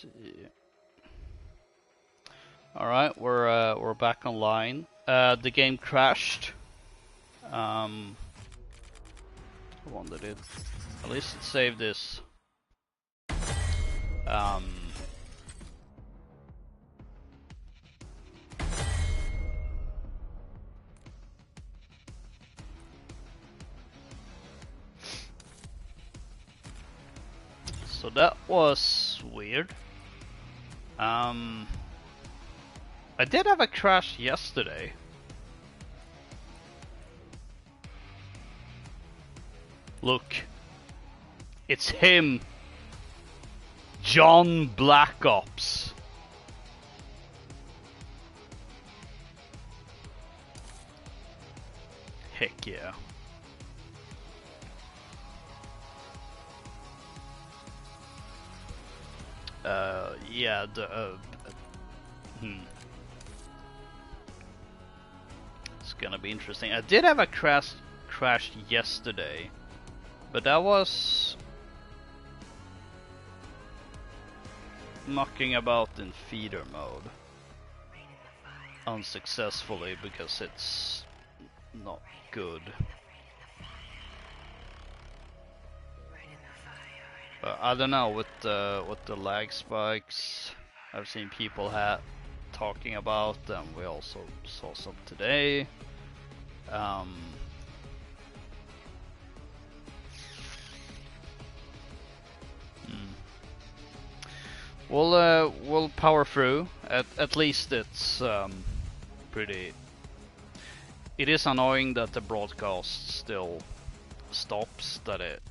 see. All right, we're back online. The game crashed. I wondered it. At least it saved this. So that was weird. I did have a crash yesterday. Look, it's him, John Black Ops. Heck yeah. Yeah, it's gonna be interesting. I did have a crash yesterday, but that was mucking about in feeder mode unsuccessfully because it's not good. I don't know with the lag spikes I've seen people talking about, and we also saw some today. We'll power through. At least it's pretty. It is annoying that the broadcast still stops, that it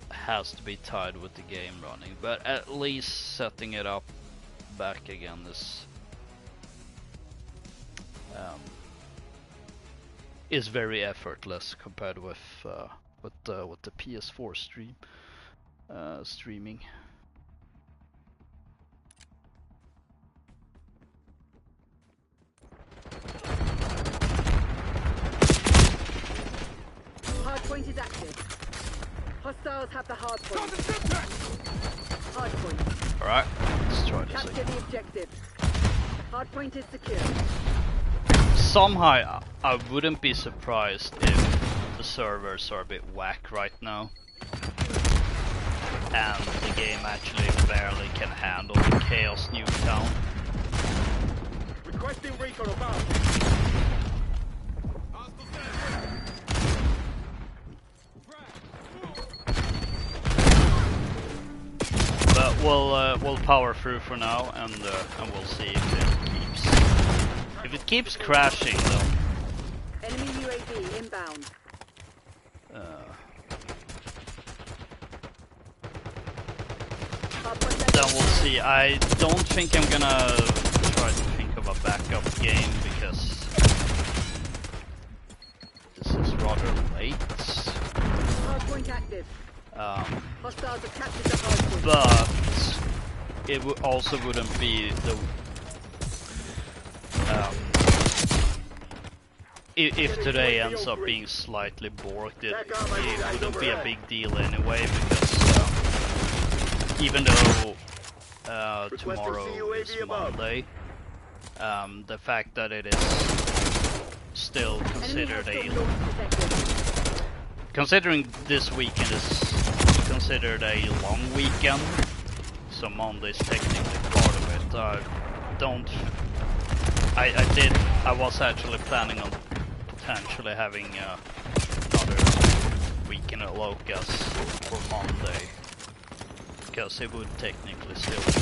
has to be tied with the game running, but at least setting it up back again is very effortless compared with the PS4 streaming. Hardpoint is active. Hostiles have the hard point. Hard point. Alright, let's try this Capture again. the objective. Hard point is secure. Somehow, I wouldn't be surprised if the servers are a bit whack right now, and the game actually barely can handle the Chaos Nuketown. Requesting recon above. But we'll power through for now, and we'll see if it keeps crashing though. Enemy UAV inbound. Then we'll see. I don't think I'm gonna try to think of a backup game because this is rather late. Hardpoint active. Hostiles have captured the hardpoint. But it also wouldn't be the if today ends up being slightly borked, it wouldn't be a big deal anyway, because even though tomorrow is Monday, the fact that it is still considered considering this weekend is considered a long weekend, so Monday is technically part of it. I was actually planning on potentially having another weekend at Loka's for Monday, because it would technically still be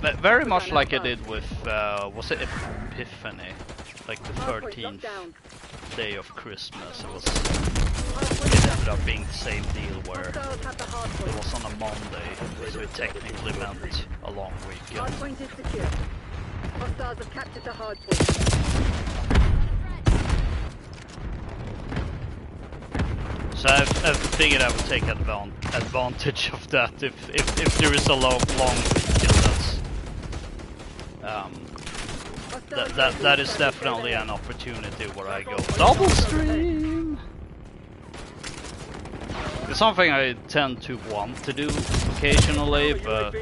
but very much like I did with was it Epiphany, like the 13th day of Christmas. It ended up being the same deal where it was on a Monday, so it technically meant a long weekend. Hardpoint is secure. Hostiles have captured the hardpoint. So I figured I would take advantage of that if there is a long weekend. That is definitely an opportunity where I go double stream. It's something I tend to want to do occasionally, but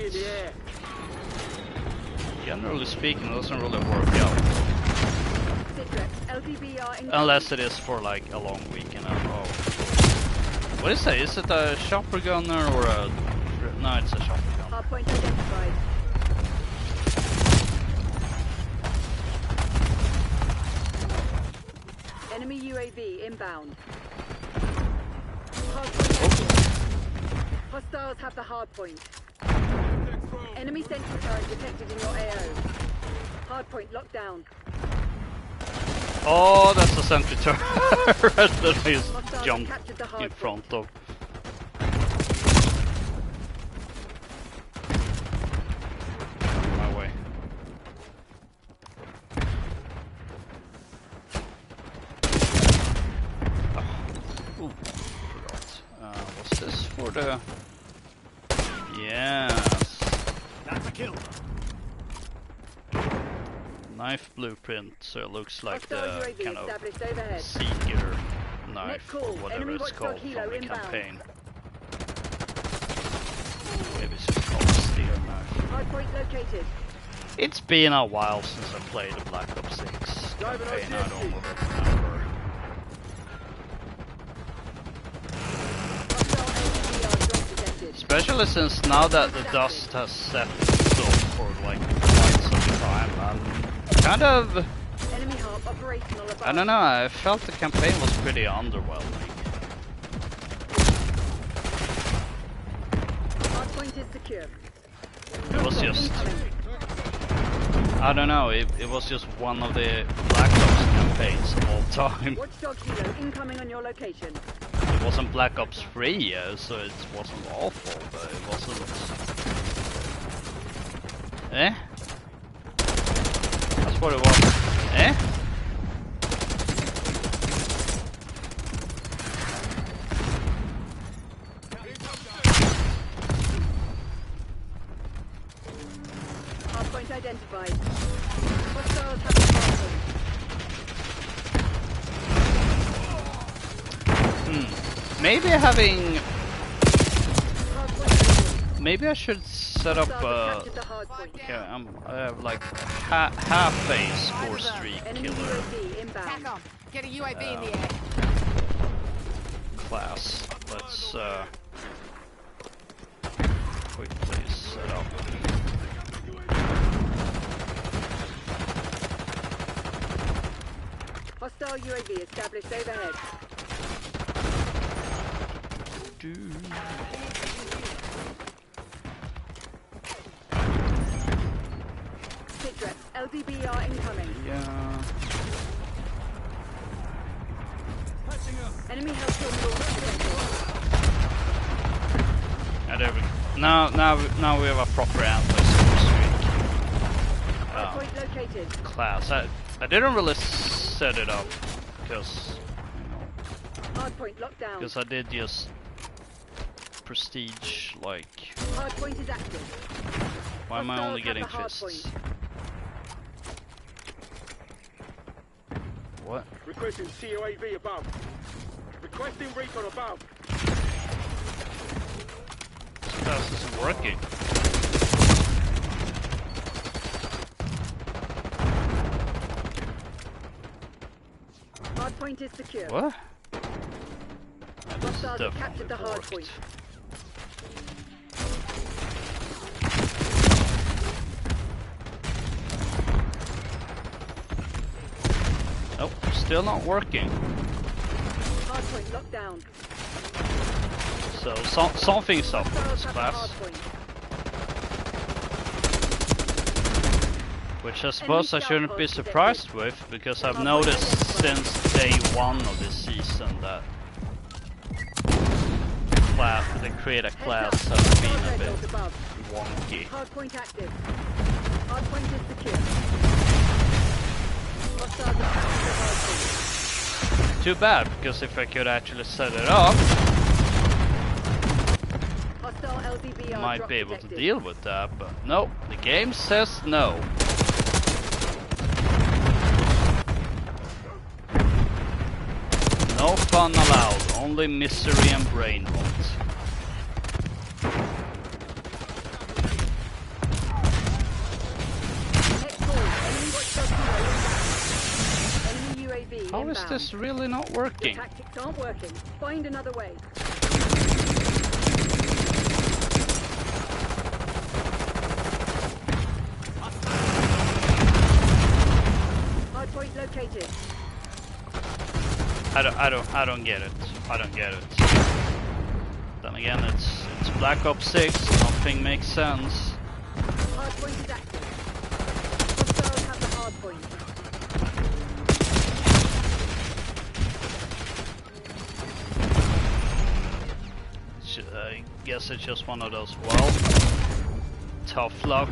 generally speaking, it doesn't really work out. Unless it is for like a long weekend. Oh. What is it? Is it a chopper gunner or a... No, it's a chopper gunner. Hardpoint identified. Enemy UAV inbound. Hardpoint active. Hostiles have the hardpoint. Enemy sentry turret detected in your AO. Hardpoint locked down. Oh, that's a sentry turret that I just jumped in front of. My way. Oh. Ooh, forgot. What's this for the... Yes. That's a kill. Knife blueprint, so it looks like the UAV kind of overhead. Seeker knife or Call. whatever Enemy it's called from the inbound. campaign. Maybe it's just called Steel Knife. Hardpoint located. It's been a while since I played the Black Ops 6 campaign, I don't remember. Especially since now that the dust has settled for like quite some time, I'm kind of... Enemy hub operational above. I don't know, I felt the campaign was pretty underwhelming. Hardpoint is secure. It was just... I don't know, it was just one of the Black Ops campaigns of all time. Watchdog Hilo incoming on your location. It wasn't Black Ops 3, so it wasn't awful, but it wasn't... Eh? That's what it was. Eh? Hardpoint identified. Hostiles have the hardpoint. Maybe having... Maybe I should set up okay, I have like half a score streak killer Get a UAV in the air. class. Let's quickly set up. Hostile UAV established overhead. Citrus, LDBR incoming. Yeah. Enemy health And there we now we have a proper anti-score Hardpoint located. streak class. I didn't really set it up because Hardpoint locked down. because I did just prestige like. Hardpoint is active. Why am I only getting Hostiles have fists? the What? Requesting COAV above. Requesting recon above. This class isn't working. Hardpoint is secure. What? This is Hostiles have captured the definitely hardpoint. worked. Nope, still not working. Hardpoint locked down. So something's up with Hostiles this have the class, hardpoint. which I suppose I shouldn't be surprised with, because I've noticed since day one of this season that the creator class has been a bit wonky. Hardpoint active. Hardpoint is secure. Hostiles have captured the hardpoint. Too bad, because if I could actually set it up, Hostile LDBR I might drop be able to detected. deal with that, but no, the game says no. No fun allowed Only misery and brain rot. How is this really not working? Your tactics aren't working. Find another way. Hardpoint located. I don't get it. I don't get it. Then again, it's Black Ops 6. Nothing makes sense. Hardpoint is active. Hostiles have the hardpoint. I guess it's just one of those, well, tough luck.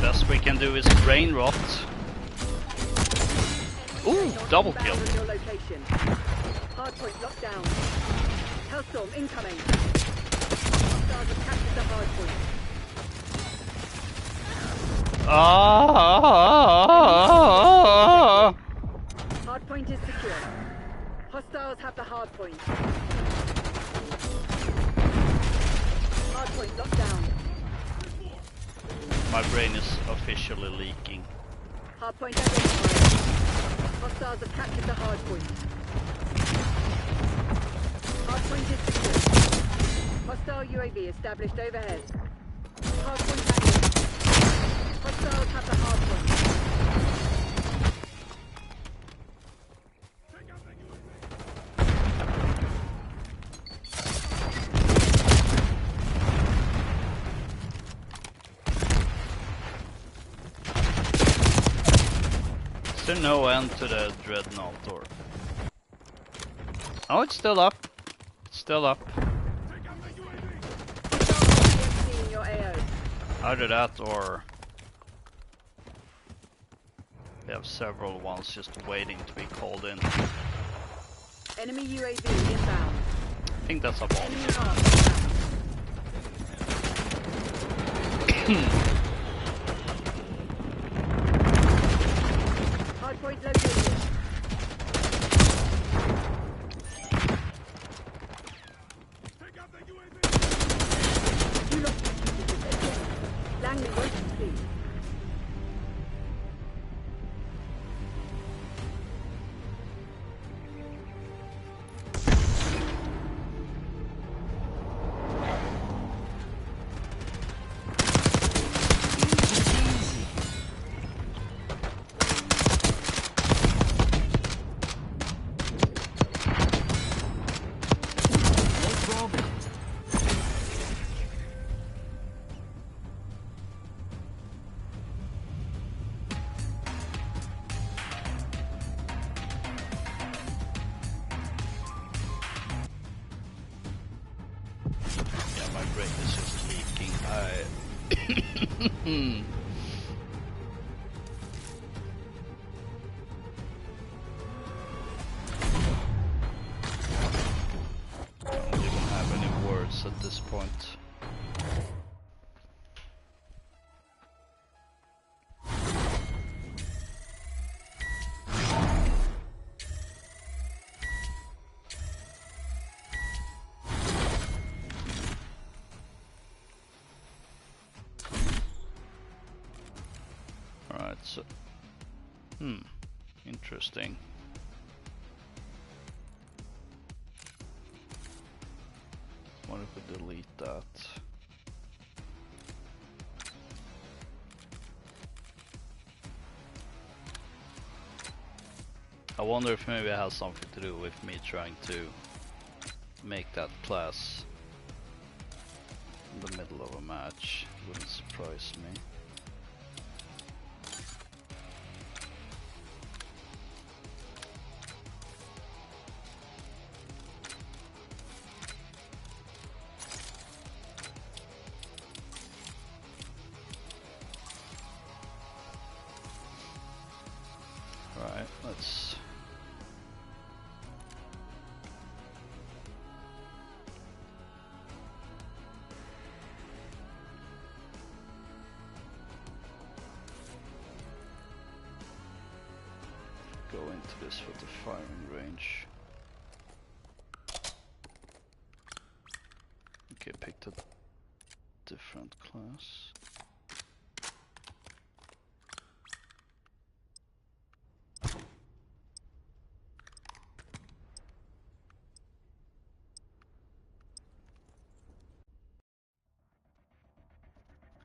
Best we can do is brain rot. Ooh, double kill. Hardpoint locked down. Hellstorm incoming. Hostiles have captured the hardpoint. Hardpoint is secure. Hostiles have the hardpoint. Hardpoint locked down. My brain is officially leaking. Hardpoint identified. Hostiles have captured the hardpoint. Hardpoint is secure. Hostile UAV established overhead. Hardpoint active. Hostiles have the hardpoint. Is there no end to the Dreadnought or? Oh, it's still up. It's still up. In your AO. Either that or we have several ones just waiting to be called in. Enemy UAV inbound. I think that's a bomb. Enemy armed inbound. Hardpoint located. You lost the Langley won't complete. Yeah, my brain is just leaking. I don't even have any words at this point. Alright, so... interesting. What if we delete that? I wonder if maybe it has something to do with me trying to make that class in the middle of a match. Wouldn't surprise me. Right, let's... go into this with the firing range. Okay, picked a different class.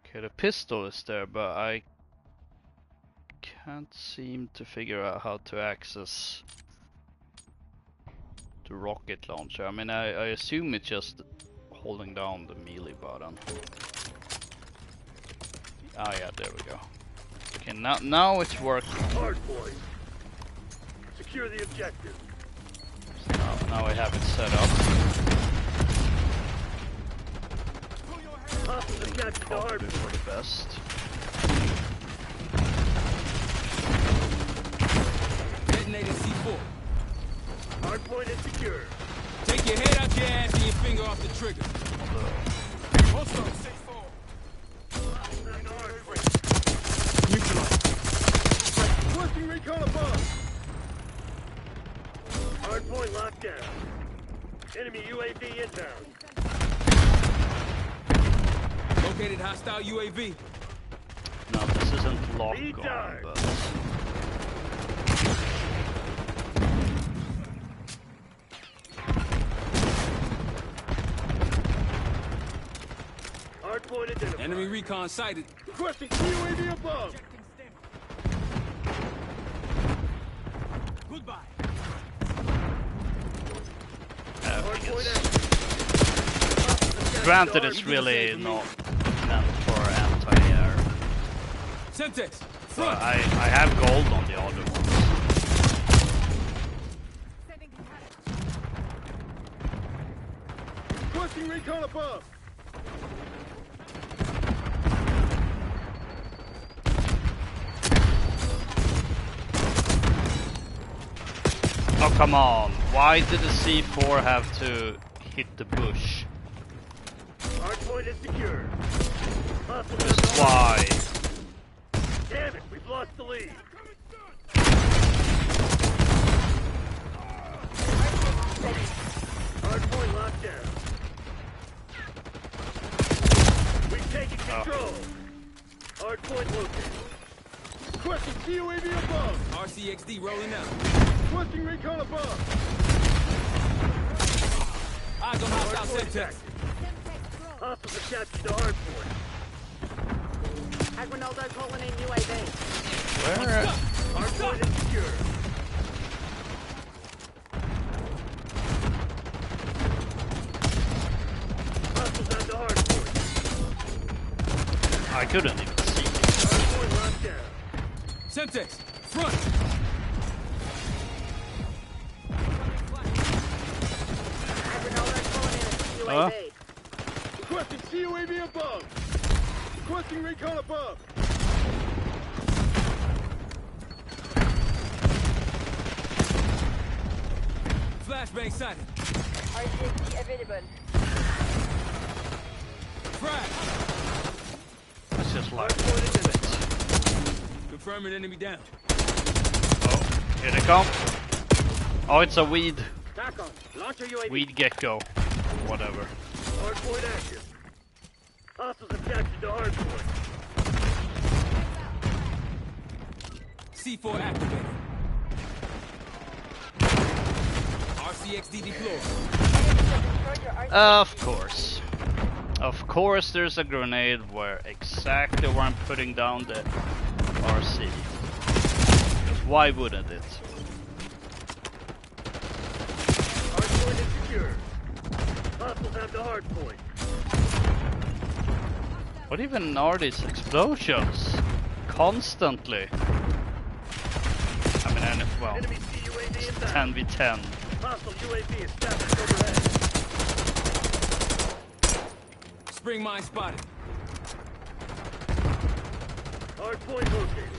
Okay, the pistol is there, but I can't seem to figure out how to access the rocket launcher. I mean, I assume it's just holding down the melee button. Ah, yeah, there we go. Okay, now it's working. Hardpoint. Secure the objective. So now I have it set up. Hostiles have captured the Probably hardpoint. for the best. Detonated C4. Hardpoint is secure. Take your head out your ass and your finger off the trigger. Also, C4. Neutralize. Requesting recon above. Hardpoint locked down. Enemy UAV inbound. Located hostile UAV. No, this isn't locked Lead on, dive. but Hardpoint identified. Enemy recon sighted. Requesting UAV above. Goodbye. I think Hardpoint it's, active. Hostiles have captured granted, the it's hardpoint. really not meant for anti-air. Semtex. So Front. I have gold on the other ones. Requesting recon above. Oh, come on. Why did the C4 have to hit the bush? Hardpoint is secure. Hostiles have Just the why? hardpoint. Damn it, we've lost the lead. Hardpoint locked down. We've taken control. Hardpoint located. Requesting CUAV above. RCXD rolling out. Requesting recon above. Eyes on hostile Hardpoint Semtex. active. Hostiles have captured the hardpoint. Aguinaldo calling in UAV. Where? Hardpoint is secure. Hostiles have the hardpoint. I couldn't even see. Hardpoint locked down. Semtex. Front. Aguinaldo calling in Huh? UAV. Requesting CUAV above. Requesting recon above. Flashbang sighted. RCXD available. Frag. It's just like Hardpoint identified. Confirming enemy down. oh, here they come. Oh, it's a weed TACOM, launch your UAV. gecko, whatever. Hardpoint active. Hostiles have captured the hardpoint. C4 activated. RCXD deployed. Of course there's a grenade where exactly where I'm putting down the RC. Because why wouldn't it? Hardpoint is secure. Hostiles have the hardpoint. What even are these explosions? Constantly. I mean, well, Enemy CUAV inbound. 10v10. Hostile UAV established overhead. Spring mine spotted. Hardpoint located.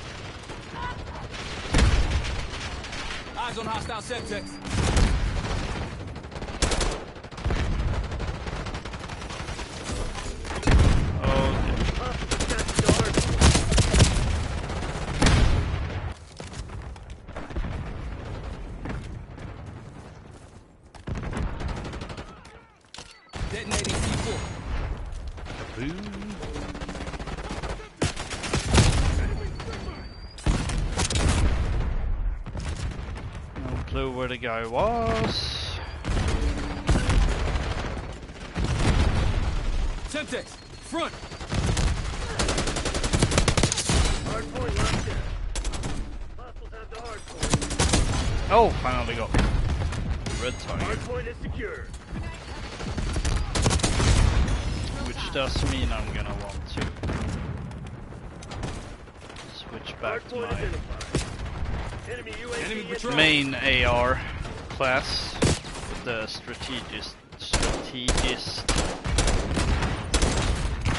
Eyes on hostile Semtex. Okay. Hostiles have captured the hardpoint. Detonating C4. Boom. No clue where the guy was. Semtex, front. Hard point locked down. Hostiles have the hard point. Oh, finally got red Hard target. point is secure. Which does mean I'm gonna want to switch back Hard to point my identified. Enemy UAV Enemy in patrol. main AR class, the strategist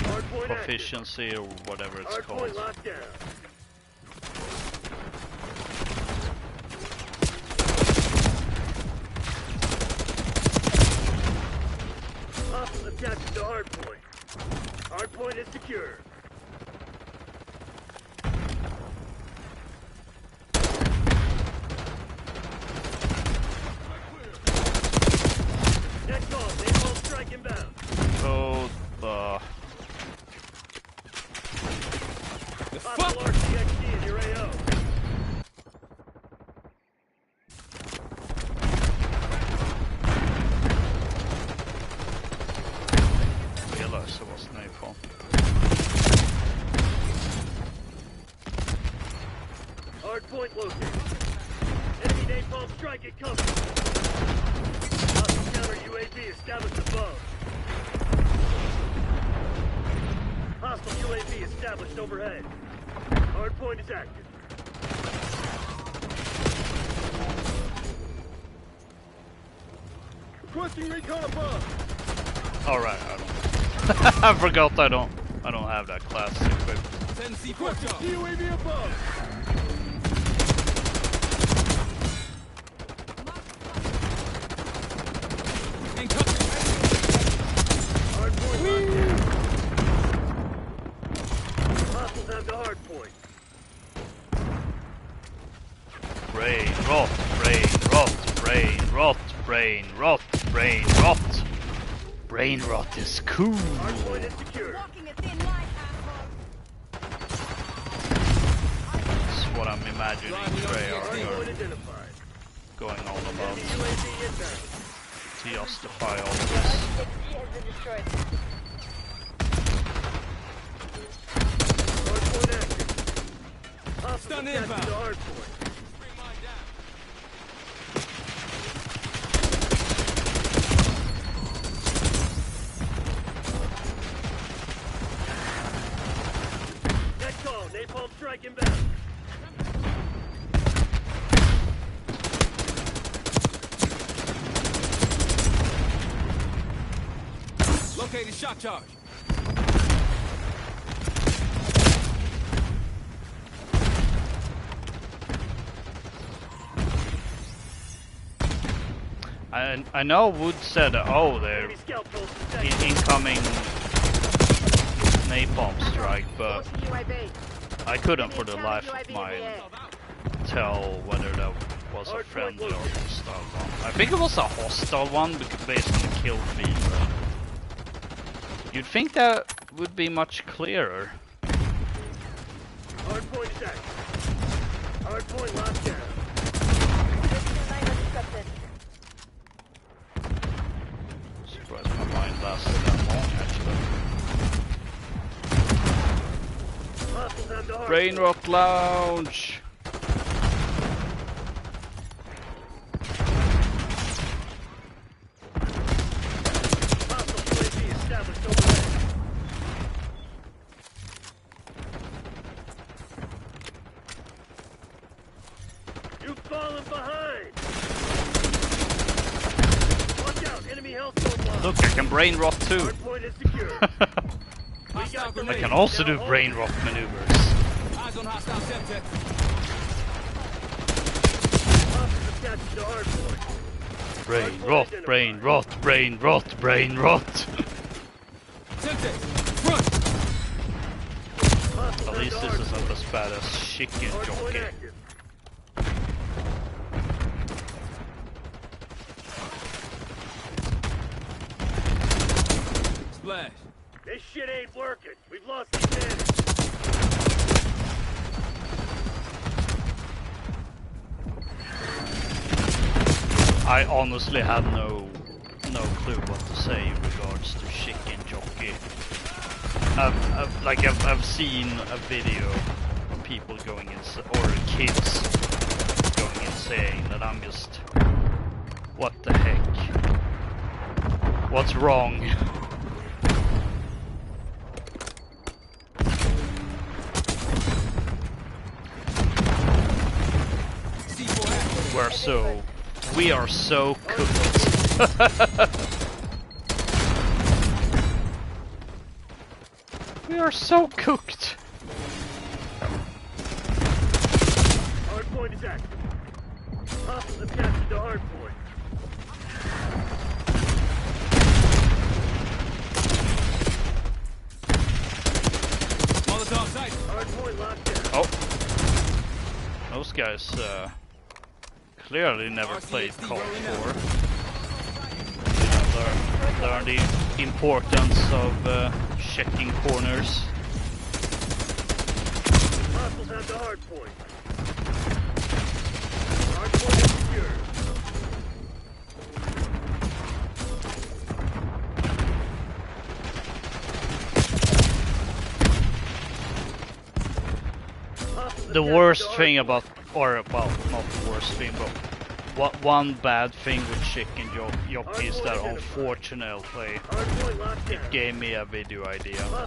Hard point active. proficiency or whatever it's Hard called. point locked down. Hostile attached to hard point. Hard point is secure. Next call, napalm strike inbound. Oh, the Hostile RCXD in your AO. realized there was napalm. Hard point located. Enemy napalm strike incoming. Hostile counter UAV established above. Hostile UAV established overhead. Hard point is active. Requesting recon above. Alright, I don't. I forgot I don't have that class equipped. Send C4 Requesting charge. UAV above. Incoming. Hard point locked down. Hostiles have the hard point. Brain rot, brain rot, brain rot, brain rot, brain rot. Brain rot is cool. Hard point is secure. Walking a thin line, That's what I'm imagining Treyarch Hard point are identified. going all about Enemy UAV inbound. to justify all this. Hard point active. Hostiles Stun attached inbound. to the hard point. Bring mine down. Next call, napalm strike inbound. Located shock charge. I know Wood said, oh, they're Enemy scout post detected. incoming napalm strike, but I couldn't for the life of mine tell whether that was a friendly or hostile one. I think it was a hostile one because based on the kill feed. You'd think that would be much clearer. Hard point is active. Hard point locked down. Surprised my mind lasted that long actually. Hostiles have the hard Brain point. rot lounge! Hostile UAV established overhead. You've fallen behind. Watch out, enemy hellstorm line. Look, I can brain rot too. Hard point is secure. Hostile I grenade. can also do brain rot maneuvers. Eyes on hostile Semtex. Hostiles attached to the hard point. Brain rot, brain rot, brain rot, brain rot. Semtex, front. Hostiles At have least the this hard isn't point. as bad as chicken Hard point jockey. active. splash. This shit ain't working. We've lost the advantage. I honestly have no clue what to say in regards to chicken jockey. I've seen a video of people going insane, or kids going insane, and I'm just, what the heck? What's wrong? We are so cooked. We are so cooked. Hard point is active. Hostiles have captured the hard point. Molotov sight. Hard point locked down. Oh, those guys clearly never played COD 4. Learn the importance of checking corners. Hostiles have the hard point. Hard point is secure. The worst thing about, or well, not the worst thing, but one bad thing with chicken jockey is that unfortunately it gave me a video idea, or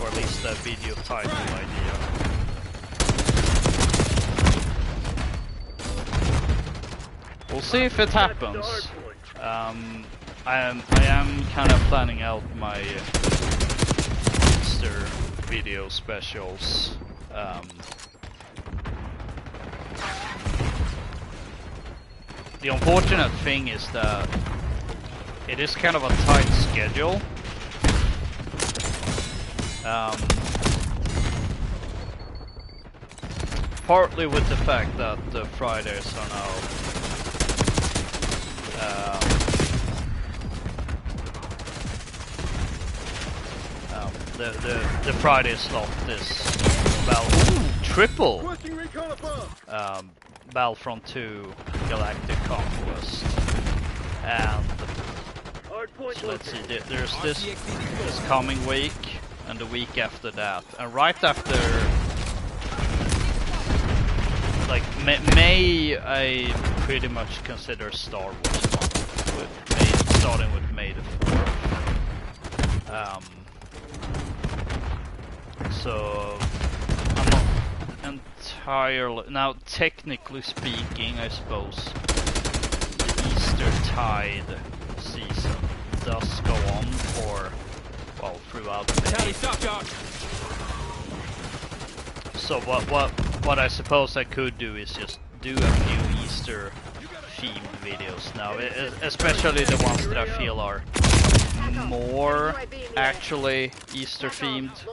at least a video title idea. We'll see if it happens. I am kind of planning out my Easter video specials. The unfortunate thing is that it is kind of a tight schedule. Partly with the fact that the Fridays are now the Friday slot is triple Battlefront 2 Galactic Conquest, and so let's see, there's this coming week and the week after that, and right after, like May, I pretty much consider Star Wars month, with May, starting with May the 4th. So I'm not entirely, now technically speaking, I suppose the Eastertide season does go on for, well, throughout May. So what I suppose I could do is just do a few Easter themed videos now, especially the ones that I feel are more actually Easter themed,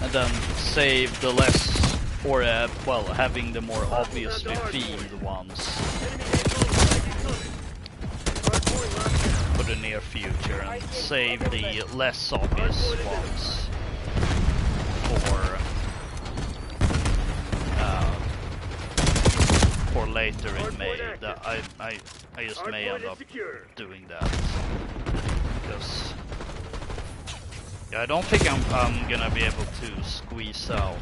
and then save the less, or well, having the more obviously themed ones for the near future, and save the less obvious ones for later in May. That I just may end up doing that, because I don't think I'm gonna be able to squeeze out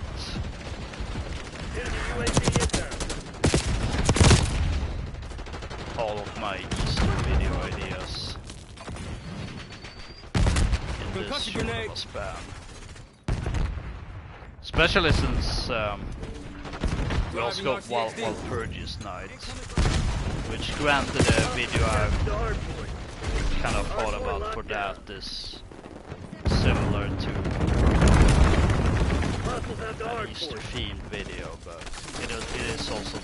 all of my Easter video ideas in this short of a span. Especially since we also got Walpurgis Night, which granted a video I've kind of thought about for that is similar to an Easter themed video, but it is also a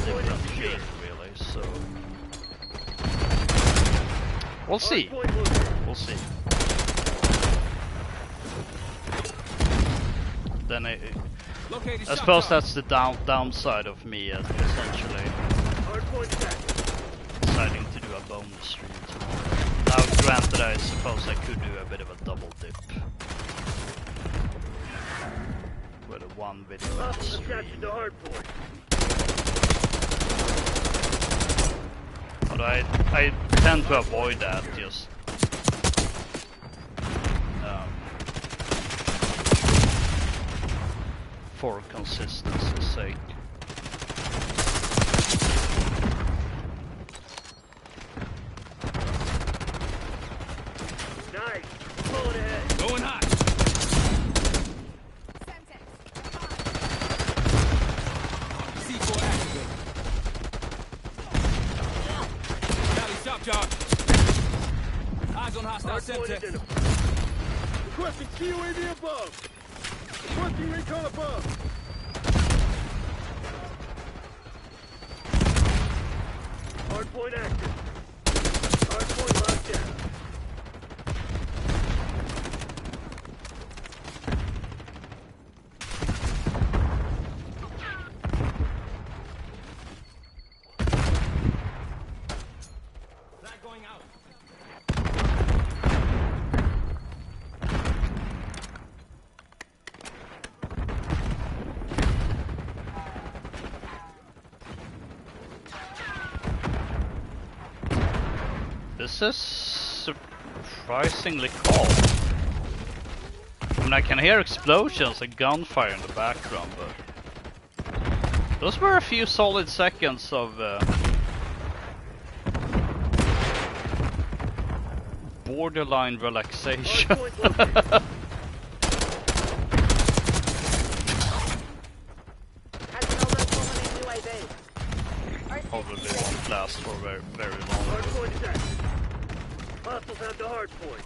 different thing really, so we'll see. We'll see. Then I suppose that's the downside of me essentially deciding to do a bonus stream tomorrow. Now, granted, I suppose I could do a bit of a double dip. With a one video Hostiles stream. captured the hard point. But I tend to avoid that just for consistency's sake. Nice. Pulling ahead. Going hot. C4 activated. Rally shop job. Eyes on hostile Hard point Semtex. identified. Requesting CUAV above. Requesting recon above. Hard point active. Hard point locked down. Flag going out. This is surprisingly calm. I mean, I can hear explosions and gunfire in the background, but those were a few solid seconds of borderline relaxation. Hard point located. Probably won't last for very, very long. Hard point is active. Hostiles have the hard point.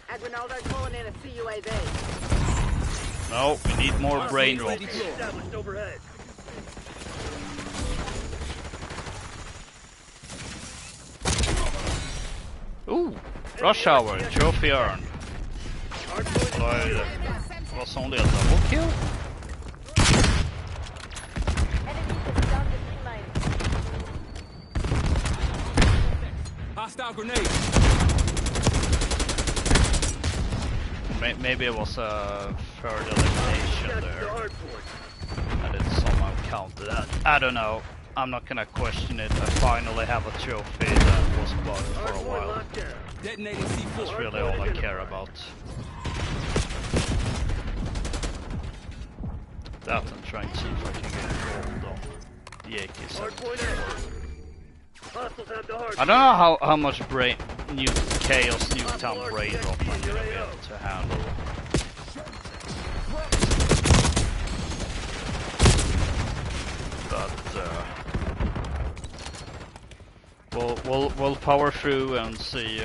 Aguinaldo's calling in a CUAV. No, we need more brain Hostile rots. UAV established overhead. Ooh, rush hour, trophy earned. Hard point So I was only a double kill? Hostile grenade. Maybe it was a third elimination captured the there. hard point. I did somehow counted that. I don't know. I'm not gonna question it. I finally have a trophy that was bugged for Hard a point while. locked down. Detonating C4. That's really all I care about. That and trying to see if I can get gold on the Hard AK-7. point active. Hostiles have the hard I don't know how much Chaos Newtown brain rot I'm gonna be able to handle. But we'll power through and see.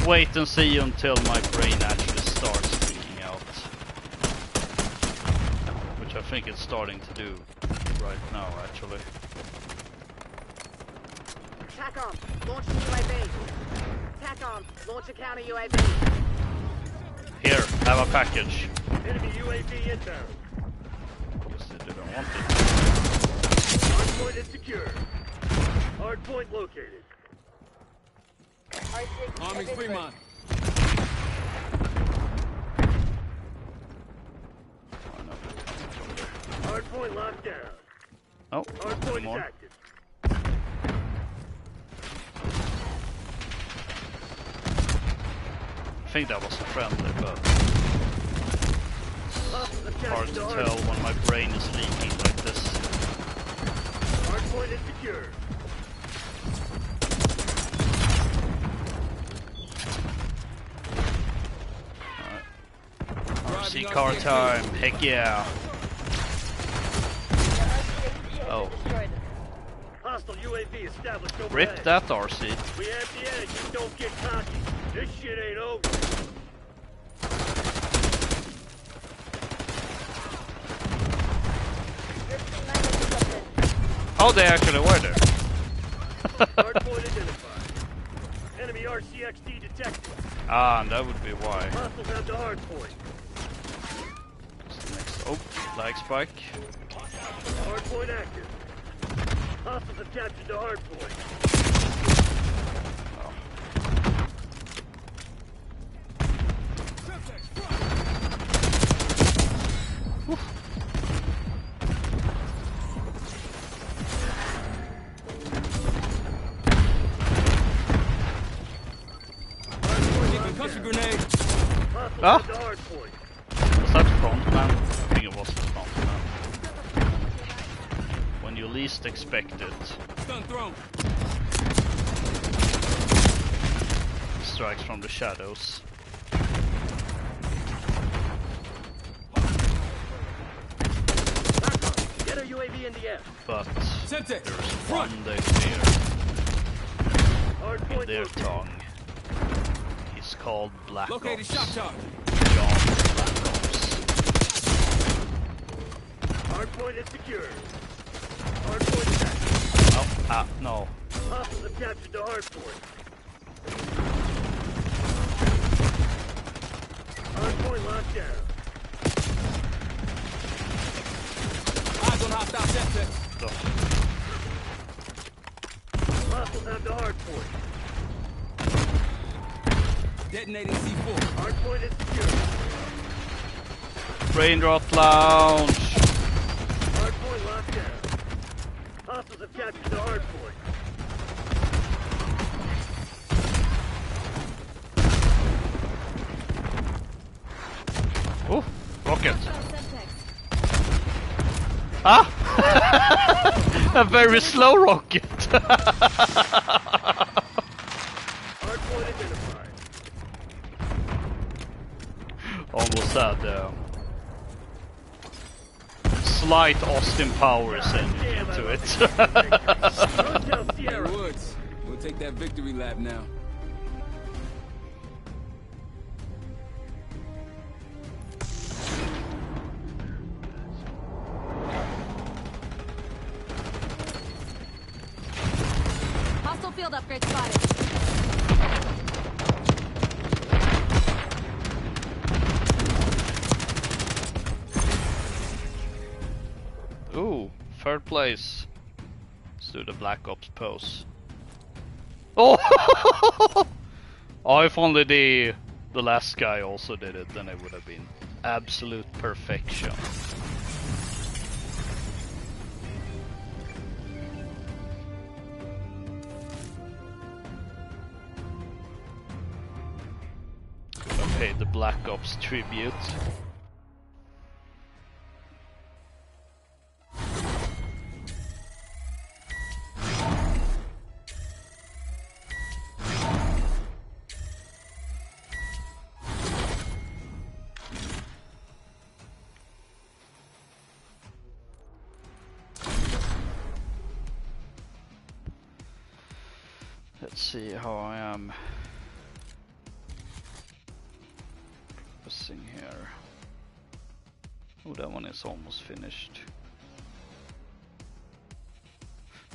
Wait and see until my brain actually starts freaking out, which I think it's starting to do right now, actually. TACOM, launch a UAV. TACOM, launch a counter UAV. Here, have a package. Enemy UAV inbound. Guess they didn't want it. Hard point is secure. Hard point located. Arming Fremont. Hard point locked down. Oh, Hard point is more. active. I think that was a friendly, but Hostiles have hard captured to the tell hard when my brain is leaking like this. Hard point is secure. RC car time, heck yeah. Oh, Hostile UAV established overhead. rip that RC. We have the edge. Just don't get cocky. This shit ain't over. Oh, they actually were there. Hard point identified. Enemy RCXD detected. Ah, and that would be why. Hostiles have the hard point. It's the next Oh, flag spike. Hardpoint active. Hostiles have captured the hardpoint. Country grenade. Ah? The hardpoint. Was that frontman? I think it was the frontman. When you least expect it, Stun thrown. strikes from the shadows. Back up. Get a UAV in the air. But Semtex. there's Front. one they fear Hardpoint in their located. tongue. He's called Black Located Ops. shock charge. John Black Ops. Hardpoint is secure. Hardpoint is active. Oh, no. Hostiles have captured the hardpoint. Hardpoint locked down. Eyes on hostile Semtex. Oh, Hostiles have the hardpoint. Detonating C4. Hardpoint is secure. Raindrop Lounge. Hardpoint locked down. Hostiles have captured the hardpoint. Oh, rocket. Ah! A very slow rocket. Hardpoint identified. Almost had slight Austin Powers engine to it. Don't tell Hey, Sierra. Woods. We'll take that victory lap now. Hostile field upgrade spotted. Ooh, third place. Let's do the Black Ops pose. Oh! Oh, if only the last guy also did it, then it would have been absolute perfection. I paid the Black Ops tribute. Let's see how I am progressing here. Oh, that one is almost finished.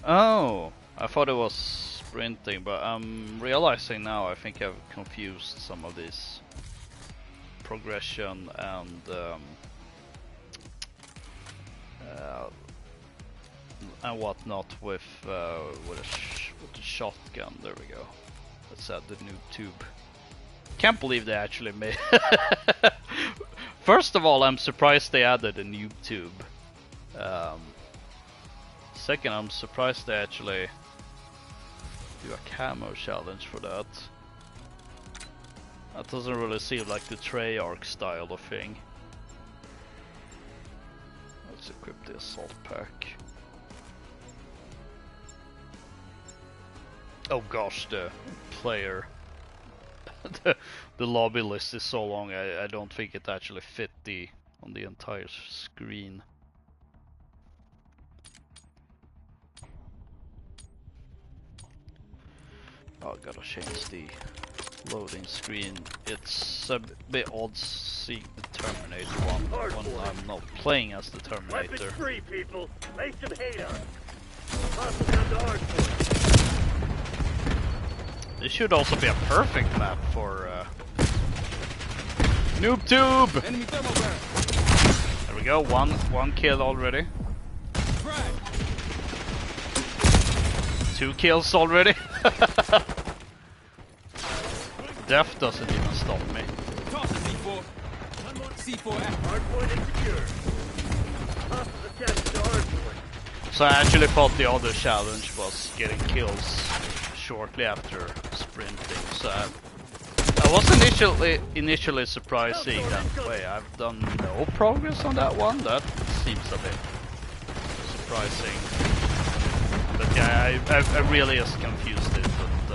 Oh, I thought it was sprinting, but I'm realizing now I think I've confused some of this progression and whatnot with the shotgun. There we go. Let's add the noob tube. Can't believe they actually made. First of all, I'm surprised they added a noob tube. Second, I'm surprised they actually do a camo challenge for that. That doesn't really seem like the Treyarch style of thing. Let's equip the assault pack. Oh gosh, the player. the lobby list is so long, I don't think it actually fit on the entire screen. Oh, gotta change the loading screen. It's a bit odd seeing the Terminator one when I'm not playing as the Terminator. Weapons free, people. Lay some hate on. Hostiles have the hardpoint. This should also be a perfect map for Noob Tube! Enemy thermal barrel. I There we go, one kill already. Right. 2 kills already. Death doesn't even stop me. Toss the C4. C4 active. Hardpoint insecure. Hostiles have captured the hardpoint. So I actually thought the other challenge was getting kills shortly after sprinting. So I was initially surprised seeing that way. I've done no progress on that one. That seems a bit surprising. But yeah, I really just confused it with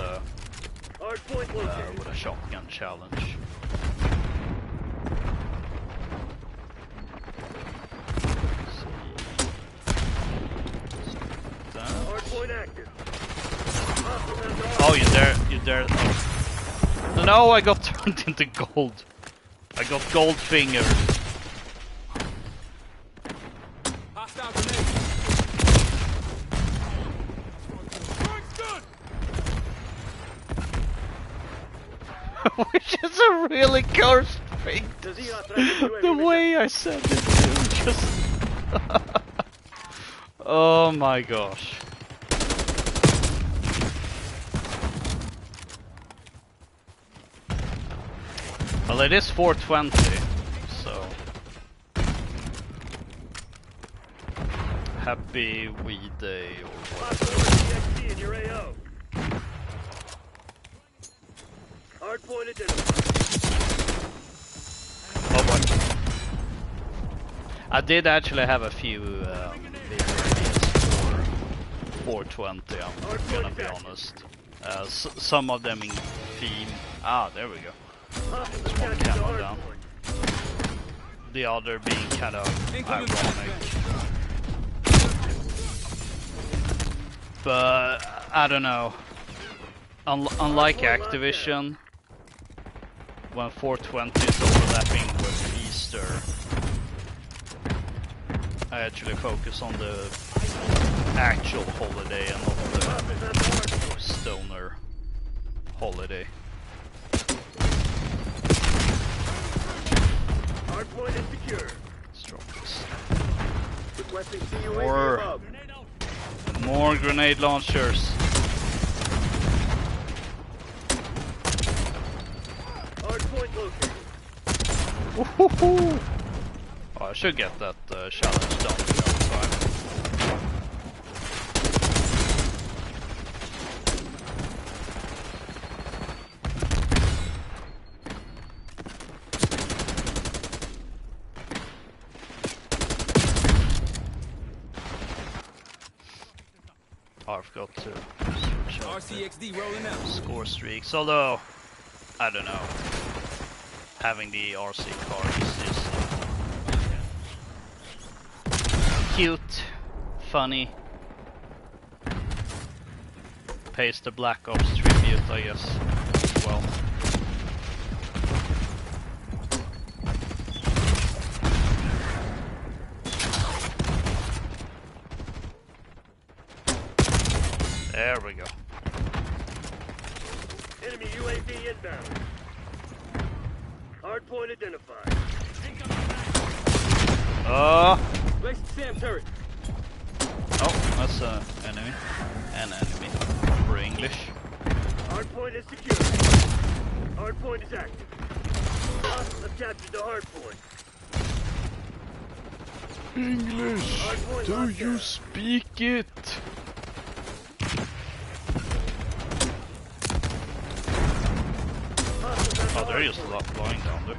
a shotgun challenge. Hardpoint active. Oh, you dare. Oh. No, I got turned into gold. I got gold finger. Hostile grenade. Which is a really cursed thing. The way I said it too, just... Oh my gosh. Well, it is 420, so... Happy Weed Day or whatever. in your AO. Hardpoint identified. Oh boy. I did actually have a few bigger ideas for 420, I'm gonna be honest. Some of them in theme. Ah, there we go. Hostiles have One captured the camo down. hardpoint. The other being kind of ironic. But I don't know. Unlike Activision, when 420 is overlapping with Easter, I actually focus on the actual holiday and not the stoner holiday. Hardpoint is secure. Let's drop this. Requesting CUAV above. More grenade launchers. Hardpoint located. Woohoo! Oh, I should get that challenge done in time. Oh, I've got to switch out RCXD rolling out. score streaks, although I don't know. Having the RC card is cute, funny. Pays the Black Ops tribute, I guess, as well. There we go. Enemy UAV inbound. Hardpoint identified. Place Sam turret. Oh, that's an enemy. An enemy. For English. Hardpoint is secure. Hardpoint is active. Hostiles have captured the hardpoint. English. Hardpoint Do locked you down. speak it? Hostiles have Oh, the they're just hardpoint. flying down there.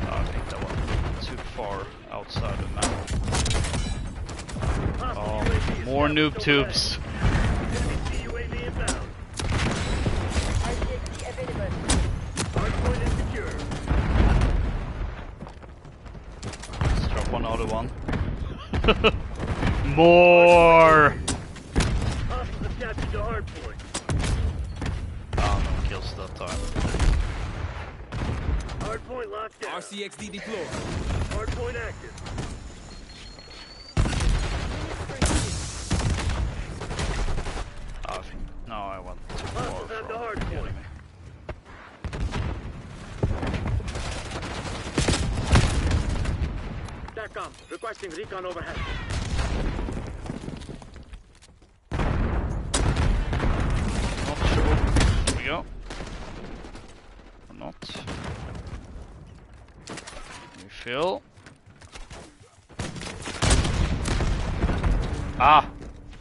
Oh, I think that was too far outside the map. Hostile Oh, UAV is more captured noob overhead. tubes. Enemy CUAV inbound. Hardpoint is secure. Let's drop another one. More! Hostiles have captured the hardpoint. Oh, no kills that time. Hardpoint locked down. RCXD deployed. Hardpoint active. Requesting recon overhead. Not sure. Here we go. Or not. Refill. Ah!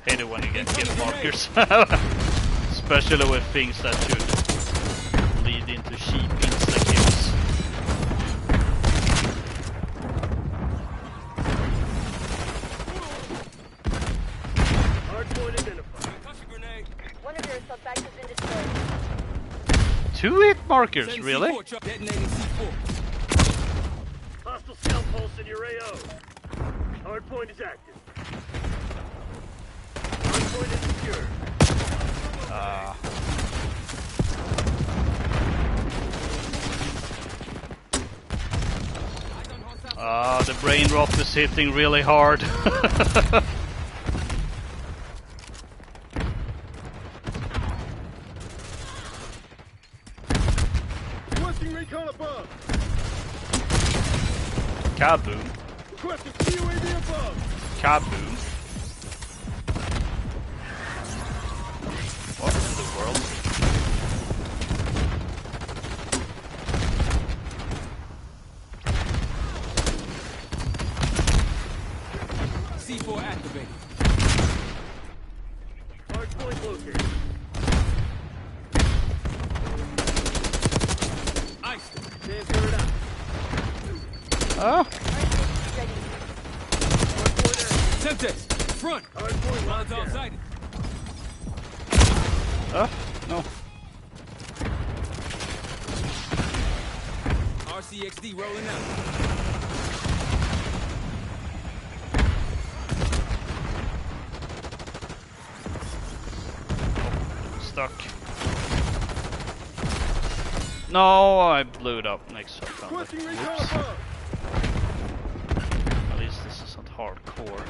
Hate it when you get kill markers. Especially with things that should lead into cheap insta-kills. Hardpoint identified. One of your assault bags has been destroyed. 2 hit markers, Send really? C4 truck. Detonating C4. Hostile scout pulse in your AO. Hardpoint is active. Hardpoint is secure. The brain rot is hitting really hard. Requesting recon above. Kaboom. Requesting CUAV above. Kaboom. What in the world? C4 activated. Hardpoint located. Ice. Stand clear it out. Oh, Ready. Hardpoint active. Tempest. Front. Hardpoint locked Molotov down. sighted. no. RCXD rolling out. Stuck. No, I blew it up next to it. Requesting recon Whoops. above. At least this isn't hardcore.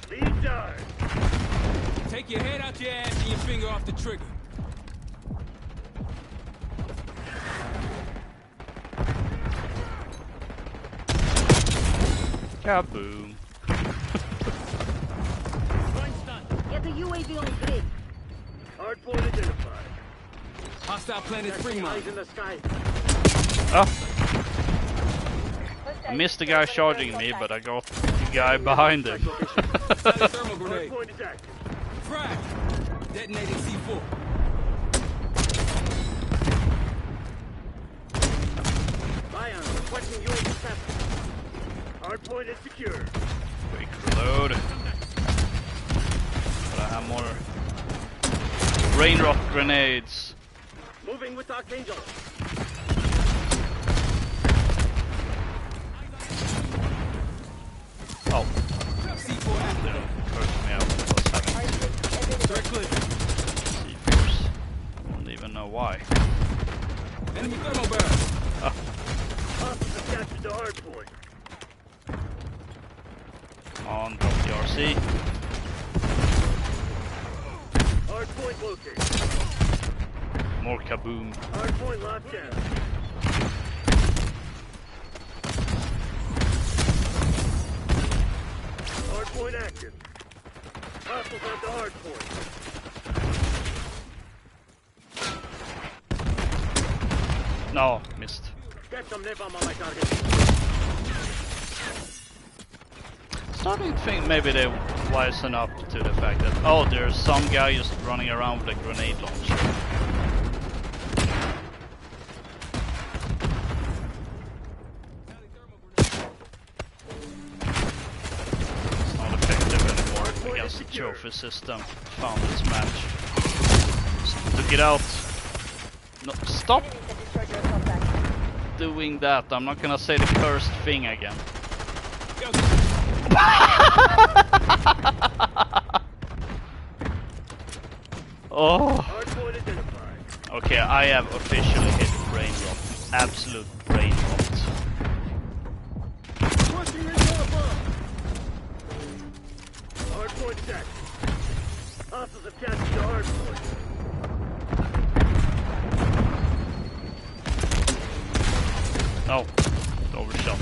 Lead dive. Take your head out your ass and your finger off the trigger. Kaboom. Get the UAV on grid. Hardpoint identified. Hostile planet Testing Fremont. eyes in the sky. Oh, I missed the guy charging me, but I got the guy behind him. Thermal grenade. Hardpoint is active. Frag. Detonating C4. Lion, requesting UAV test. Hardpoint is secure. Quick reload. But I have more brain rot grenades. Moving with Archangel. Oh, C4 activated. cursed me out because having Threat clear. C4s. I don't even know why. Enemy thermal barrel. Hostiles have captured the hardpoint. On, drop the RC. Hardpoint located. More kaboom. Hardpoint locked down. Hardpoint active. Hostiles at the hardpoint. No, missed. Get some napalm on my target. Starting to think maybe they wisen up to the fact that, oh, there's some guy just running around with a grenade launcher. It's not effective anymore against the trophy system. Found this match. Just took it out. No, stop Enemies have destroyed your assault bag. doing that. I'm not gonna say the cursed thing again. Yo, Oh. Hardpoint identified. Okay, I have officially hit brain rot. Absolute brain rot. Requesting recon above. Hardpoint is active. Hostiles have captured the hardpoint. No, overshot.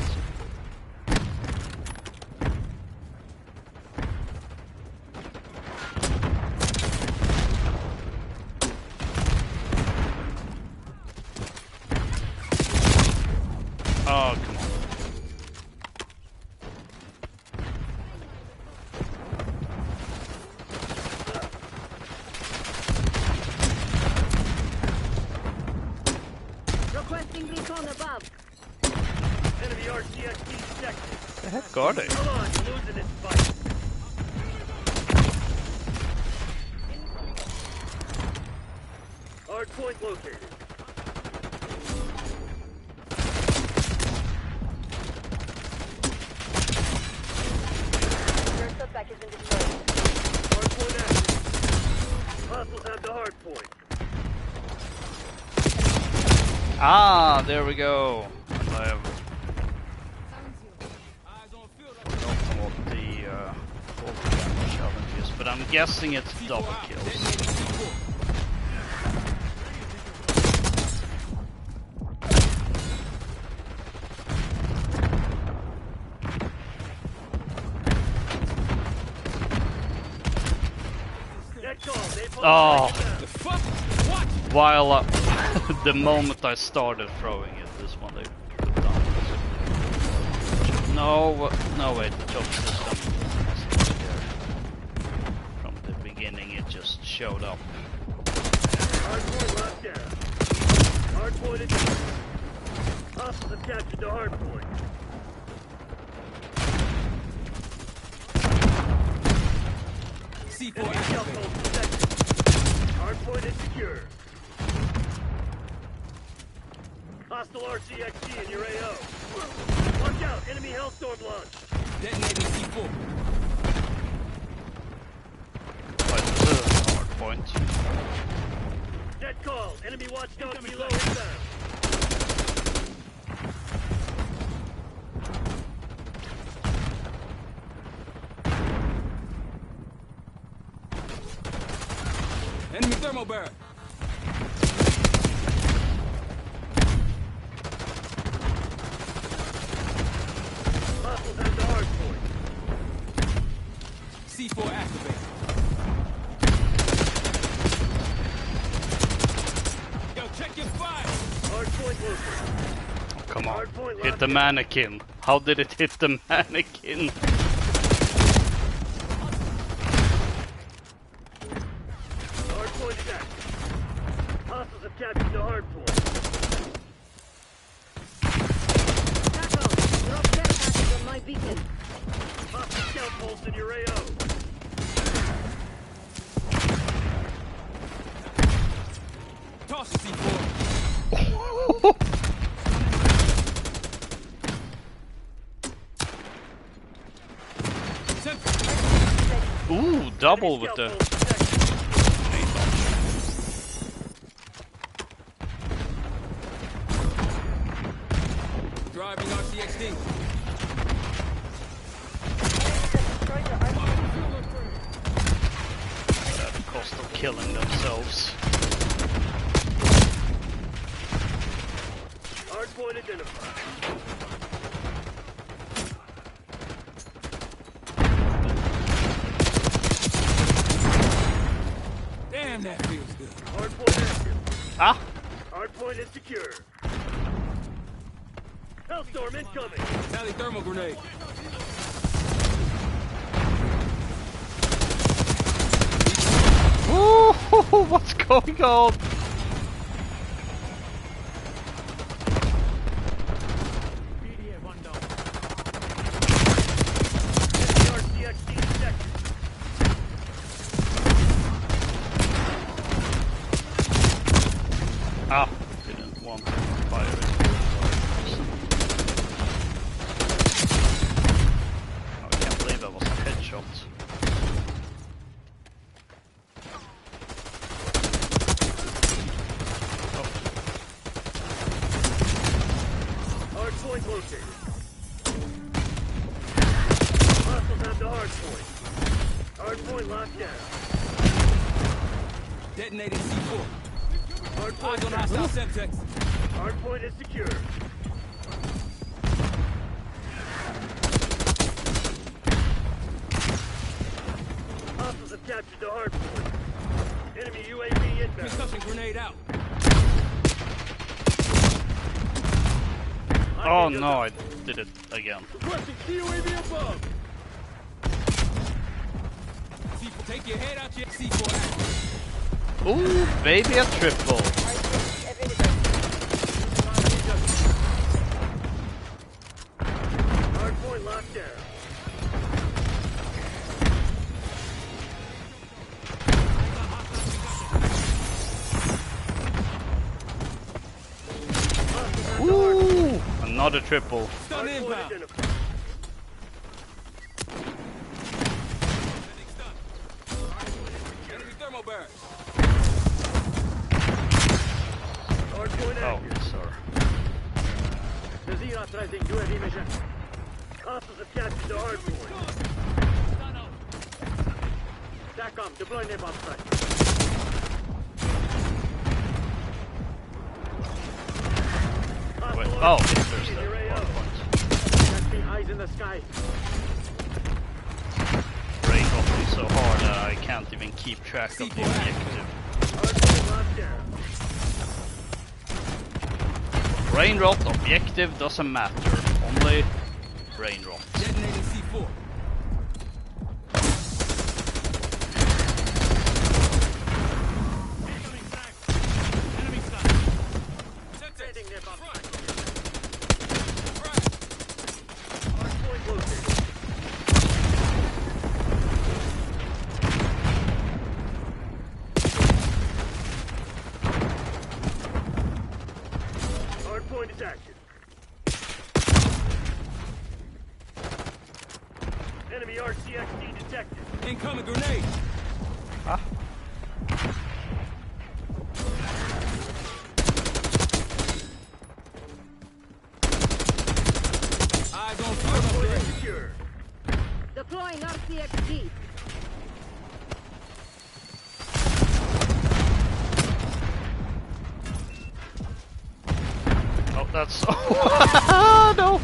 drone above. Enemy RCXD detected. The heck are they? Come on, you're losing this fight. Hard point located. Your suspect has been destroyed. Hard point active. Hostiles have the hard point. Ah, there we go. I have Eyes on field. forgotten what the full damage challenge is, but I'm guessing it's double kills. Detonating C4. Net call. They Oh, The fuck? What? while the moment I started throwing it, this one they put down. No, no wait, the top system is here. From the beginning it just showed up. Hard point locked down. Hard point is down. Hostiles have captured the hard point. C4 Enemy activated. outpost detected. Hard point is secure. Hostile RCXD in your AO. Watch out, enemy Hellstorm launch. Detonating C4. But this is a hard point. Net call, enemy watchdog below inbound. Enemy thermal barrel. Hostiles have the hard point. C4 activated. Yo, check your fire. Hard point located. Come on, Hard point hit locked the down. mannequin. How did it hit the mannequin? Hard point is active. Hostiles have captured the hard point. Tackle! Drop care package on my beacon. Hostile scout pulse in your AO. Toss the C4. Sentry. Ooh, double Enemy with scout the pulse detected. Driving RCXD. at the cost of killing themselves. Hard point identified. Damn, that feels good. Hard point active. Ah! Hard point is secure. Hellstorm incoming. Sally thermal grenade. Ooh, what's going on? RCXD detected. Ah, didn't want to fire it. Oh, I can't believe that was a headshot. Hard point located. Hostiles have the hard point. Hard point locked down. Detonating C4. Hard Eyes point on down. hostile Semtex. Hard point is secure. Hostiles have captured the hard point. Enemy UAV inbound. Concussion grenade out. Oh no, I did it again. Requesting UAV above. C4, take your head out your C4 active. Ooh, baby, a triple. Another triple. Stun Hardpoint inbound. identified. Enemy thermal barracks. Hardpoint Oh, active. sir. Nazir authorizing UAV mission. Hostiles have captured the hardpoint. SATCOM, deploy napalm strike. Wait, Hostile oh, RCXD there's in the your AO. hardpoint. Capturing eyes in the sky. Brain dropping so hard that I can't even keep track of the objective. Hardpoint locked down. Brain drop objective doesn't matter. Only brain drop. Detonating C4. Sending napalm strike. Hardpoint located. Hardpoint is active. Enemy RCXD detected. Incoming grenade. Ah. Eyes on Hardpoint field is upgrade. secure. Deploying RCXD. Oh, that's. Oh, no!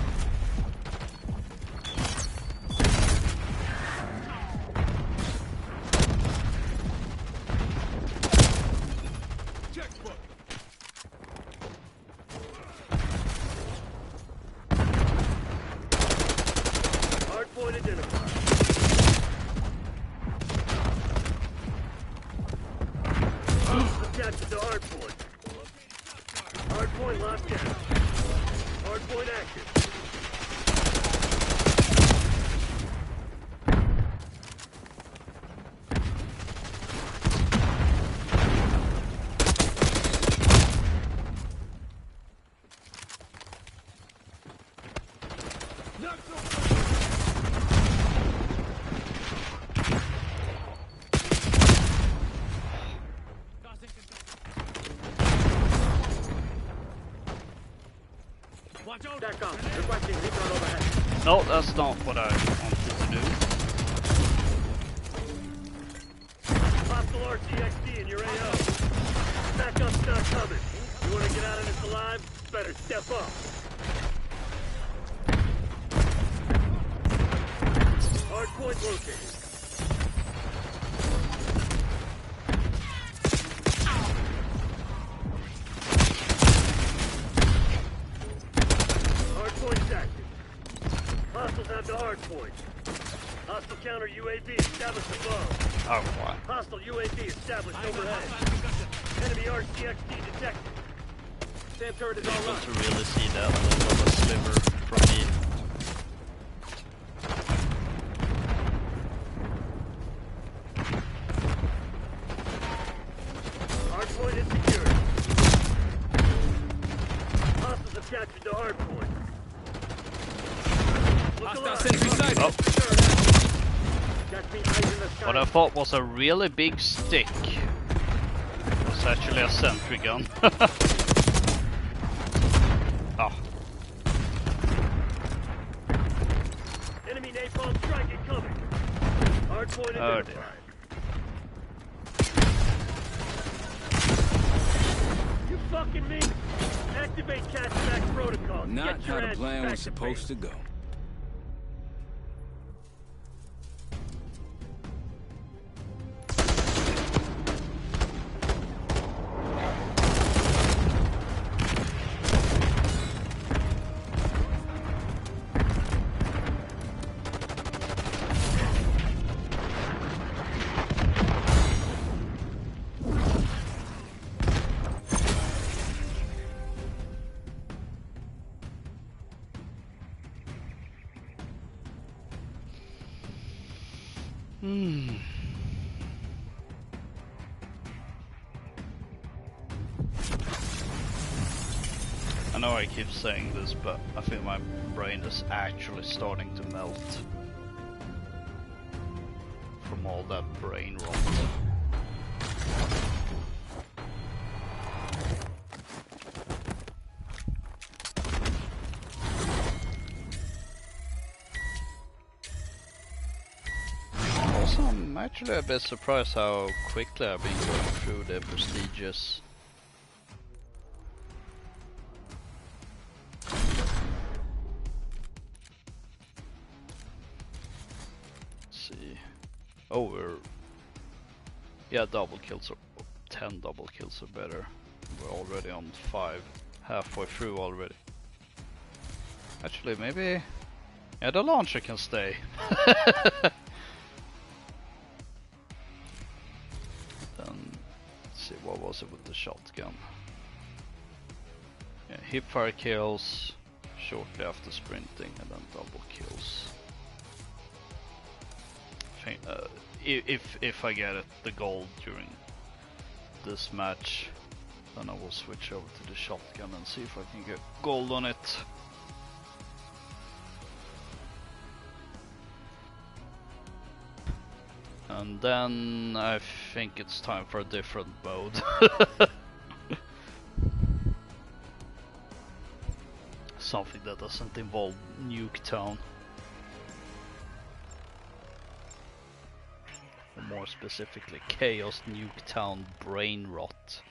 Checkbook. Hardpoint identified. Captured the hardpoint. Hardpoint locked down. Hardpoint active. SATCOM, requesting recon overhead. No, that's not what I wanted to do. Hostile RCXD in your AO. Backup's not coming. You want to get out of this alive? Better step up. Hardpoint located. Hardpoint's active. Hostiles have the hardpoint. Hostile counter UAV established above. Oh, what? Hostile UAV established overhead. Enemy RCXD detected. SAM turret is all Able right. to really see that little of a sliver from me. Hardpoint is secured. Hostiles have captured the hardpoint. Look Hostile alive. sentry sighted. Oh, Catch me eyes in the sky. what I thought was a really big stick was actually a sentry gun. Oh, Enemy napalm strike incoming. Hardpoint oh identified. dear. You fucking me? Activate catch-back protocol. Not Get your how the ass plan back was to supposed base. to go. know I keep saying this, but I think my brain is actually starting to melt from all that brain rot. Also, I'm actually a bit surprised how quickly I've been going through the prestigious. Oh, yeah, double kills or 10 double kills are better. We're already on 5, halfway through already. Actually, maybe, yeah, the launcher can stay. Then, let's see, what was it with the shotgun? Yeah, hipfire kills shortly after sprinting, and then double kills. If I get it, the gold during this match, then I will switch over to the shotgun and see if I can get gold on it. And then I think it's time for a different mode. Something that doesn't involve Nuketown. Or more specifically, Chaos Nuketown Brain Rot.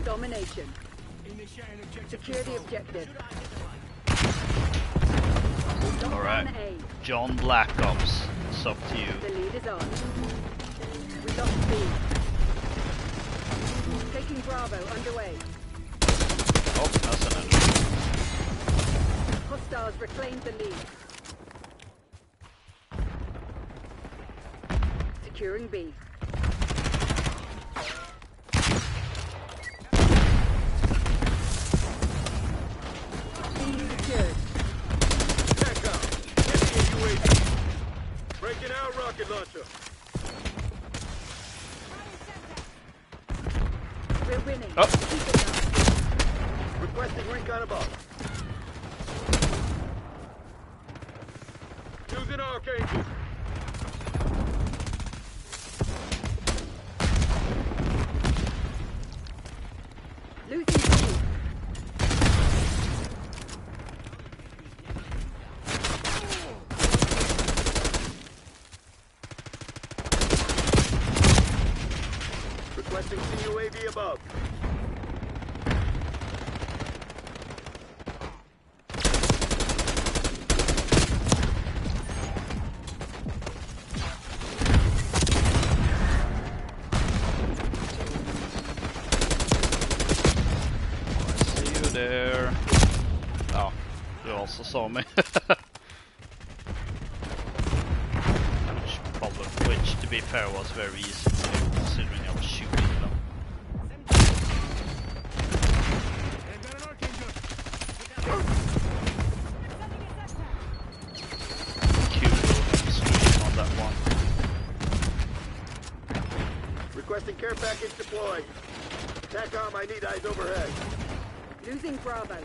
Domination. Secure the objective. Alright, John Black Ops, it's up to you. The lead is on. We lost B. Taking Bravo underway. Oh, that's an enemy. Hostiles reclaimed the lead. Securing B. Breaking out rocket launcher. We're winning. Oh. Keep it up. Requesting recon above. Using Archangel. Losing speed. Requesting CUAV above. I see you there. Oh, you also saw me. Which, to be fair, was very easy to do, considering I was shooting them. Cute little screen on that one. Requesting care package deployed. TACOM, I need eyes overhead. Losing Bravo.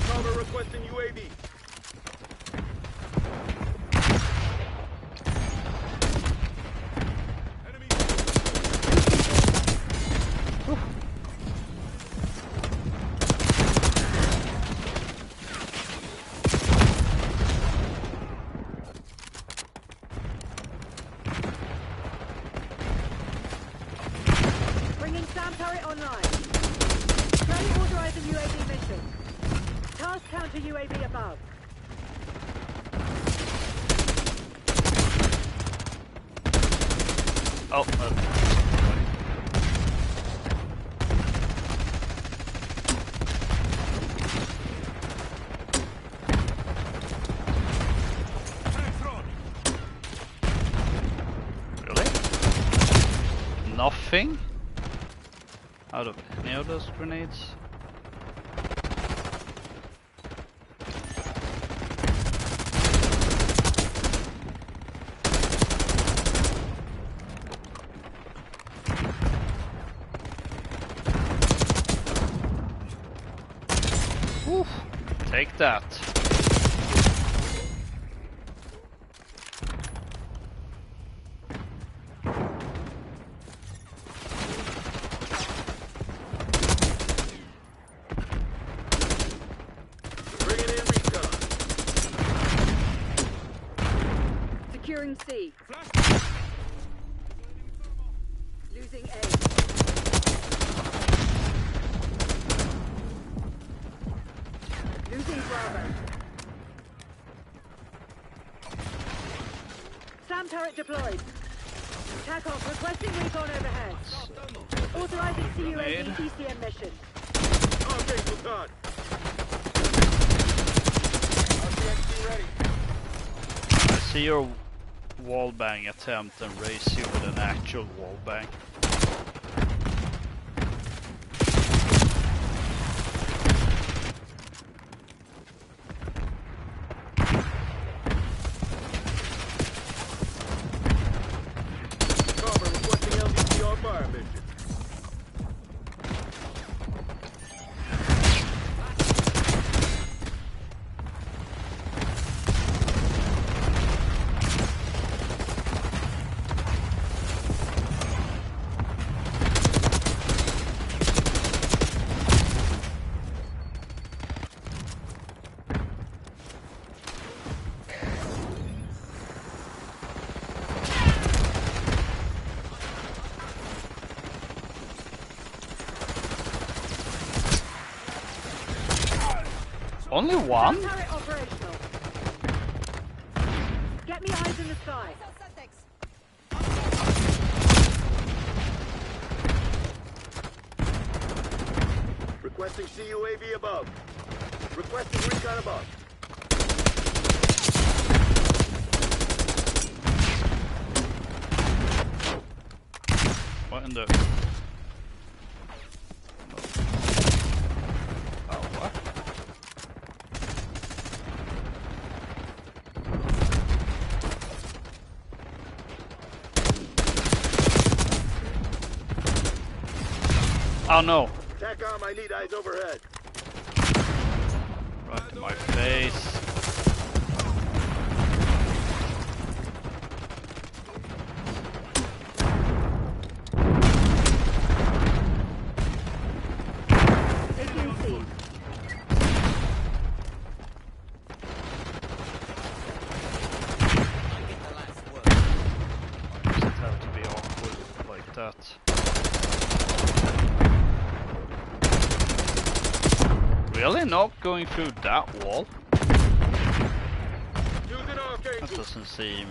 Cover requesting UAV. Bringing SAM turret online. Ready authorizing UAV mission. Task counter UAV above. Oh, really? Nothing? Out of any of those grenades? Oof. Take that. Bringing in recon. Securing C. Losing A. Losing Bravo. SAM turret deployed. TAC off. Requesting recon overhead. Authorizing CUAV ECM mission. Okay, Sultan. RTXD ready. I see your wallbang attempt and race you with an actual wallbang. Carver requesting LVCR fire mission. Only one? SAM turret operational. Get me eyes in the sky. Requesting CUAV above. Requesting recon above. What in the... Oh, what? Oh no! TACOM, I need eyes overhead. Right in my face. Taking C. Does it have to be awkward like that? Really? Not going through that wall? Use it off, That Angel. doesn't seem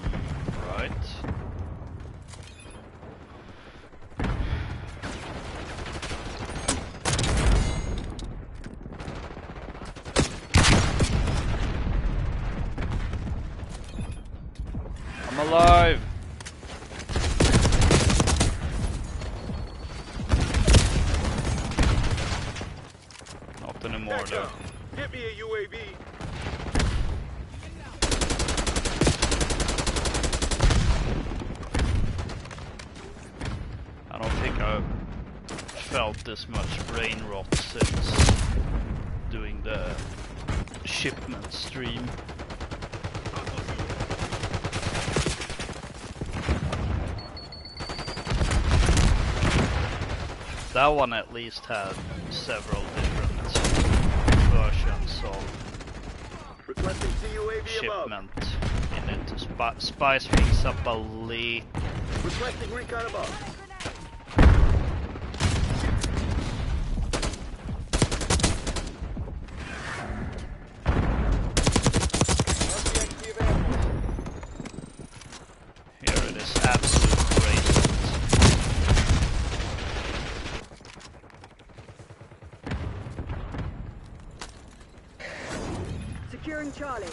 right. I'm alive! Not anymore though. TACOM, get me a UAV. I don't think I've felt this much brain rot since doing the shipment stream. That one at least had several different versions of Requesting CUAV above. shipment in it to spice things up a little. Requesting recon above. RTXD available. Here it is absolute crazy. Securing Charlie.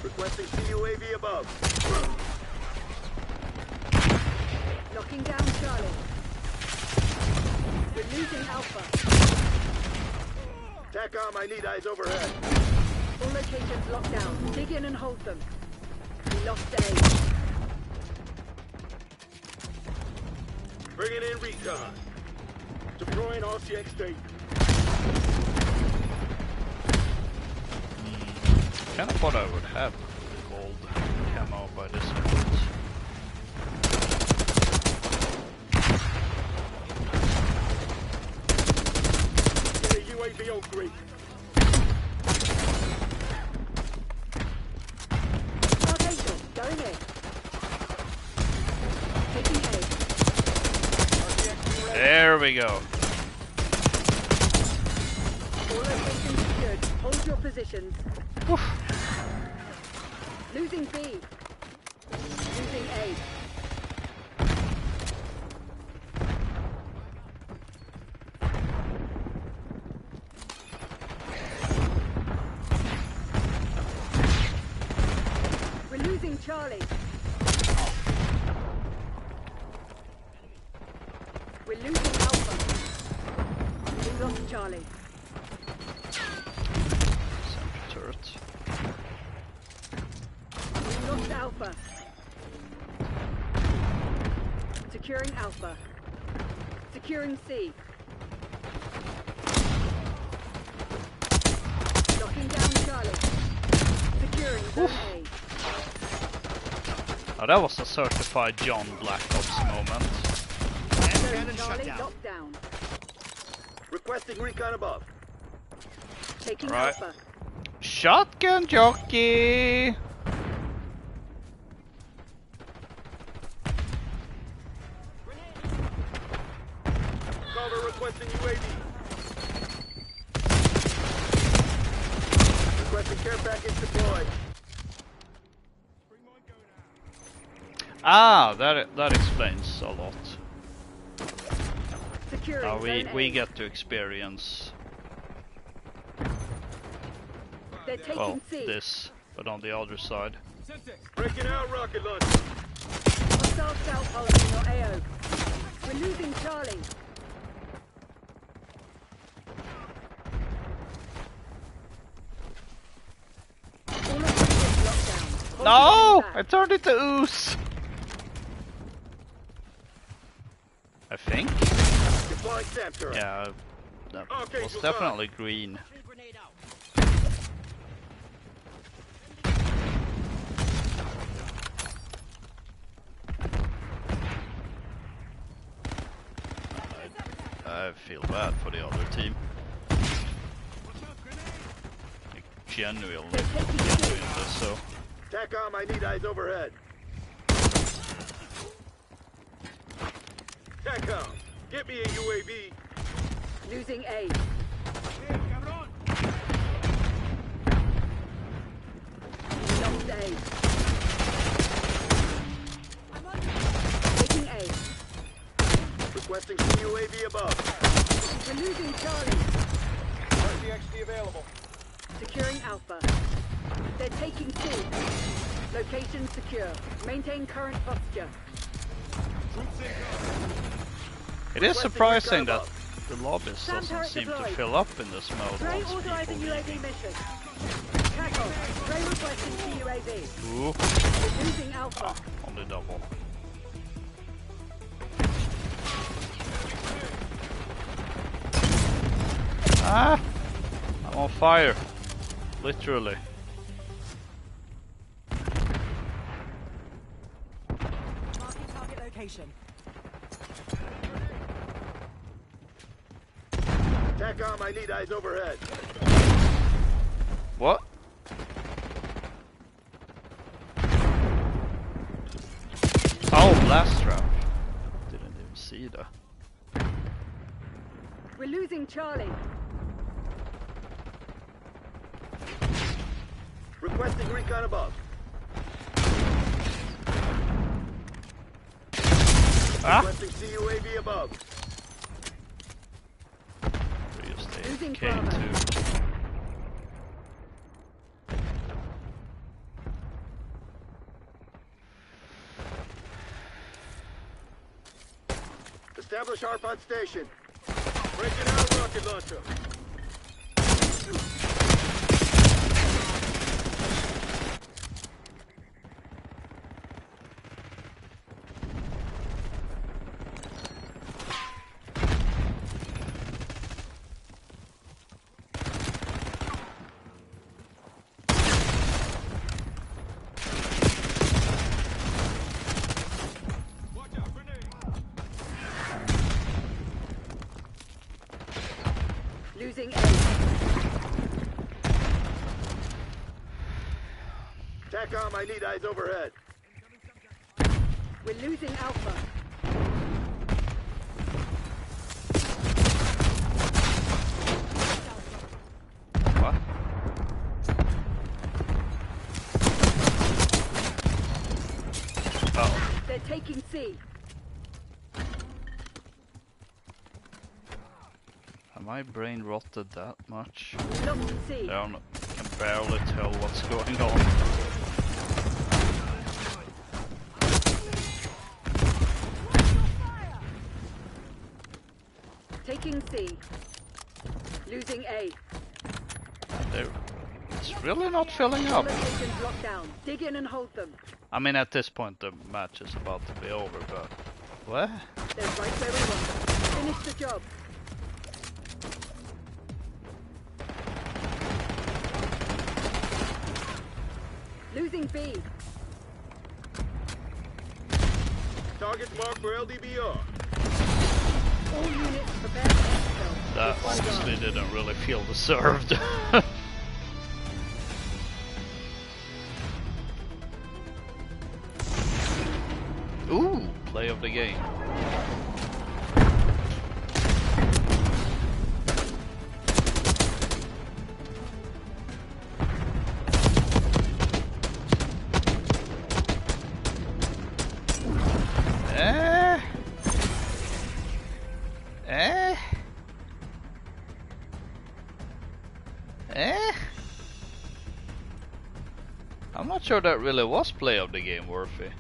Requesting CUAV above. Locking down Charlie. We're losing Alpha. TACOM, I need eyes overhead. All locations locked down. Dig in and hold them. We lost A. Bringing in recon. Deploying RCX state. Kind of thought I would have gold camo by this point. Get a UAV on 3. Stargate, going in. Taking A. There we go. All locations secured. Hold your positions. Woof. Losing B. Losing A. We're losing Charlie. We're losing Alpha. We lost Charlie. Sentry turret. We lost Alpha. Securing Alpha. Securing C. Locking down Charlie. Securing Zone A. Oh, that was a certified John Black Ops moment. Charlie locked down. Requesting recon above. Taking Right. Alpha. Shotgun jockey! Cover requesting UAV. Requesting care package deployed. Ah, that explains a lot. Securing Now Zone A. we get to experience, They're taking well, C. this, but on the other side. Breaking out rocket launch. Hostile scout pulse in your AO. We're losing Charlie. All of the ships locked down. Hold No! your I back. turned it to ooze! I think? Deploying SAM turret. Yeah, that Okay, was good definitely green. I feel bad for the other team. Like, genuinely so. TACOM, I need eyes overhead. TACOM, get me a UAV. Losing A. Lost A. Taking A. Requesting CUAV above. We're losing Charlie. RCXD available. Securing Alpha. They're taking C. Location secure. Maintain current posture. It is surprising that the lobbies Sam doesn't turret seem to deployed. fill up in this mode Ray once authorizing people UAV leave. mission. Tackle. Ray requesting CUAV. Ooh, We're losing Alpha. on the double. Ah! I'm on fire. Literally. Marking target location. TACOM, I need eyes overhead. What? Oh, blast trap. Didn't even see that. We're losing Charlie. Requesting recon above. Ah! Requesting CUAV above. We just stay Losing Came Bravo. to. Establish ARP on station. Breaking out rocket launcher. Losing A. TACOM, I need eyes overhead. We're losing Alpha. What? Oh. They're taking C. Am I brain rotted that much? Lost C. I can barely tell what's going on. Taking C. Losing A. It's really not filling up. Locations locked down. Dig in and hold them. I mean, at this point the match is about to be over, but... What? They're right where we want them. Finish the job. Losing B. Targets marked for LDBR. All units prepare for exfil. That honestly didn't really feel deserved. Ooh, play of the game. I'm not sure that really was play of the game worthy.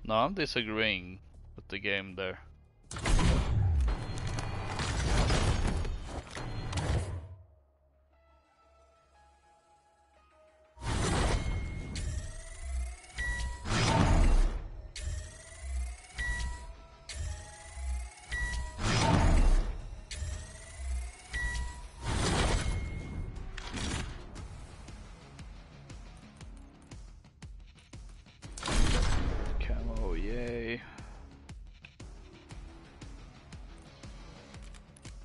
No, I'm disagreeing with the game there. Camo, yay.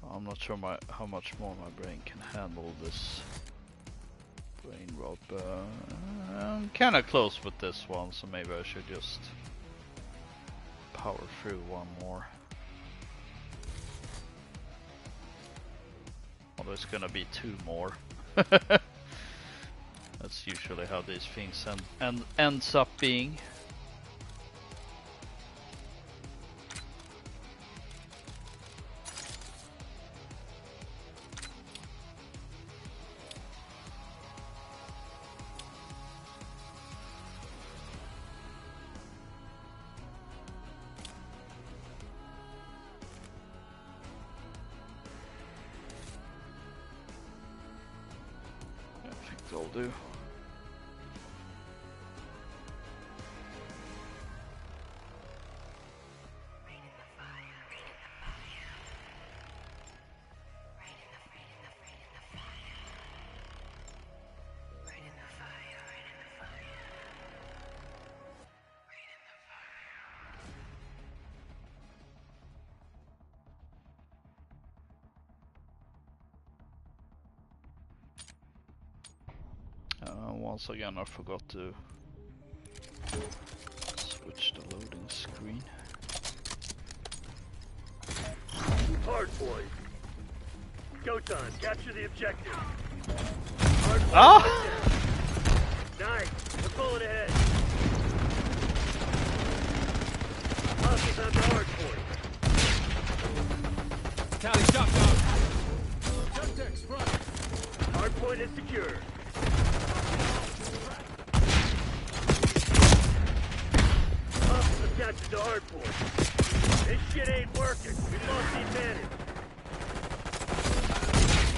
I'm not sure how much more my brain can handle this brain rot, but I'm kinda close with this one, so maybe I should just power through one more. Although it's gonna be two more. That's usually how these things ends up being. I think they'll do. Once again, I forgot to switch the loading screen. Hard point. Go time. Capture the objective. Ah! Nice. We're pulling ahead. Hostiles at the hard point. Tally shot dog. Semtex front. Hard point is secure. Hostiles have captured the hard point. This shit ain't working. We lost the advantage.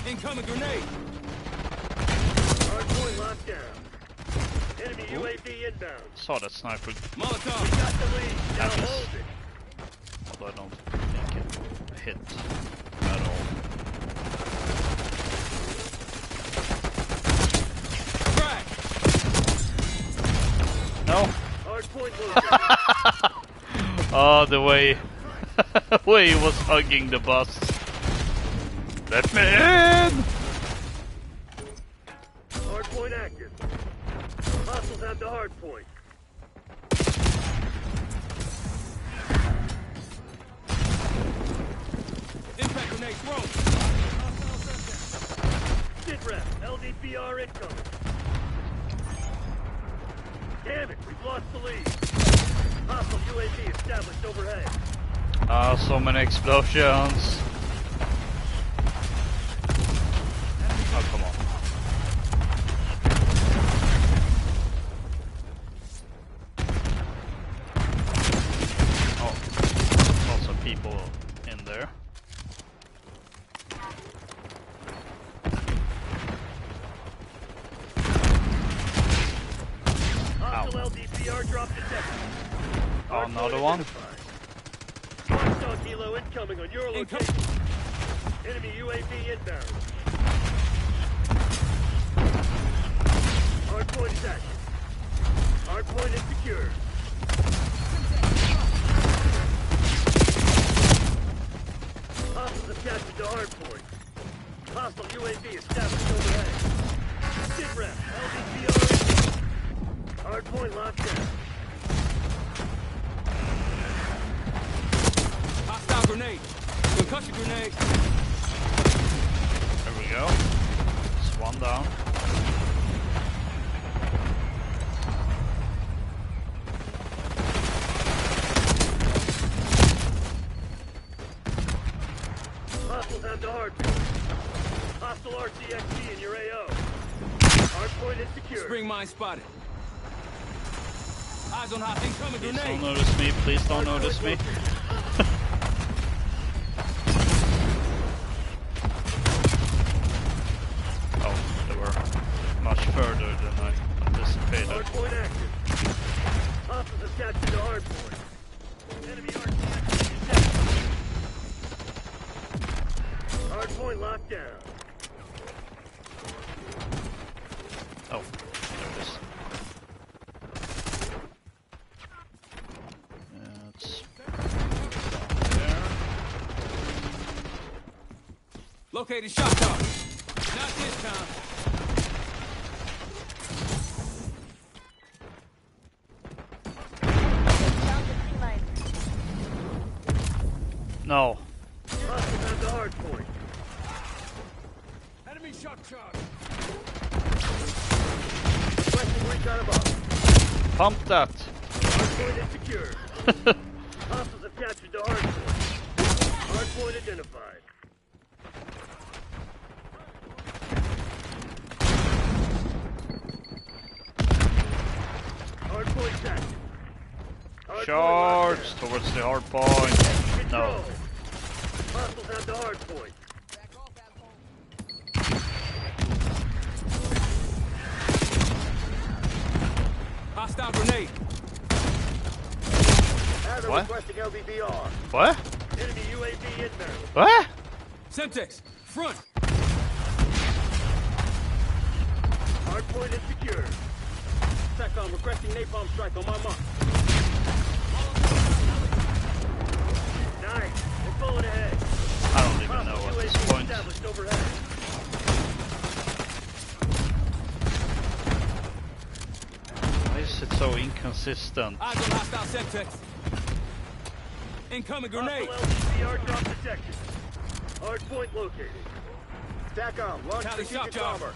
Incoming grenade. Hard point locked down. Enemy UAV inbound. Saw that sniper. Molotov. We got the lead. Now That is- hold it. Although I don't think it hit at all. Crack. No. Hard point located. Oh, the way way he was hugging the bus. Let me in! Hard point active. Hostiles have the hard point. Impact grenade thrown. Sit rep. LDPR incoming. Damn it, we've lost the lead. Hostile UAV established overhead. Ah, so many explosions. Oh, come on. Oh, lots of people in there. Hostile LDPR drop detected. Oh, another one. Hostile kilo incoming on your location. Enemy UAV inbound. Hard point is active. Hard point is secure. Hostiles have captured the hard point. Hostile UAV established overhead. Sit rep. LDPR. Hard point locked down. Hostile grenade. Concussion grenade. There we go. Just one down. Hostiles have the hard point. Hostile RCXD in your AO. Hard point is secure. Spring mine spotted. Eyes on hot. Incoming Please don't grenade. notice me, please don't notice me. Oh, they were much further than I anticipated. Hard point active. Hostiles have captured the hard point. Enemy RCXD detected. Hard point locked down. Oh, there it is. It's down there. Located shot dog. Not this time. No. Hostiles have the hard point. Enemy shot charge. Requesting recon above. Pump that. Hard point is secure. Hostiles have captured the hard point. Hard point identified. Hard point active. Hard Charge point towards the hard point. locked down. No. Control. Hostiles have the hard point. Hostile grenade. Adder What? requesting LVBR. What? Enemy UAV inbound. What? Semtex front. Hard point is secure. SATCOM requesting napalm strike on my mark. Nice. We're pulling ahead. I don't even know Hostile at this UAV point. established overhead. Why is it so inconsistent? Eyes on hostile Semtex. Incoming grenade. Hostile LVBR drop detected. Hard point located. SATCOM, launch Tally strategic shot, John. Hard bomber.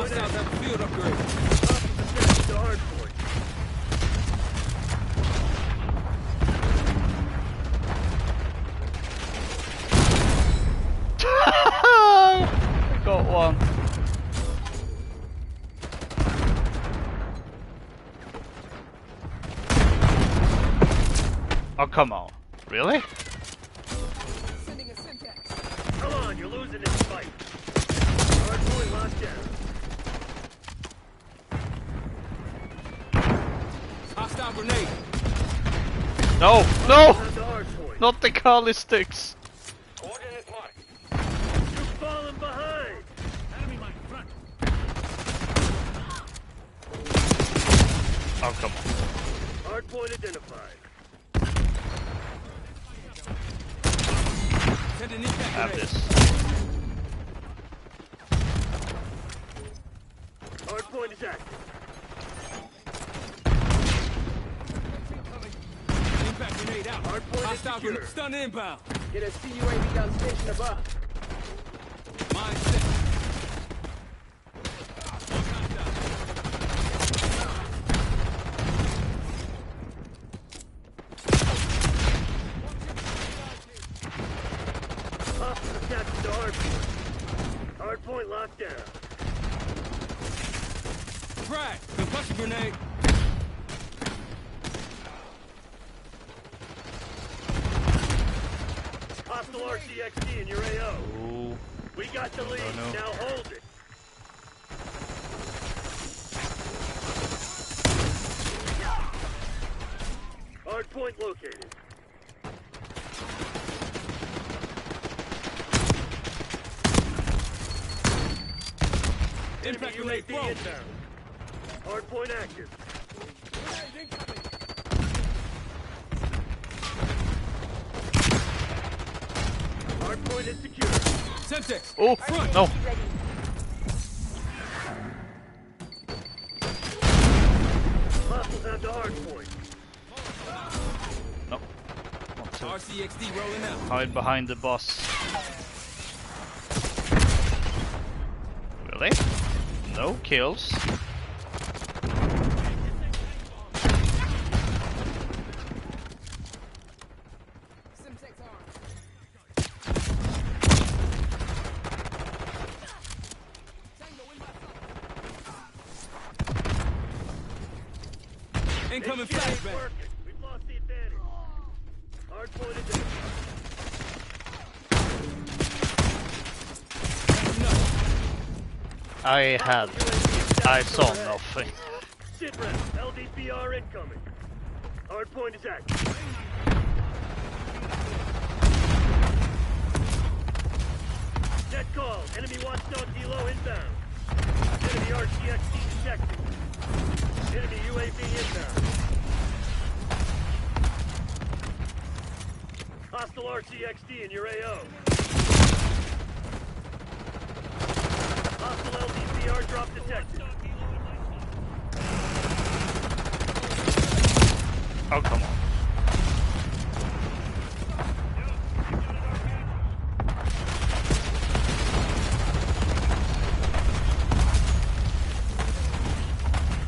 Hostiles have a field upgrade. Hostiles attached to hard point. Got one. Oh, come on. Really? Sending a syntax. Come on, you're losing this fight. Hard point locked down. Hostile grenade. No! No! Down to hard point. Not the Kali sticks! Coordinate mark. You're falling behind. Enemy mine, front. Oh, come on. Hard point identified. Send an impact Have grenade. this. Hard point is active. Impact grenade out. Hard point is Hostile secure. grenade. Stun inbound. Get a CUAV on station above. Mine set. Hostiles attached to hard point. Hard point locked down. Frag. Concussion grenade. Hostile RCXD in your AO. Ooh. We got the lead. no. Now hold it. Hard point located. Impact Enemy grenade UAV thrown. inbound. Hard point active. Hard point is secure. Semtex. Oh, Front. no. Hostiles have the hard point. No. Want to RCXD rolling out. hide behind the boss. Really? No kills. Syntax armed. Tango in my sight. Incoming This shit ain't flashbang. working. We've lost the advantage. Hard point is I saw nothing. Sit rep. LDPR incoming. Hard point is active. Net call. Enemy watchdog helo inbound. Enemy RCXD detected. Enemy UAV inbound. Hostile RCXD in your AO. Hostile LDPR drop detected. Oh, come on.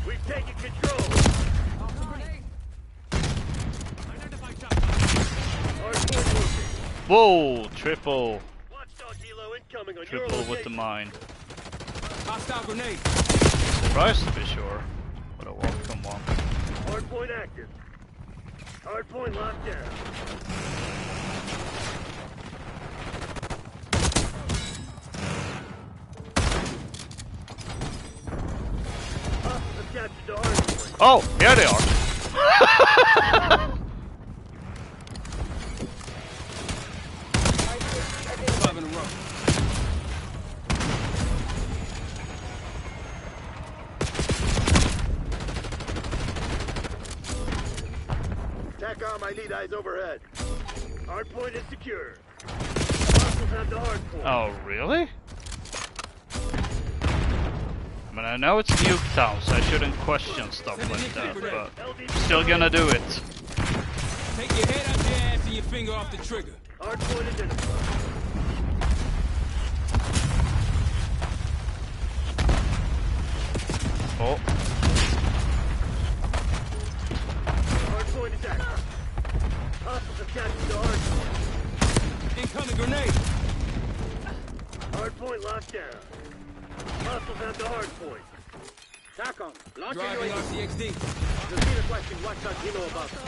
We've taken control. Hard point located. Whoa! Triple. Watchdog helo incoming on your Triple location. with the mine. Hostile grenade. Surprised to be sure. But a welcome one. Hard point active. Hard point locked down. Hostiles have captured the hard point. Oh, here they are. 5 in a row. TACOM, I need eyes overhead. Hard point is secure. Hostiles have the hard point. Oh, really? I mean, I know it's Nuketown, so I shouldn't question stuff like that, but LDPR still gonna do it. Take your head out your ass and your finger off the trigger. Hard point identified. Oh. Hardpoint attack. Hostiles have captured the hardpoint. Incoming grenade. Hardpoint locked down. Hostiles have the hardpoint. TACOM, launching Driving UAV. RCXD. Repeat a question. What does you know about them?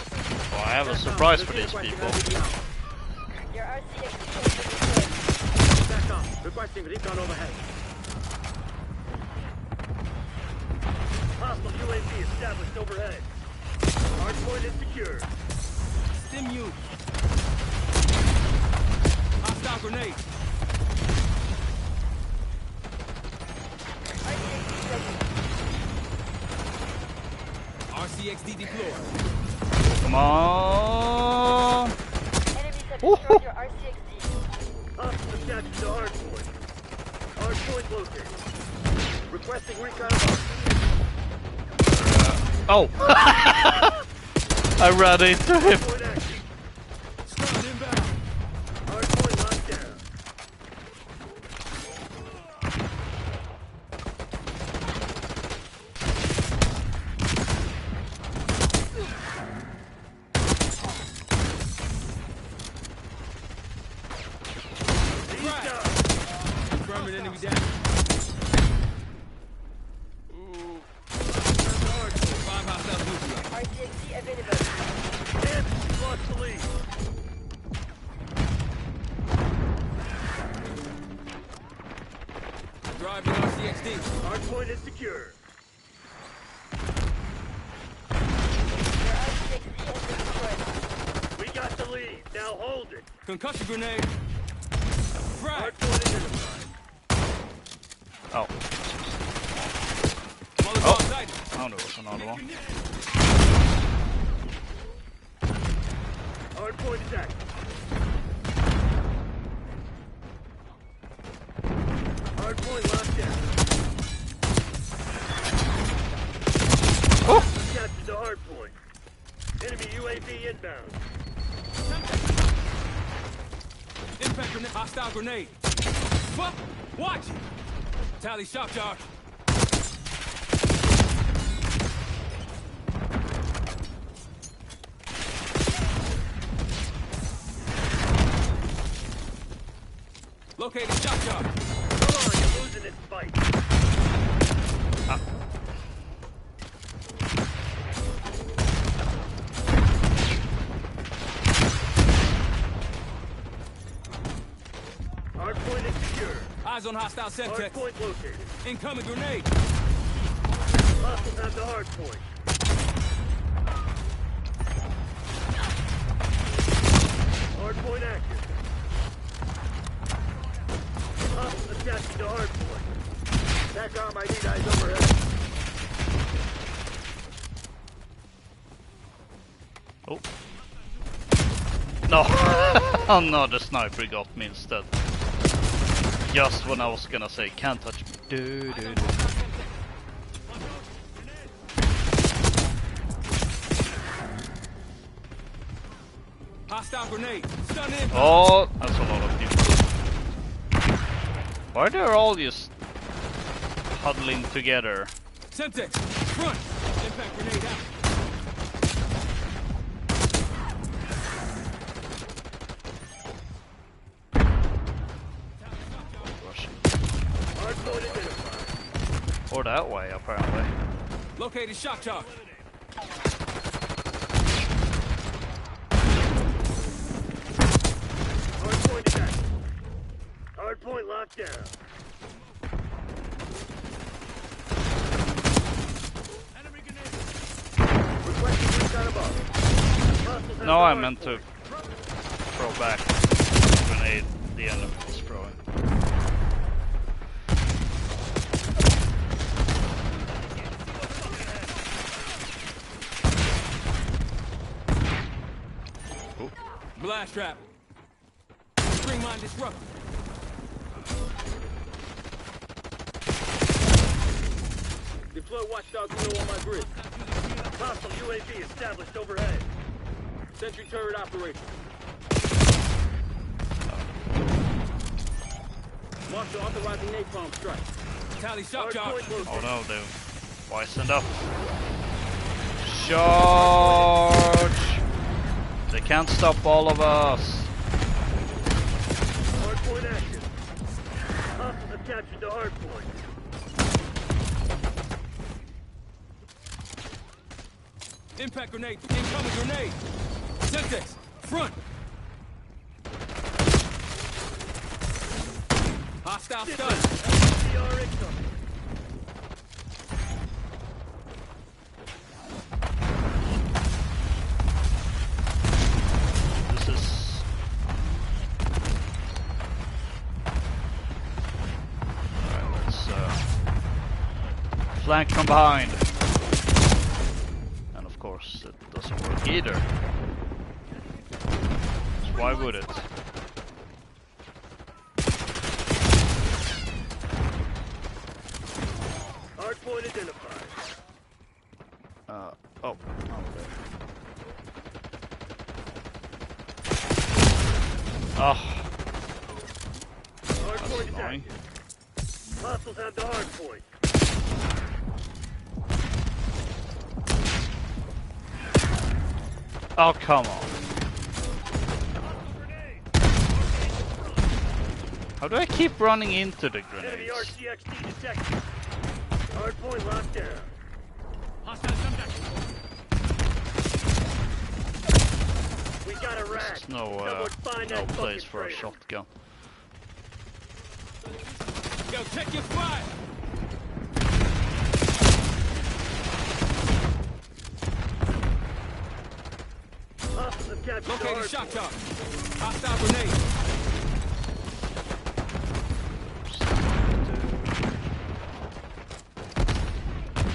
Well, I have a surprise for these people. Your RCXD has been deployed. TACOM, requesting recon overhead. Hostile UAV established overhead. Hardpoint is secure. Stim you. Hostile grenade. RCXD deployed. Come on. Enemies have destroyed your RCXD. Hostiles have captured the hardpoint. Hardpoint located. Requesting recon above. Oh! I ran into him. Hardpoint active. Stun inbound. Hardpoint locked down. He's down. Confirming enemy down. Five hostiles neutralized. RCXD available. And lost the lead. Driving RCXD. Hardpoint is secure. Your RCXD has been destroyed. We got the lead. Now hold it. Concussion grenade. Frag. Hardpoint identified. Oh, Molotov sighted. oh, there was another one. Hardpoint is active. Hardpoint locked down. Oh! Captured the hardpoint. Enemy UAV inbound. Impact grenade. Hostile grenade. Fuck. Watch it. Tally shock charge. Located shock charge. Come on, you're losing this fight. Hardpoint is secure. Eyes on hostile Semtex. Hardpoint located. Incoming grenade. Hostiles have the hardpoint. Hardpoint active. Hostiles have captured the hardpoint. TACOM, I need eyes overhead. Oh. No! Oh no, the sniper got me instead. Just when I was gonna say, can't touch me. Do, do, do. Hostile grenade. Stun in. Oh, that's a lot of people. Why are they all just huddling together? Semtex. Front. Impact grenade out. Rushing. Hardpoint identified. Or that way, apparently. Located shock charge. Hardpoint is active. Hardpoint locked down. Enemy grenade. Requesting recon above. Hostiles have No, the I meant to hardpoint. throw back the grenade the enemy was throwing. Blast trap. Spring mine disrupted. Deploy watchdog Uno on my grid. Hostile UAV established overhead. Sentry turret operation. Marshal authorizing napalm strike. Tally shock charge. Hardpoint Oh located. no, dude. Wisen up. Charge! They can't stop all of us. Hardpoint active. Hostiles have captured the hardpoint. Impact grenade. Incoming grenade. Semtex. Front. Hostile stun. LBR incoming. This is... Alright, let's flank from behind. And of course, it doesn't work either. So why would it? Hardpoint identified. Oh, over there. Oh, Hardpoint is annoying. active. Hostiles have the hardpoint. Oh, come on. How do I keep running into the Enemy grenades? RCXD detected. Hardpoint locked down. We got a rack. There's no find no that place fucking for a traitor. shotgun. Yo, check your spot. Hostiles have captured the Located shock hardpoint. dart. Hostile grenade.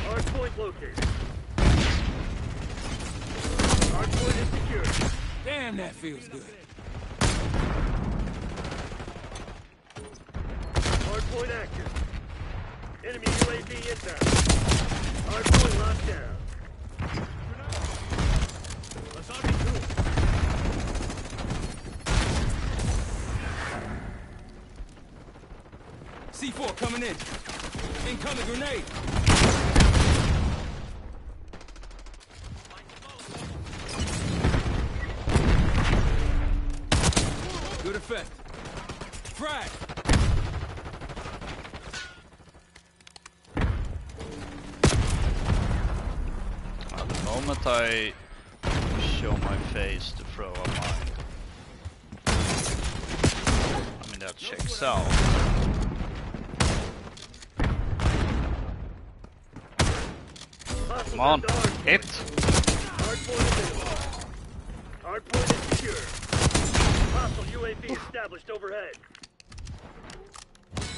Hardpoint located. Hardpoint is secured. Damn, that feels good. Hardpoint active. Enemy UAV inbound. Hardpoint locked down. C4 coming in. Incoming grenade. Good effect. Frag. At the moment I show my face to throw a mine. I mean that checks out. Come on, hit! Hardpoint available. Hardpoint is secure. Hostile UAV established overhead.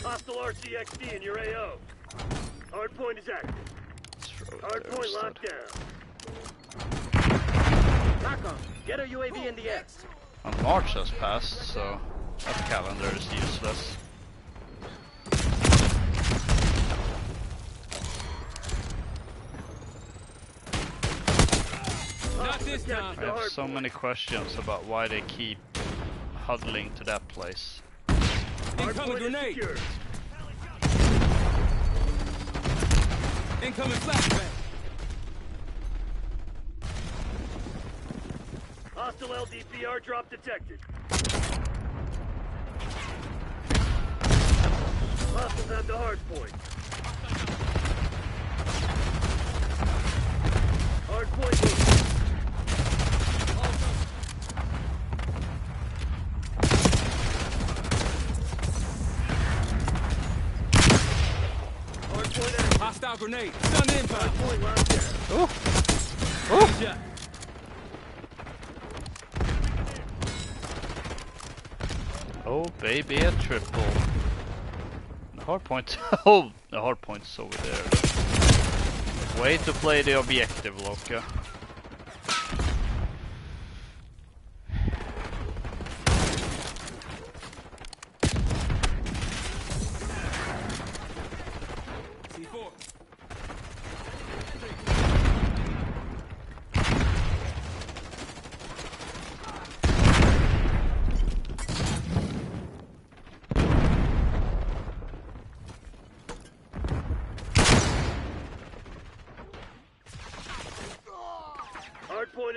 Hostile RCXD in your AO. Hardpoint is active. Let's throw it there Hardpoint instead. locked down. TACOM, get a UAV in the air. And March has passed, so that calendar is useless. Not this time. I have so many questions about why they keep huddling to that place. Incoming Hardpoint is grenade. secure. Incoming flashbang. Hostile LDPR drop detected. Hostiles have the hardpoint. Hardpoint located. Hardpoint active. Hostile grenade. Stun impact. Hardpoint locked down. Oh! Yeah. Oh baby, a triple. The hard point. Oh, the hard point's over there. Way to play the objective, Loka. C4.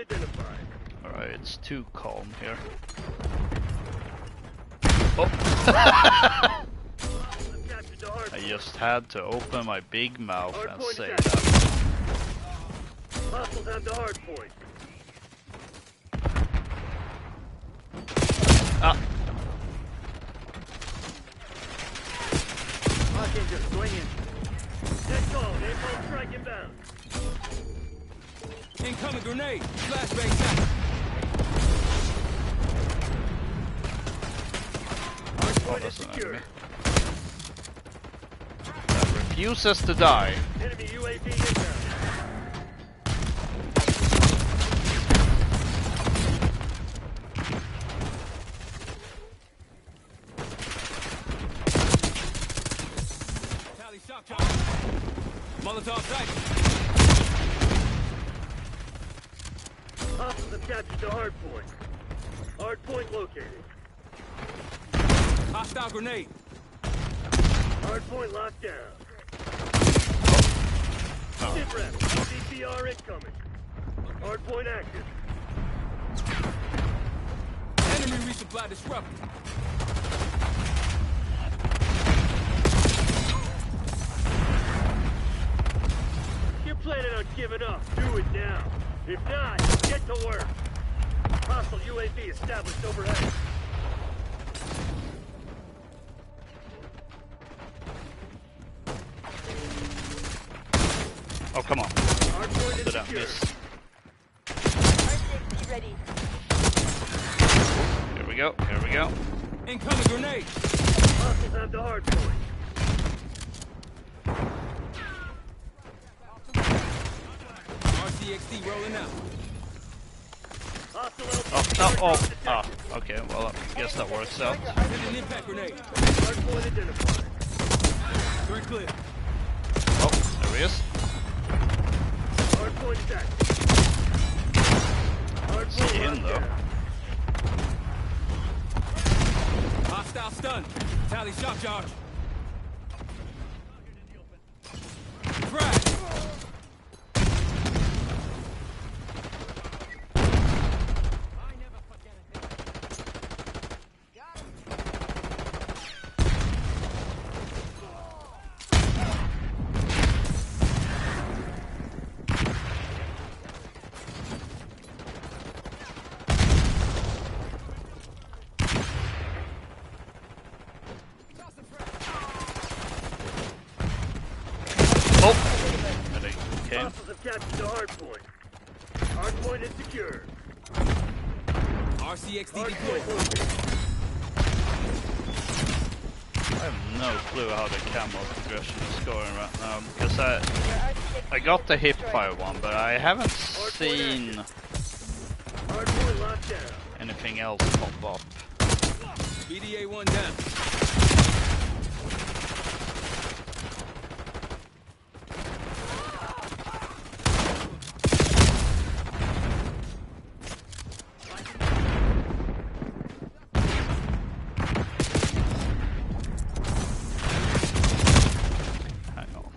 identified. Alright, it's too calm here. Oh! Captured the hard I point. just had to open my big mouth Hard and point say is that. Hostiles have the hard point. Ah! Archangel, going in. Dead call, napalm strike inbound. Incoming grenade. Flashbang tap. Hard Oh, point is that's an secure. enemy. That refuses to die. Enemy UAV inbound. Tally shock charge. Molotov sight. Hostiles have captured the hard point. Hard point located. Hostile grenade. Hard point locked down. Oh. Sit rep. LDPR incoming. Hard point active. Enemy resupply disrupted. You're planning on giving up. Do it now. If not, get to work. Hostile UAV established overhead. Oh, come on. Hard point is Did I secure. miss? RCXD ready. Here we go, here we go. Incoming grenade. Hostiles have the hard point. RCXD rolling out. Hostile Oh, LTV no, oh, detected. ah, okay, well, I guess that works out. Sending impact grenade. Hard point identified. Three clear. Oh, there he is. Hard point is active. Hard See point him, locked though. down. Hostile stun. Tally shock charge. Frag. Oh! There they came. Hostiles have captured the hard point. Hard point is secure. RCXD Hard deployed. point located. I have no clue how the camo progression is going right now, because I got the hipfire one, but I haven't seen Hard point locked down. anything else pop up. BDA 1 down. Hang on.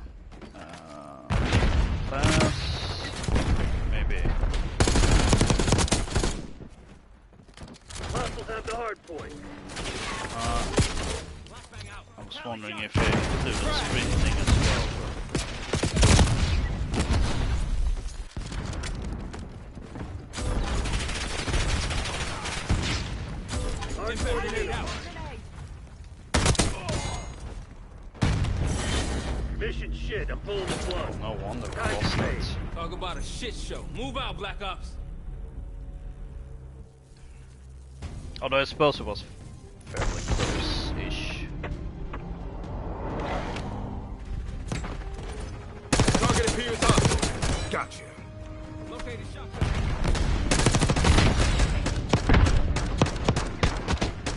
Pass. Maybe. Hostiles have the hard point. I was wondering if they included sprinting as well. Hard Impact point grenade is out. mission shit. I'm pulling the plug. No wonder we Time to lost fade. that. Talk about a shit show. Move out, Black Ops. Although I suppose it was fairly close-ish. Target appears hostile. Gotcha. Located shot.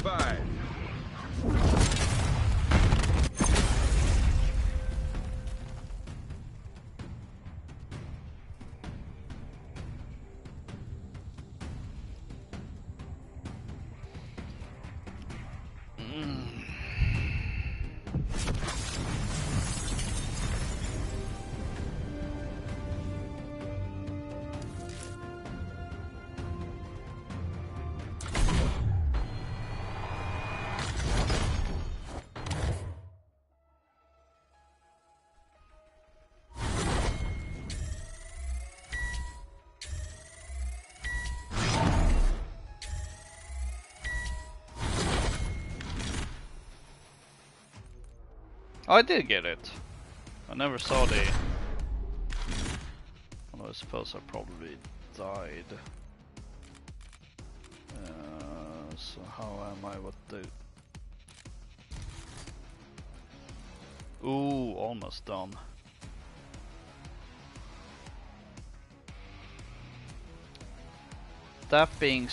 Fine. Oh, I did get it. I never saw the... Although I suppose I probably died. So how am I? What the... Ooh, almost done. That being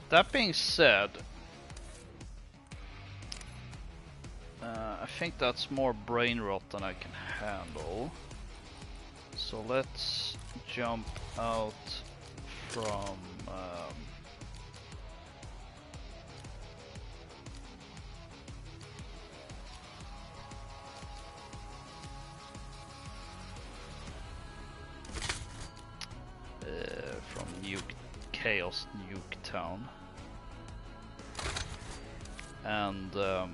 That being said, I think that's more brain rot than I can handle. So let's jump out from Chaos Nuke Town, and oh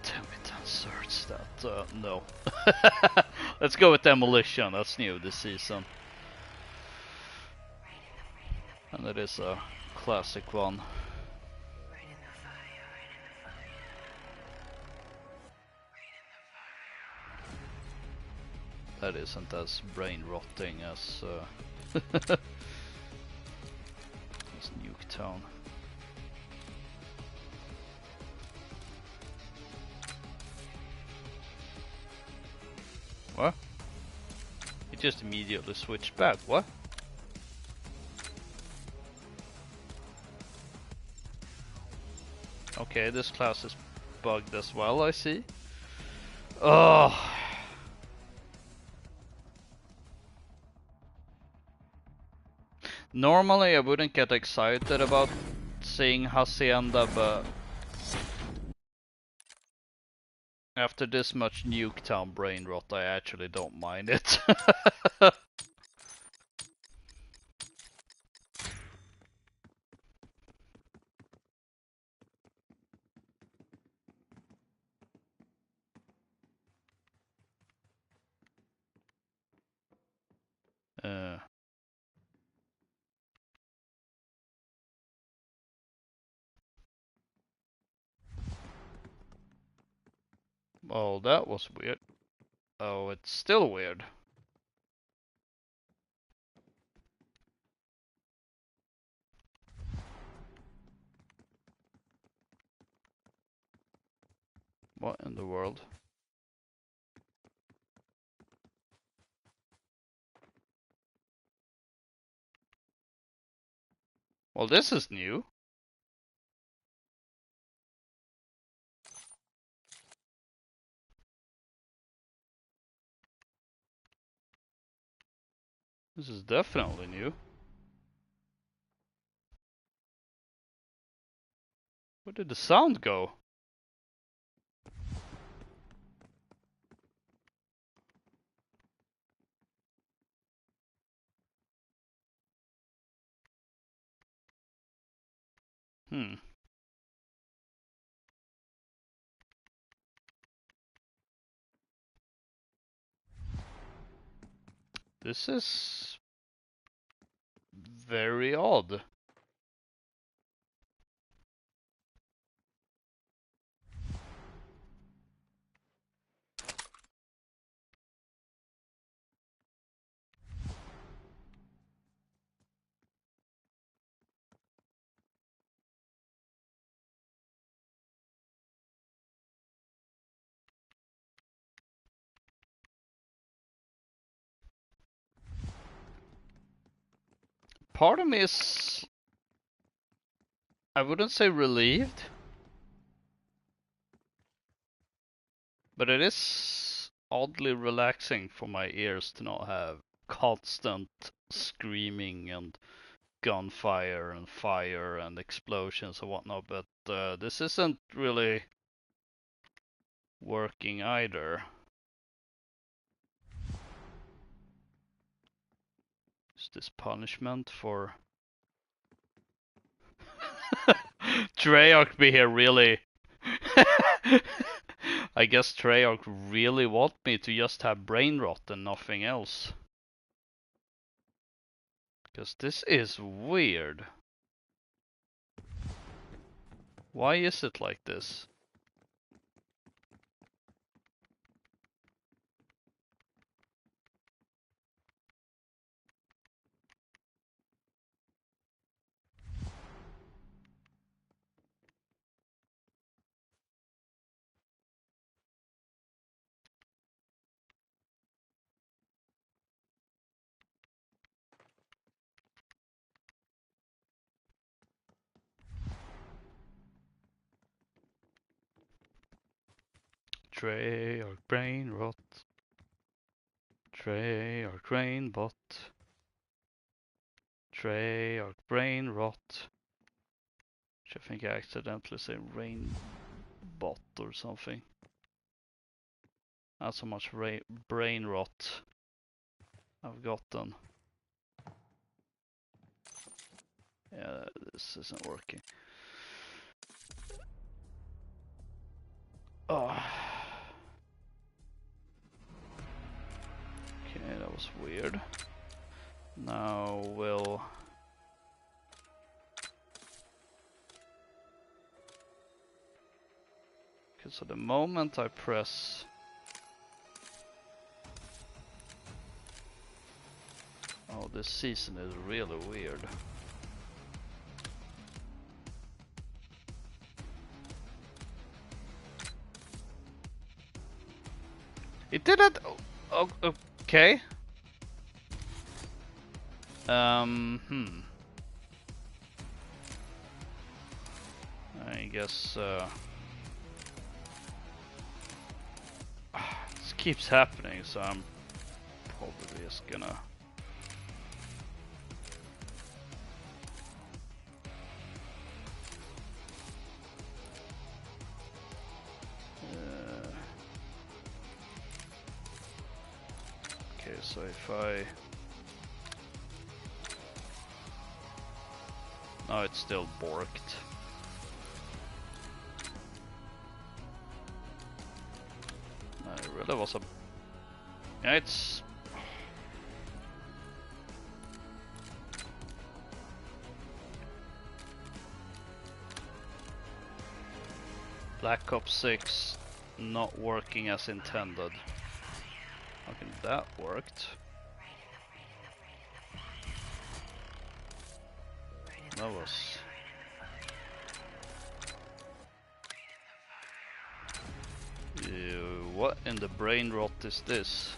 damn it, inserts that. No. Let's go with Demolition. That's new this season, and it is a classic one. That isn't as brain rotting as as Nuketown. What? It just immediately switched back. What? Okay, this class is bugged as well, I see. Oh. Normally I wouldn't get excited about seeing Hacienda, but after this much Nuketown brain rot, I actually don't mind it. Oh, that was weird. Oh, it's still weird. What in the world? Well, this is new. This is definitely new. Where did the sound go? Hmm. This is very odd. Part of me is, I wouldn't say relieved, but it is oddly relaxing for my ears to not have constant screaming and gunfire and fire and explosions and whatnot, but this isn't really working either. Is this punishment for Treyarch be here really? I guess Treyarch really want me to just have brain rot and nothing else. Because this is weird. Why is it like this? Tray or brain rot. Tray or grain bot. Tray or brain rot. Which I think I accidentally said rain bot or something. Not so much brain rot I've gotten. Yeah, this isn't working. Oh. Okay, that was weird. Now we'll... Okay, so the moment I press... Oh, this season is really weird. It did it. Oh, okay. I guess this keeps happening, so I'm probably just gonna. Okay, so if I... No, it's still borked. No, it really was a... Yeah, it's... Black Ops 6 not working as intended. Okay, that worked. That was... What in the brain rot is this?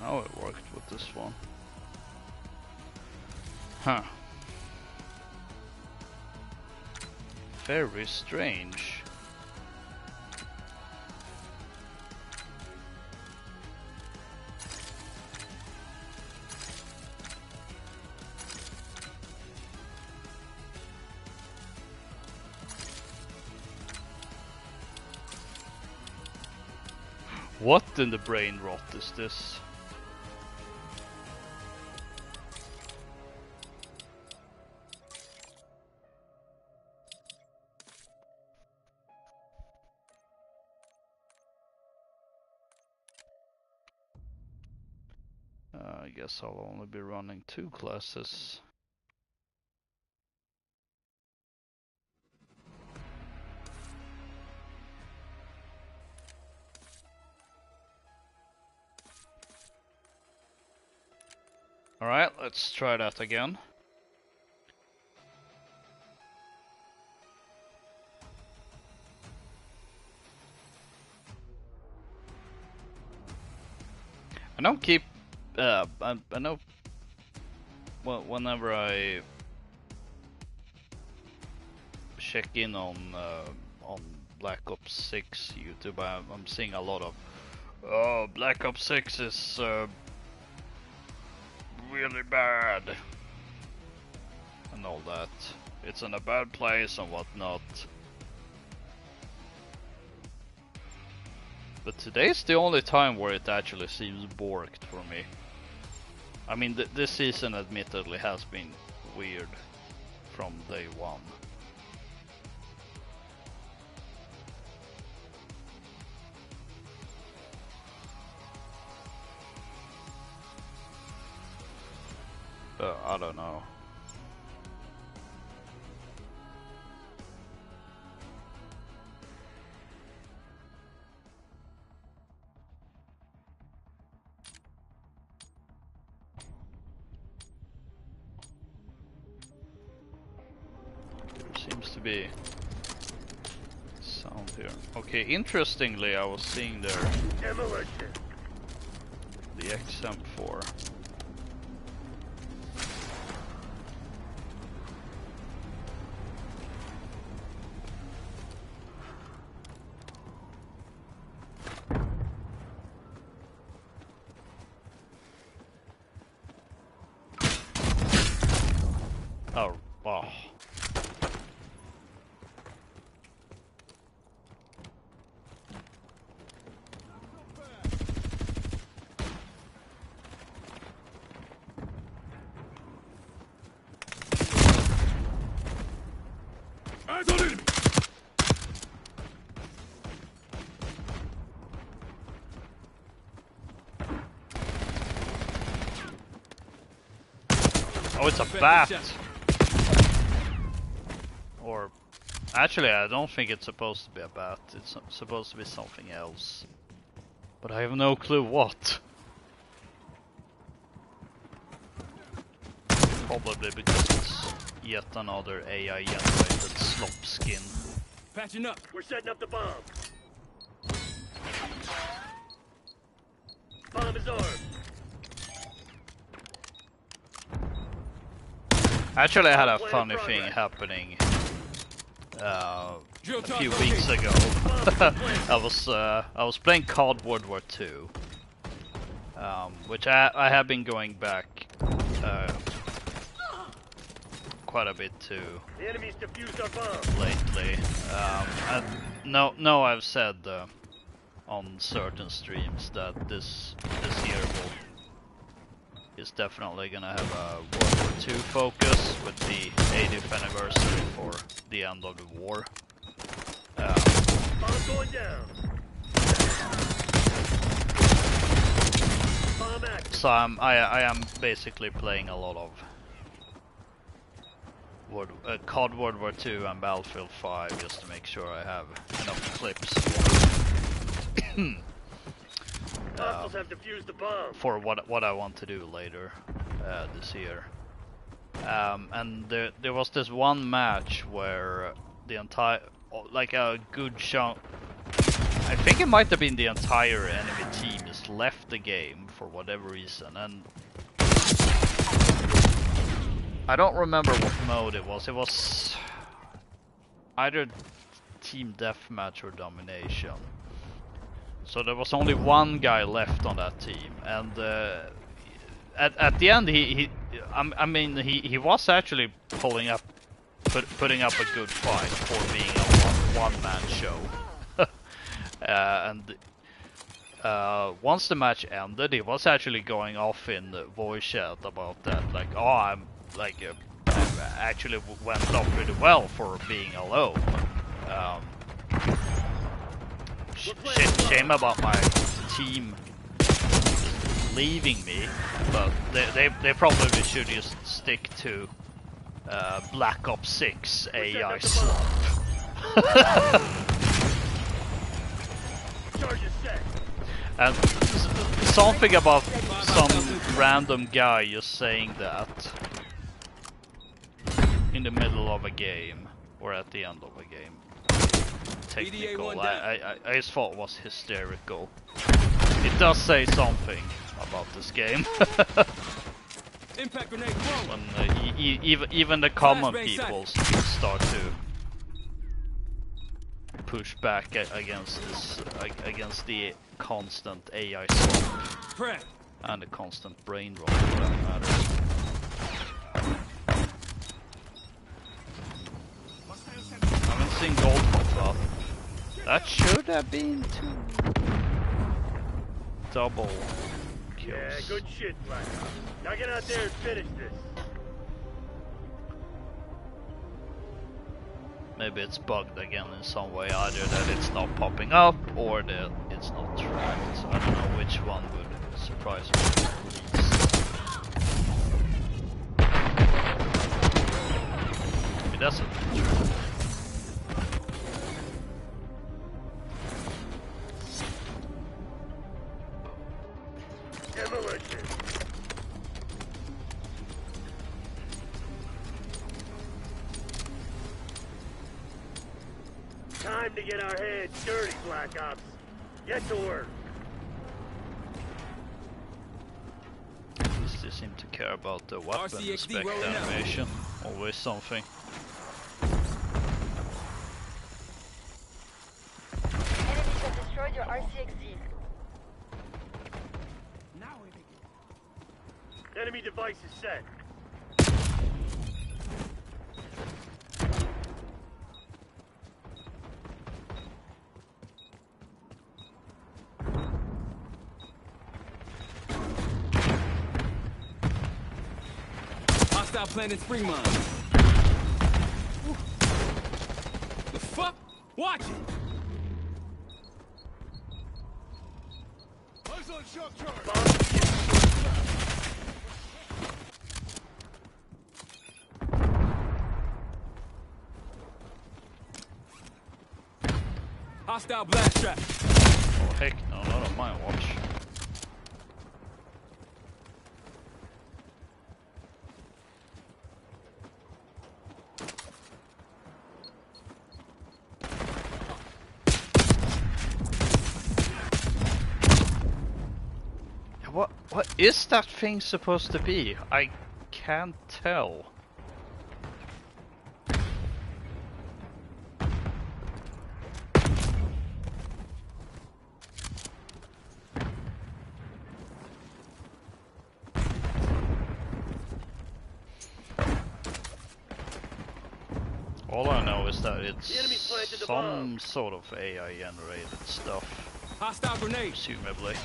Now it worked with this one. Huh. Very strange. What in the brain rot is this? I guess I'll only be running 2 classes. Alright, let's try that again. I don't keep... I know... Well, whenever I... check in on Black Ops 6 YouTube. I'm seeing a lot of, oh, Black Ops 6 is really bad and all that. It's in a bad place and whatnot. But today's the only time where it actually seems borked for me. I mean, this season admittedly has been weird from day one. I don't know. Seems to be sound here. Okay, interestingly, I was seeing there the XM4. Oh, wow. Eyes on enemy! Oh, it's a bat! Or, actually, I don't think it's supposed to be a bat. It's supposed to be something else. But I have no clue what. Probably because it's yet another AI generated slop skin. Patching up. We're setting up the bomb. Bomb is armed. Actually, I had a funny thing happening a few weeks ago. I was playing Cardboard War 2, which I have been going back quite a bit to The enemy's defused our bomb. lately. No, I've said on certain streams that this year is definitely gonna have a World War II focus with the 80th anniversary for the end of the war. Bomb going down. Bomb active. So I am basically playing a lot of COD World War II and Battlefield 5 just to make sure I have enough clips Hostiles have defused the bomb. for what I want to do later this year. And there was this one match where the entire, like a good chunk, I think it might have been the entire enemy team just left the game for whatever reason, and I don't remember what mode it was. It was either team deathmatch or domination. So there was only one guy left on that team, and at the end he was actually putting up a good fight for being a one-man show. And once the match ended, he was actually going off in the voice chat about that, like, oh, I'm like I actually went off pretty well for being alone. Shame about my team leaving me, but they probably should just stick to Black Ops 6 AI slump. And something about some random guy just saying that in the middle of a game or at the end of a game. Technical. I just thought it was hysterical. It does say something about this game. Impact grenade. When even the common people start to push back against this, against the constant AI swap Prep. and the constant brain rot for that matter. I haven't seen gold pop up. That should have been 2 double kills. Yeah, good shit, Black Ops. Now get out there and finish this. Maybe it's bugged again in some way, either that it's not popping up or that it's not tracked. I don't know which one would surprise me least. It doesn't. Demolition. Time to get our hands dirty, Black Ops. Get to work. At least they seem to care about the weapon RCXD spec rolling out. animation. Always something. Enemies have destroyed your RCXD. Enemy device is set. Hostile planted spring mine. The fuck? Watch it! Eyes on shock charge. Hostile blast trap. Oh heck no, not on my watch. What is that thing supposed to be? I can't tell. All I know is that it's The enemy planted the some bomb. sort of AI generated stuff, Hostile grenade. presumably.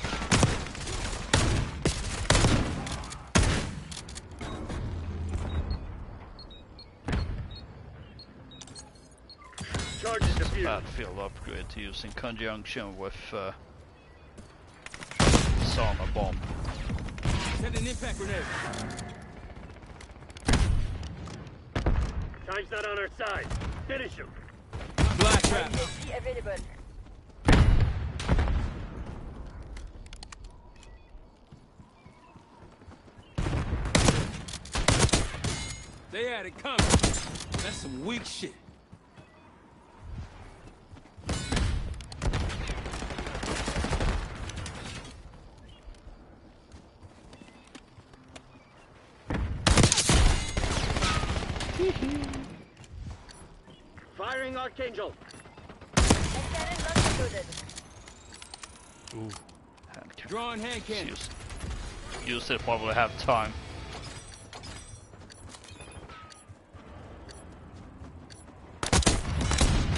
Charges defused. Battlefield upgrade to use in conjunction with Sauna bomb. Send an impact grenade. Time's not on our side. Finish him. Blast trap. RCXD available. They had it coming. That's some weak shit. Firing Archangel. Cannon not loaded. Ooh, hand cannon. Drawing hand cannon. Use it while we have time.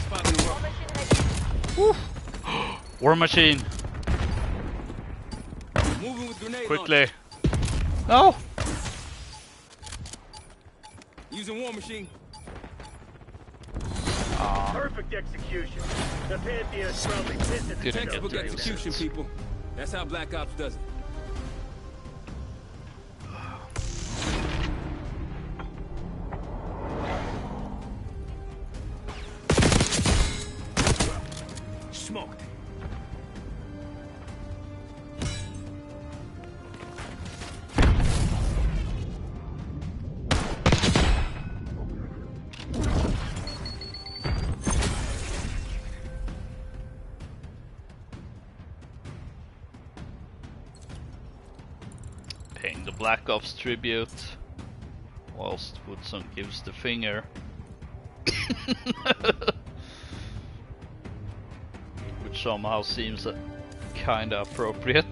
Spotting the War rope. machine ready. War machine, Moving with grenade quickly! No! launcher. Using war machine. Perfect execution. The Pantheon's probably pissing Didn't itself. get Textbook to execution, use it. people. That's how Black Ops does it. Smoked. Paying the Black Ops tribute, whilst Woodson gives the finger. which somehow seems kinda appropriate.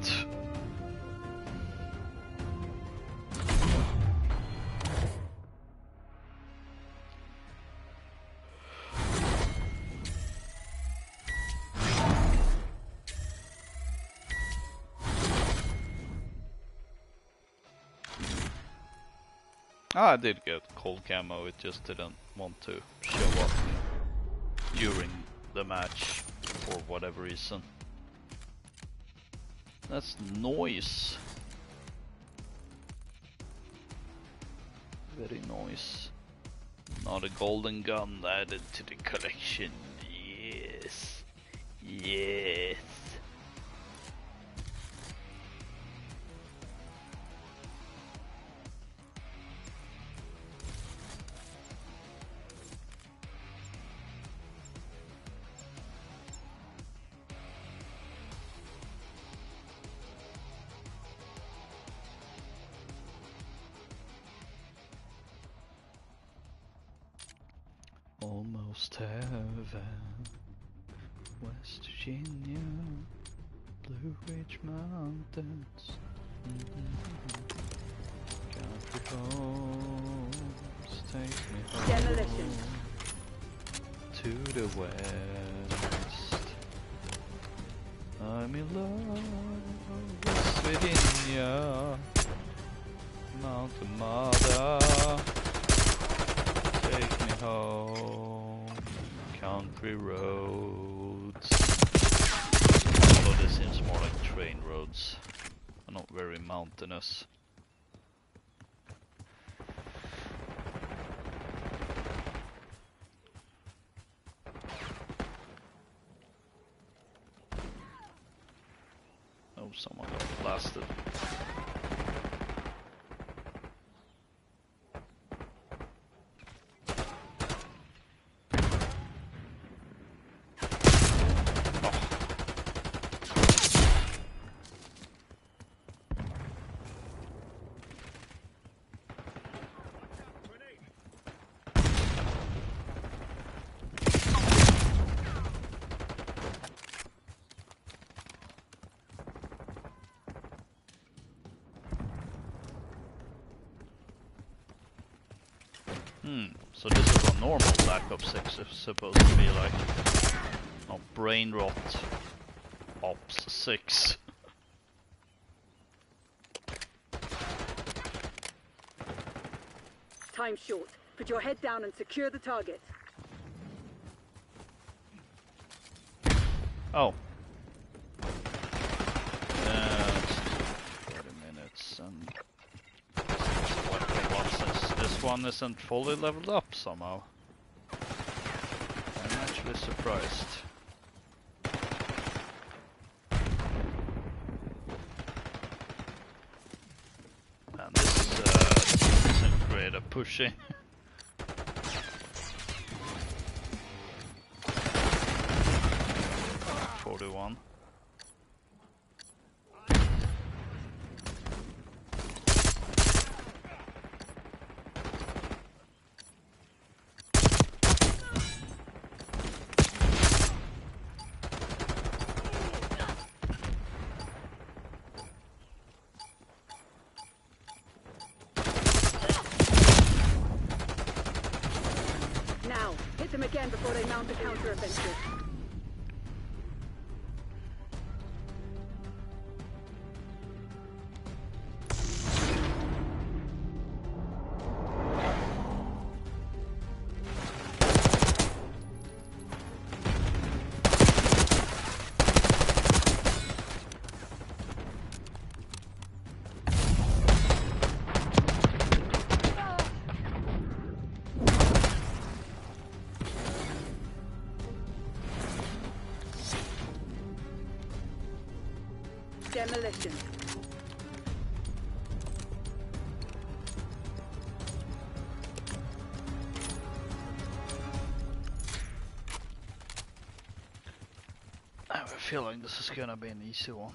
I did get cold camo, it just didn't want to show up during the match for whatever reason. That's noise. Very nice. Not a golden gun added to the collection. Yes. Yes. Almost heaven, West Virginia, Blue Ridge Mountains, country homes, take me home. Demolition. To the west. I'm in love, West Virginia, Mountain Mother. Take me home, country roads. Although this seems more like train roads, not very mountainous. Oh, someone got blasted. So this is what normal Black Ops 6 is supposed to be like. Not brain rot Ops 6. Time short. Put your head down and secure the target. Oh. 30 minutes and... This one isn't fully leveled up somehow. I'm actually surprised. And this isn't great at pushing. 41. Hit them again before they mount the counter-offensive. Demolition. I have a feeling this is gonna be an easy one.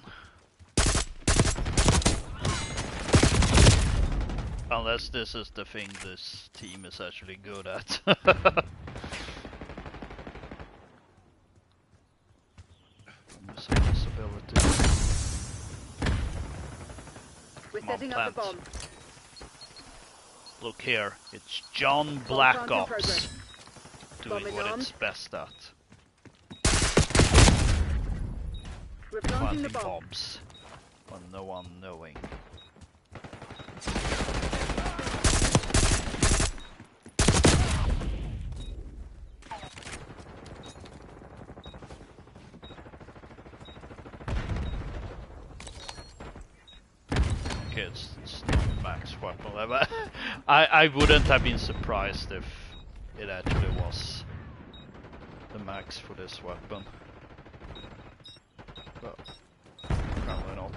Unless this is the thing this team is actually good at. There's a possibility. We're Come on, setting up the plant. bomb. Look here, it's John Bomb Black plant in Ops progress. doing Bomb is what armed. it's best at. We're planting the Planting bomb. bombs when no one knowing. Okay, it's not max weapon level. I wouldn't have been surprised if it actually was the max for this weapon. But apparently not.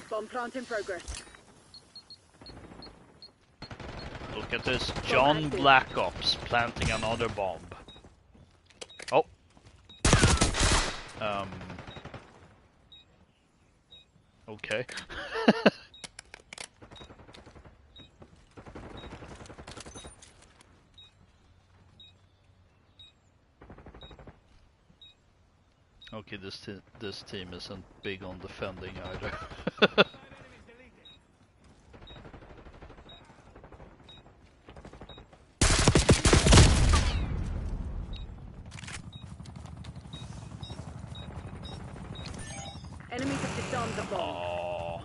Bomb plant in progress. Look at this, John Black Ops planting another bomb. Oh. Okay. Okay, this team isn't big on defending either. Enemies have disarmed the bomb. Oh.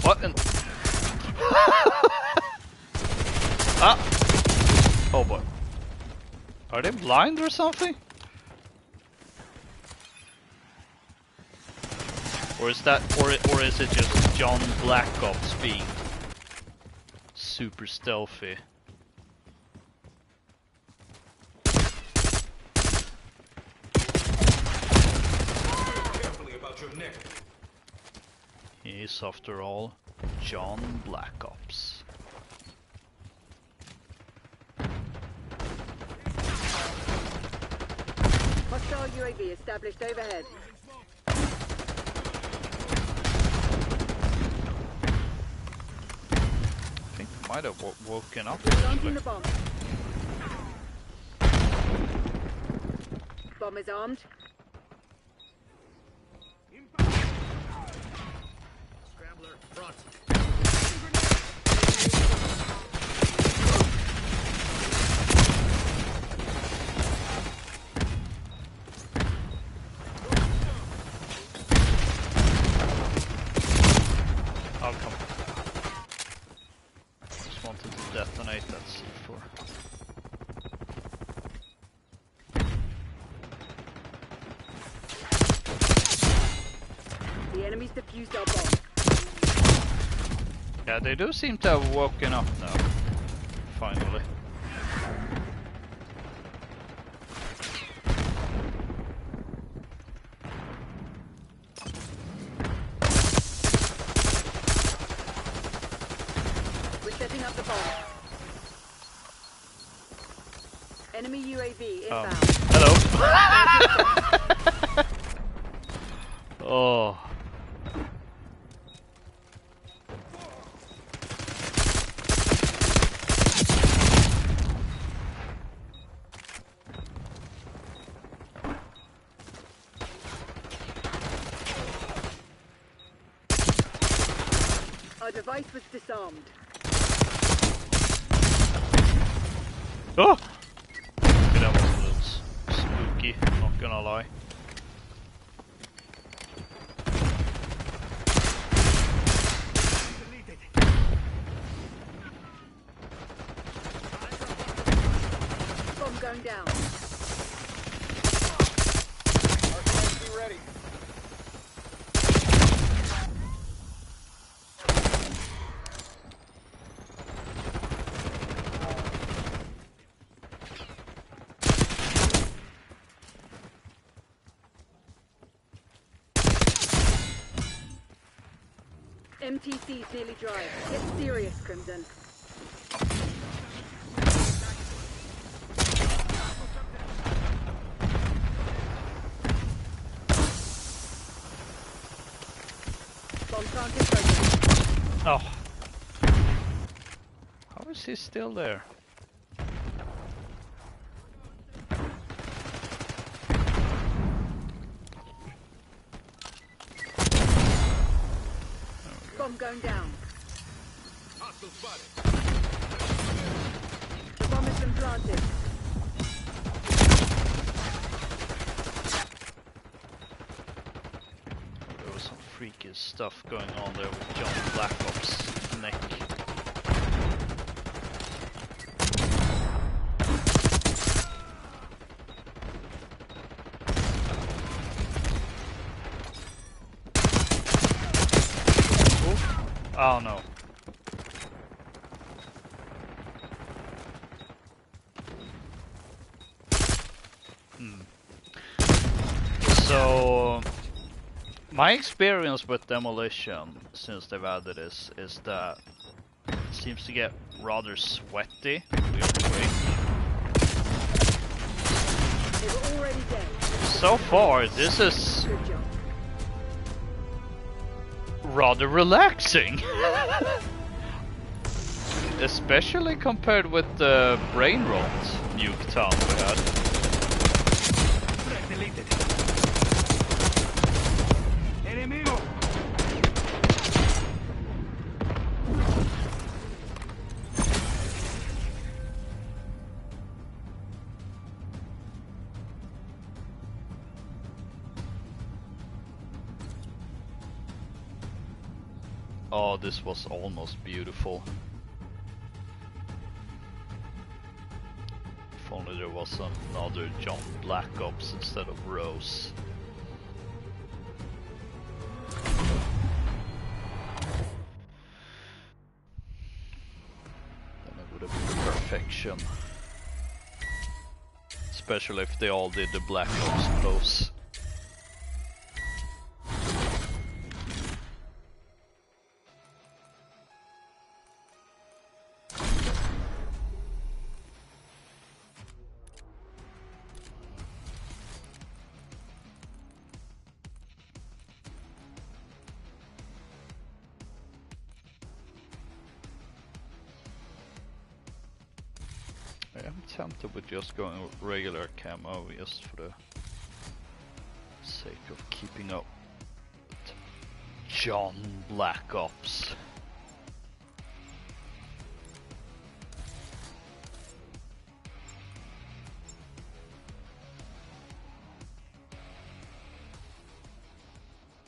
What in? Ah! Oh boy. Are they blind or something? Or is that, or is it just John Black Ops being super stealthy? Carefully about your neck. He is, after all, John Black Ops. Hostile UAV established overhead. I think he might have woken up We're planting actually. the bomb. Bomb is armed. Scrambler, front. I'll come. Just wanted to detonate that C4. The enemies defused our bomb. Yeah, they do seem to have woken up now. Finally. We're setting up the bomb. Enemy UAV inbound. Hello. Oh. Our device was disarmed. Oh! That was a little spooky, not gonna lie. RCXD ready. MTC's nearly dry. Get serious, Crimson. Bomb planted program. Oh. How is he still there? Bomb going down. Hostile spotted. The bomb has been planted. There was some freaky stuff going on there with John Black Ops' neck. Oh no. So my experience with demolition since they've added this is that it seems to get rather sweaty real quick. They were already dead. So far this is Good job. rather relaxing. Especially compared with the brain rot nuke town we had. Threat deleted. Enemigo. Oh, this was almost beautiful. If only there was another John Black Ops instead of Rose. Then it would have been perfection. Especially if they all did the Black Ops pose. I am tempted with just going with regular camo just for the sake of keeping up with John Black Ops.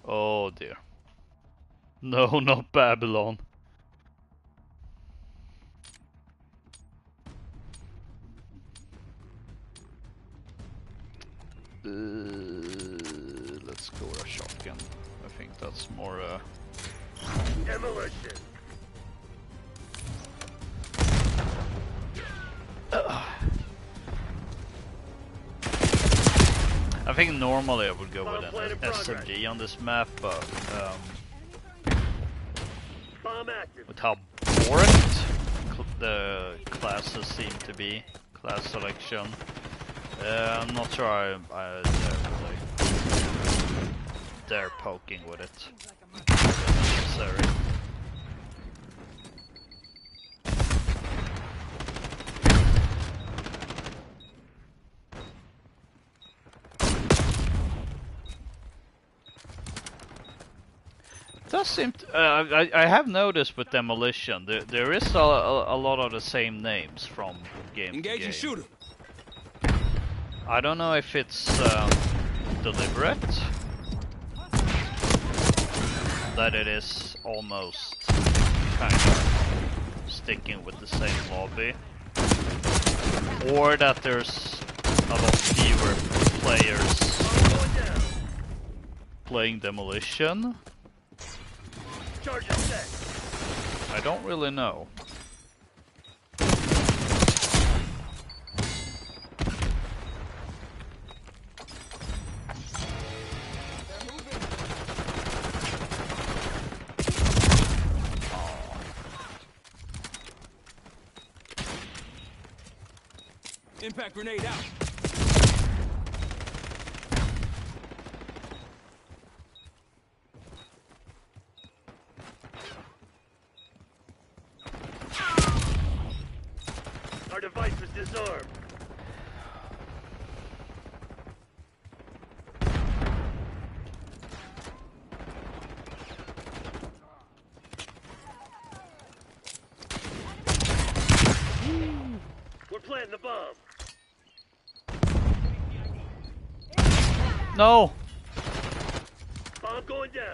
Oh dear. No, not Babylon. Let's go with a shotgun. I think that's more Demolition. I think normally I would go with Bomb an plan in SMG on this map, but Bomb active. with how borked the classes seem to be, class selection, I'm not sure I dare poking with it. Sorry. Does seem to, I have noticed with demolition there is a lot of the same names from game Engage to game. and shoot him. I don't know if it's deliberate that it is almost kind of sticking with the same lobby, or that there's playing Demolition? Charge is set. I don't really know. Impact grenade out. Our device was disarmed. We're planting the bomb. No! Bomb going down.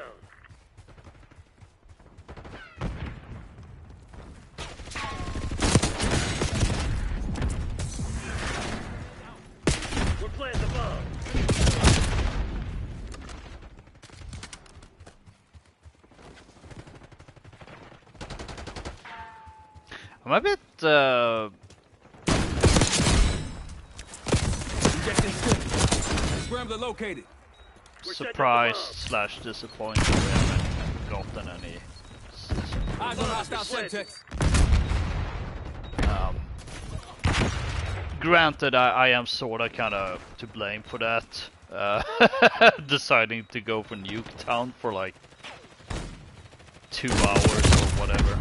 We're planting the bomb. I'm a bit Injecting stick. Scrambler located. surprised slash disappointed we haven't gotten any. Eyes on hostile Semtex. Granted, I am sorta kinda to blame for that. Deciding to go for Nuketown for like 2 hours or whatever.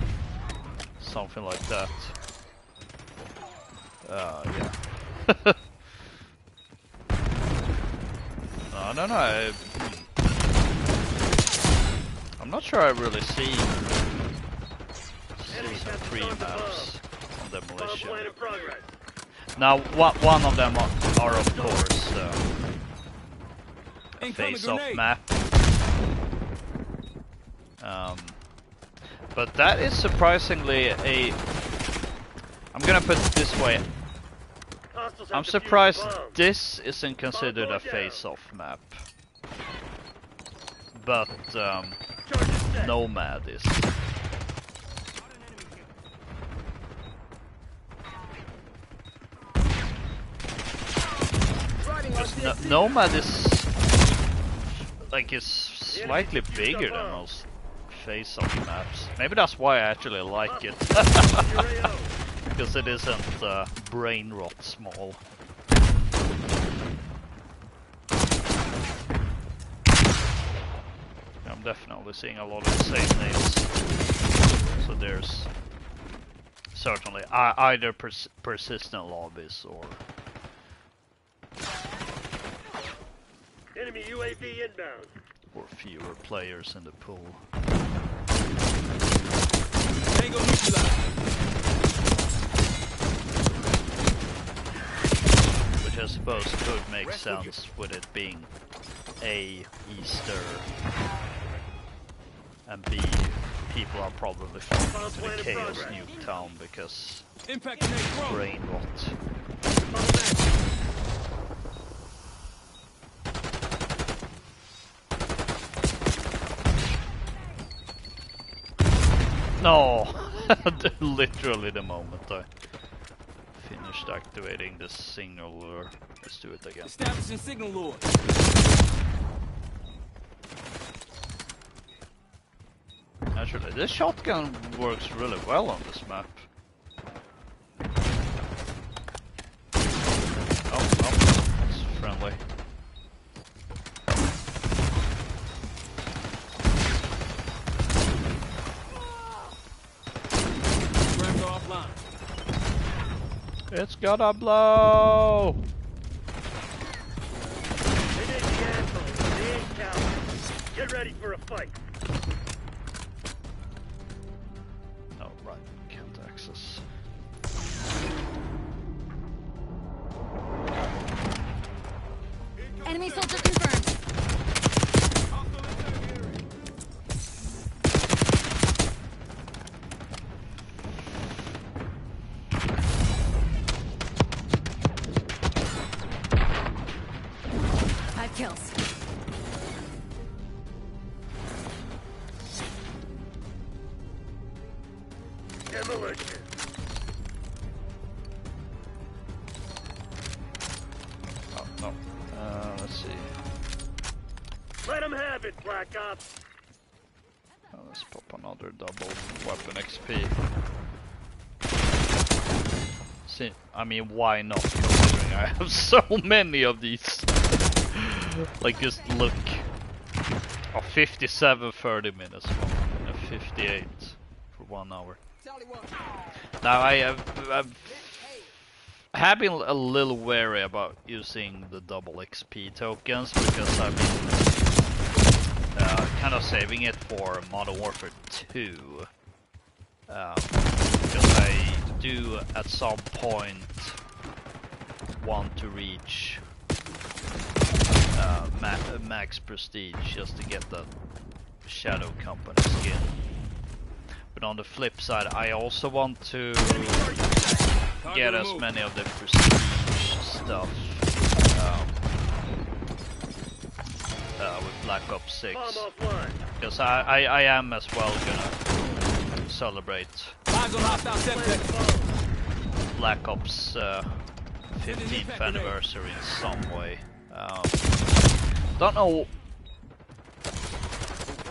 Something like that. Yeah. I don't know. I'm not sure I really see Season 3 maps on Bomb Demolition. plan in progress. Now, one of them are of course a Incoming face-off grenade. map. But that is surprisingly a... I'm gonna put it this way. Hostiles have I'm defused surprised the bomb. this isn't considered a face-off map. But Charge is set. Nomad is. Nomad is like is slightly bigger than most face-off maps. Maybe that's why I actually like it. Because it isn't brain rot small. I'm definitely seeing a lot of the same names. So there's certainly either persistent lobbies or Enemy UAV inbound. fewer players in the pool. Tango neutralized. Which I suppose could make sense with it being A, Easter, and B, people are probably coming to the Chaos Nuketown because Impact grenade thrown. brain rot. Bomb back. No! Literally the moment I finished activating the signal lure. Let's do it again. Establishing signal lure. Actually, this shotgun works really well on this map. Oh, it's friendly. Scrambler offline. It's gotta blow! They ain't the assholes. They ain't cowards. Get ready for a fight. Oh, right. Can't access. Enemy soldier confirmed. Kills. let's see. Let him have it, Black Ops. Let's pop another double weapon XP. See, I mean, why not? Considering I have so many of these. Like, just look. Oh, 57 30 minutes long, and 58 for 1 hour. Charlie 1. Now I have been a little wary about using the double XP tokens because I've been kind of saving it for Modern Warfare 2. Because I do at some point want to reach max prestige just to get the Shadow Company skin. But on the flip side, I also want to get as many of the prestige stuff with Black Ops 6. Because I am as well gonna celebrate Black Ops 15th anniversary in some way. Don't know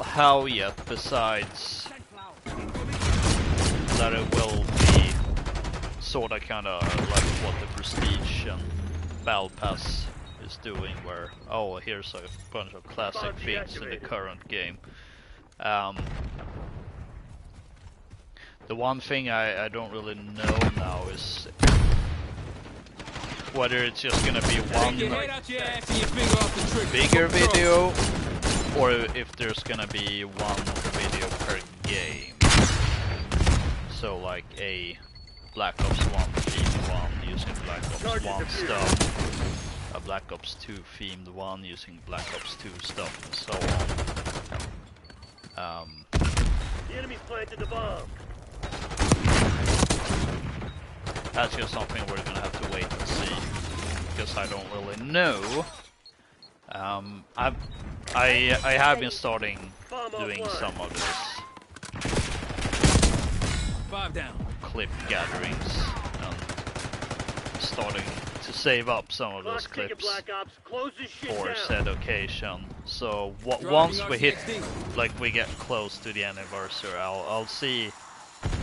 how yet, besides that it will be sorta kinda like what the Prestige and Battle Pass is doing, where, oh, here's a bunch of classic things in the current game. The one thing I don't really know now is whether it's just gonna be one bigger video, or if there's gonna be one video per game. So like a Black Ops 1 themed one using Black Ops 1 stuff, a Black Ops 2 themed one using Black Ops 2 stuff, and so on. The enemy's planted the bomb. That's just something we're gonna have to wait and see, because I don't really know. I have been starting doing some of this 5 down. clip gatherings and starting to save up some of those clips for said occasion. So once we hit, like, we get close to the anniversary, I'll see,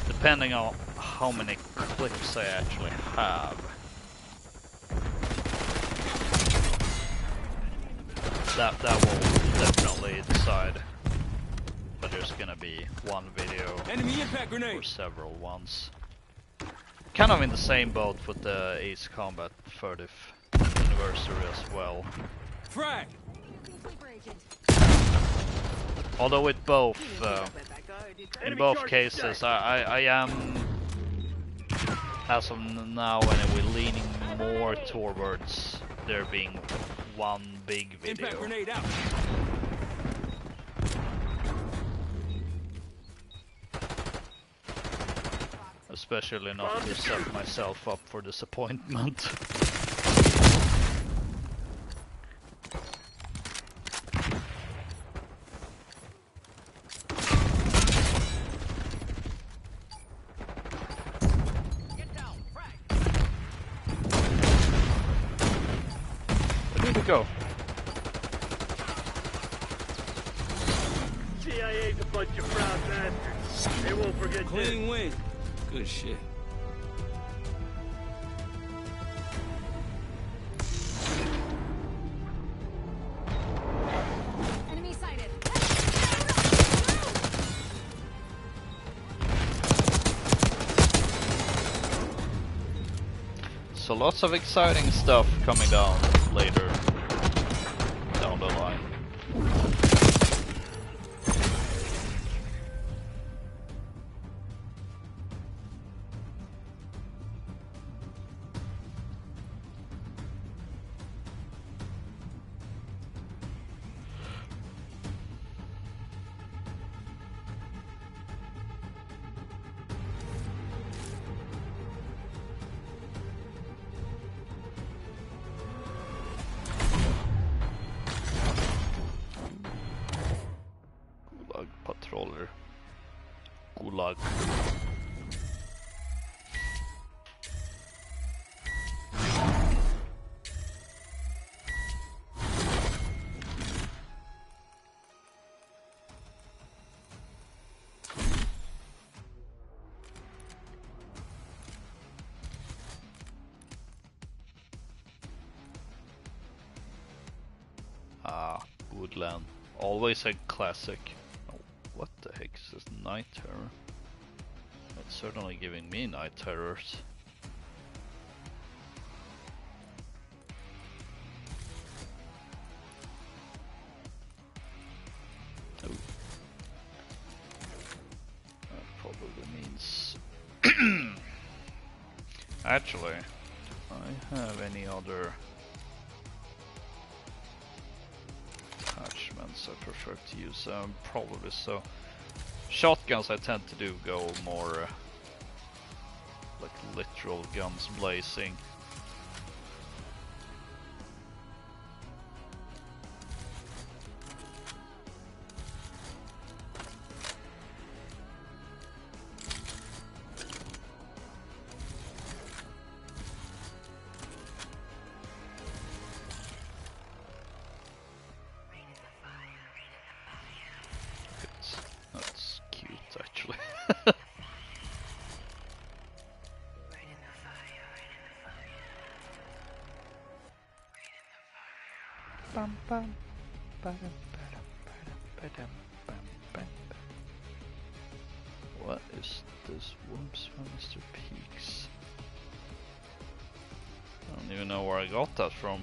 depending on how many clips I actually have. That will definitely decide whether there's gonna be one video Enemy impact or grenade. several ones. Kind of in the same boat with the Ace Combat 30th anniversary as well. Frag. Although with both, in both cases, I am, as of now anyway, leaning more towards there being one big Impact video. grenade out. Especially not to set myself up for disappointment. Where did we go? CIA's a bunch of proud bastards. They won't forget Clean this. win. Good shit. Enemy sighted. So lots of exciting stuff coming down later down the line. Gulag patroller. Gulag. Woodland. Always a classic. Oh, what the heck is this night terror? It's certainly giving me night terrors. Oh. That probably means... Actually, do I have any other attachments I prefer to use? Probably so. Shotguns I tend to do go more like literal guns blazing. That's cute actually. Bum, bum. Ba-dum, ba-dum, ba-dum, ba-dum, bum, bum, bum. What is this? Whoops from Mr. Peaks. I don't even know where I got that from.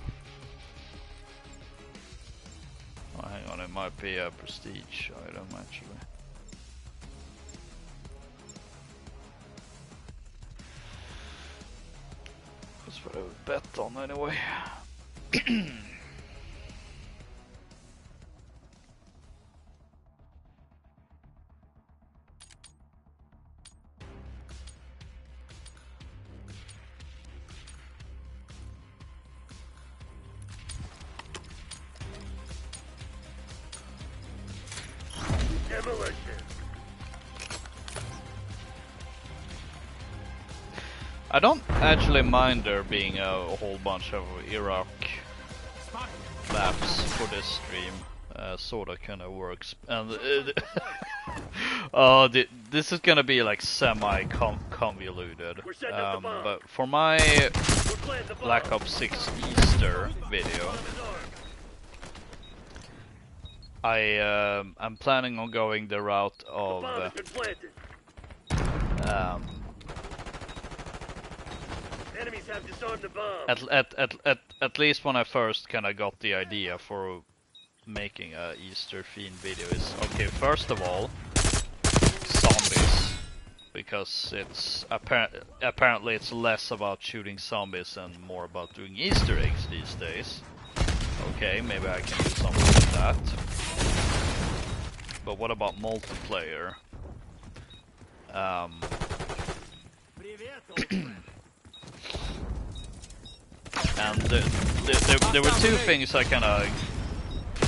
Oh, hang on, it might be a prestige item actually. That's what I would bet on anyway. Demolition. I don't actually mind there being a whole bunch of Iraq maps for this stream. Sorta kinda works. And this is gonna be like semi-convoluted. But for my Black Ops 6 Easter video, I'm planning on going the route of Enemies have disarmed the bomb. at least when I first kind of got the idea for making a Easter themed video is okay. First of all, zombies, because it's apparently it's less about shooting zombies and more about doing Easter eggs these days. Okay, maybe I can do something like that. But what about multiplayer? And there were two things I kind of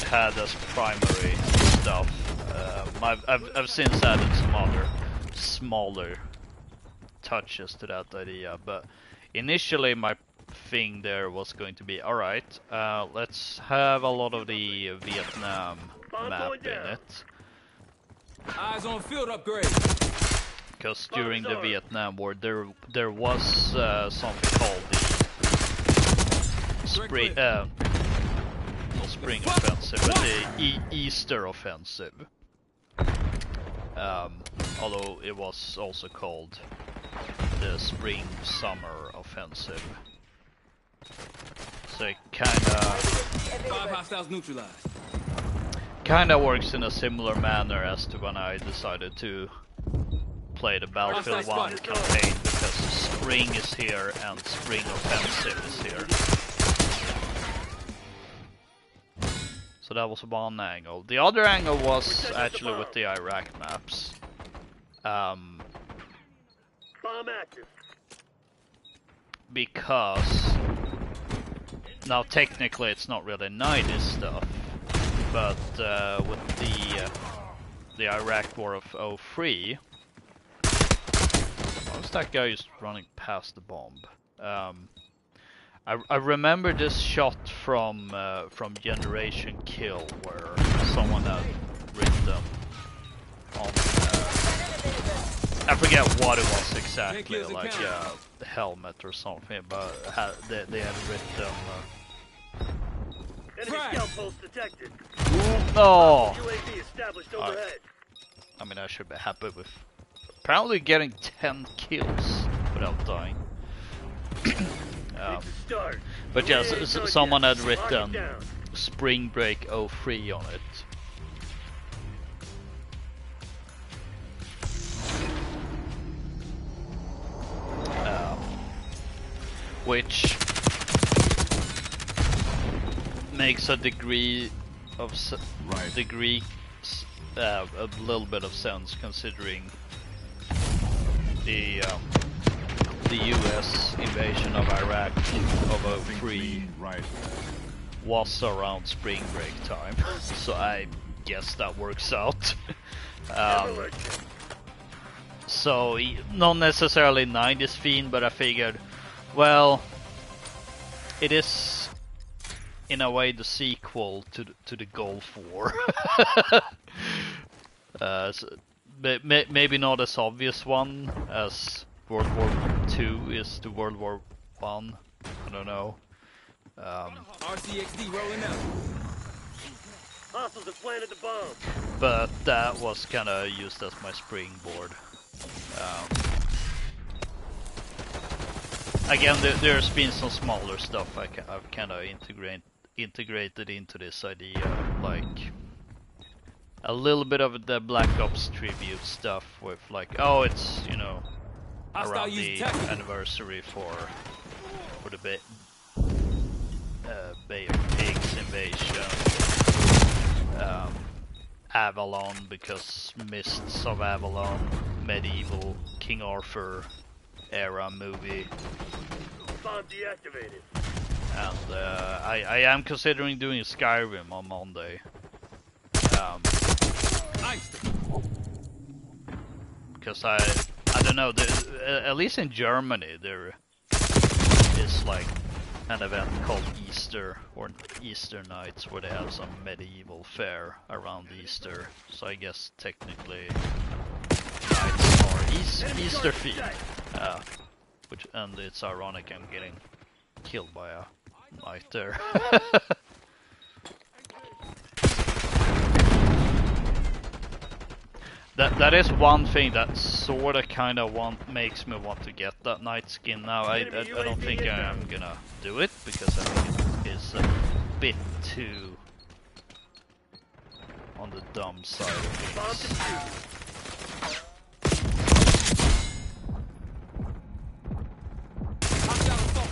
had as primary stuff. I've since added some other smaller touches to that idea, but initially my thing there was going to be, alright, let's have a lot of the Vietnam map in it. Eyes on field upgrade. Because during the Vietnam War there was something called the Spring Offensive, but the Easter Offensive. Although it was also called the Spring-Summer Offensive. So it Five hostiles neutralized. kinda works in a similar manner as to when I decided to play the Battlefield 1 campaign, because spring is here and Spring Offensive is here. So that was one angle. The other angle was actually with the Iraq maps. Bomb active. Because now technically it's not really 90s stuff, but with the Iraq War of 03, what was that guy just running past the bomb? I remember this shot from Generation Kill, where someone had ripped them on. I forget what it was exactly, like a helmet or something, but they had ripped them. Enemy scout pulse detected. Oh! UAV established overhead. I mean, I should be happy with apparently getting 10 kills without dying. Start. But yeah, UAV is on someone deck. had Lock it written down. Spring Break 03 on it. Which makes a degree of a little bit of sense considering the US invasion of Iraq of 03 was around spring break time, so I guess that works out. So not necessarily 90s theme, but I figured, well, it is in a way the sequel to the Gulf War. So, maybe not as obvious one as World War II is to World War One. I don't know. RCXD rolling out. Hostiles have planted the bomb. But that was kind of used as my springboard. Again, there's been some smaller stuff I've kind of integrated into this idea, like a little bit of the Black Ops tribute stuff with like, oh, it's, you know, around the anniversary for the Bay of Pigs invasion, Avalon because Mists of Avalon, medieval King Arthur era movie. Bomb deactivated. And I am considering doing Skyrim on Monday. Because I don't know, at least in Germany there is like an event called Easter or Easter nights where they have some medieval fair around Easter. So I guess technically nights are Easter themed. And it's ironic I'm getting killed by a knight there. That is one thing that sorta kinda makes me want to get that knight skin now. I don't think I am gonna do it because I think it is a bit too on the dumb side of things.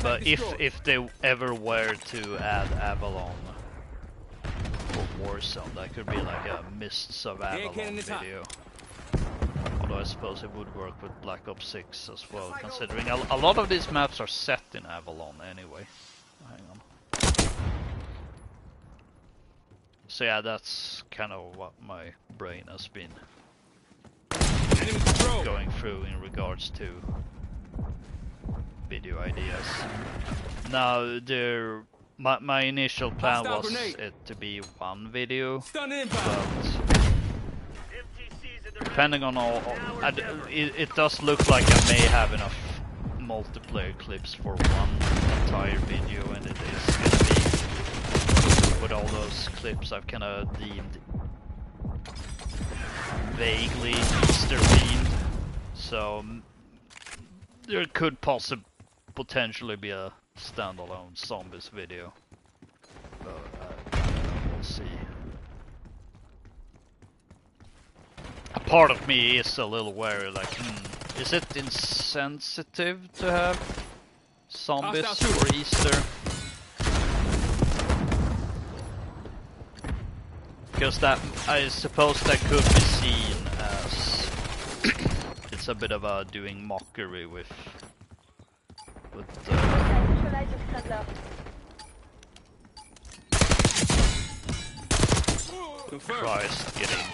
But if they ever were to add Avalon for Warzone, that could be like a Mists of Avalon video. Although I suppose it would work with Black Ops 6 as well, considering a lot of these maps are set in Avalon anyway. Hang on. So yeah, that's kind of what my brain has been going through in regards to video ideas. Now, my initial plan was it to be one video, but depending on it does look like I may have enough multiplayer clips for one entire video, and it is gonna be with all those clips I've kind of deemed vaguely Easter themed, so there could potentially be a standalone zombies video, but we'll see. A part of me is a little wary, like, is it insensitive to have zombies for Easter? Because that, I suppose that could be seen as it's a bit of a doing mockery with Christ getting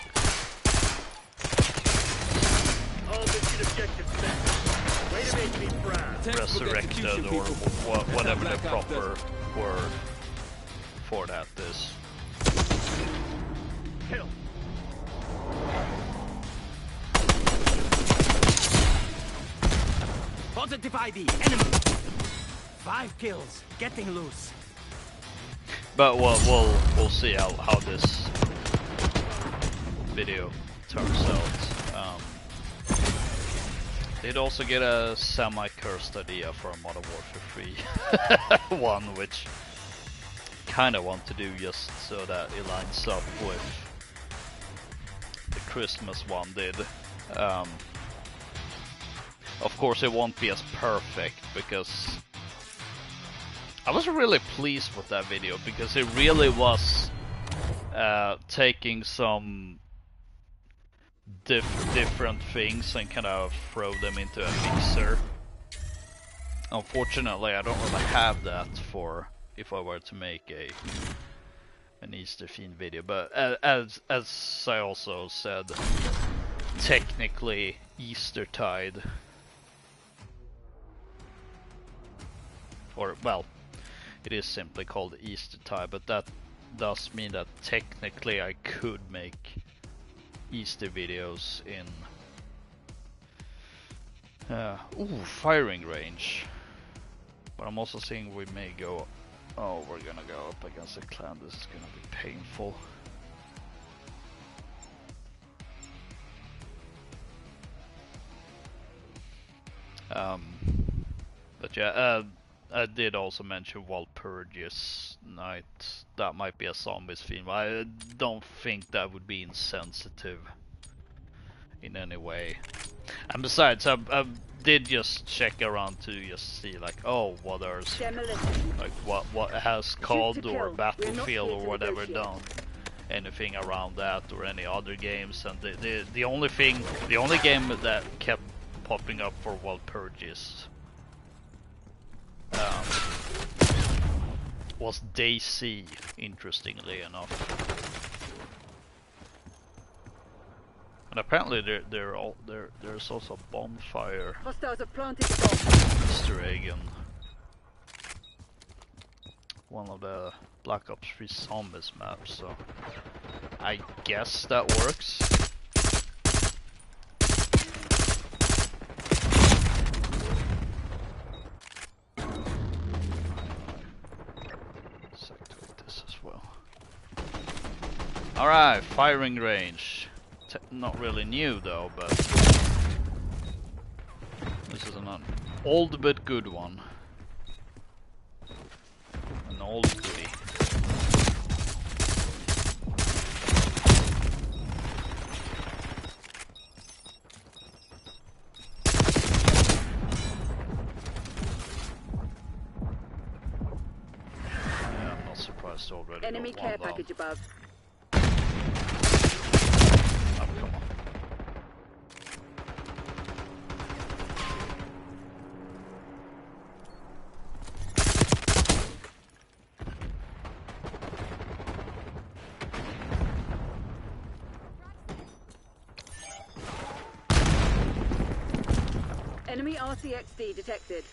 resurrected, or whatever the proper word for that is. Kill. Positive ID, enemy. 5 kills, getting loose. But we'll see how this video turns out. Did also get a semi-cursed idea for a Modern Warfare 3 one, which kind of want to do just so that it lines up with the Christmas one did. Of course it won't be as perfect, because I was really pleased with that video, because it really was taking some different things and kind of throw them into a mixer. Unfortunately, I don't really have that for if I were to make an Easter themed video, but as I also said, technically Eastertide, or well, it is simply called Eastertide, but that does mean that technically I could make Easter videos in firing range. But I'm also seeing we may go, oh, we're gonna go up against a clan. This is gonna be painful. But yeah, I did also mention Walpurgis Night. That might be a zombies theme. I don't think that would be insensitive in any way. And besides, I did just check around to just see like, oh, what are like what has COD or Battlefield or whatever done anything around that, or any other games, and the only game that kept popping up for Walpurgis was DayZ, interestingly enough. And apparently there's also a bonfire Hostiles have planted the bomb. Easter egg in one of the Black Ops 3 Zombies maps, so I guess that works. Let's activate this as well. Alright, firing range. Not really new though, but this is an old but good one. An old goodie. Yeah, I'm not surprised already. Enemy care package above. Come on. Enemy RCXD detected.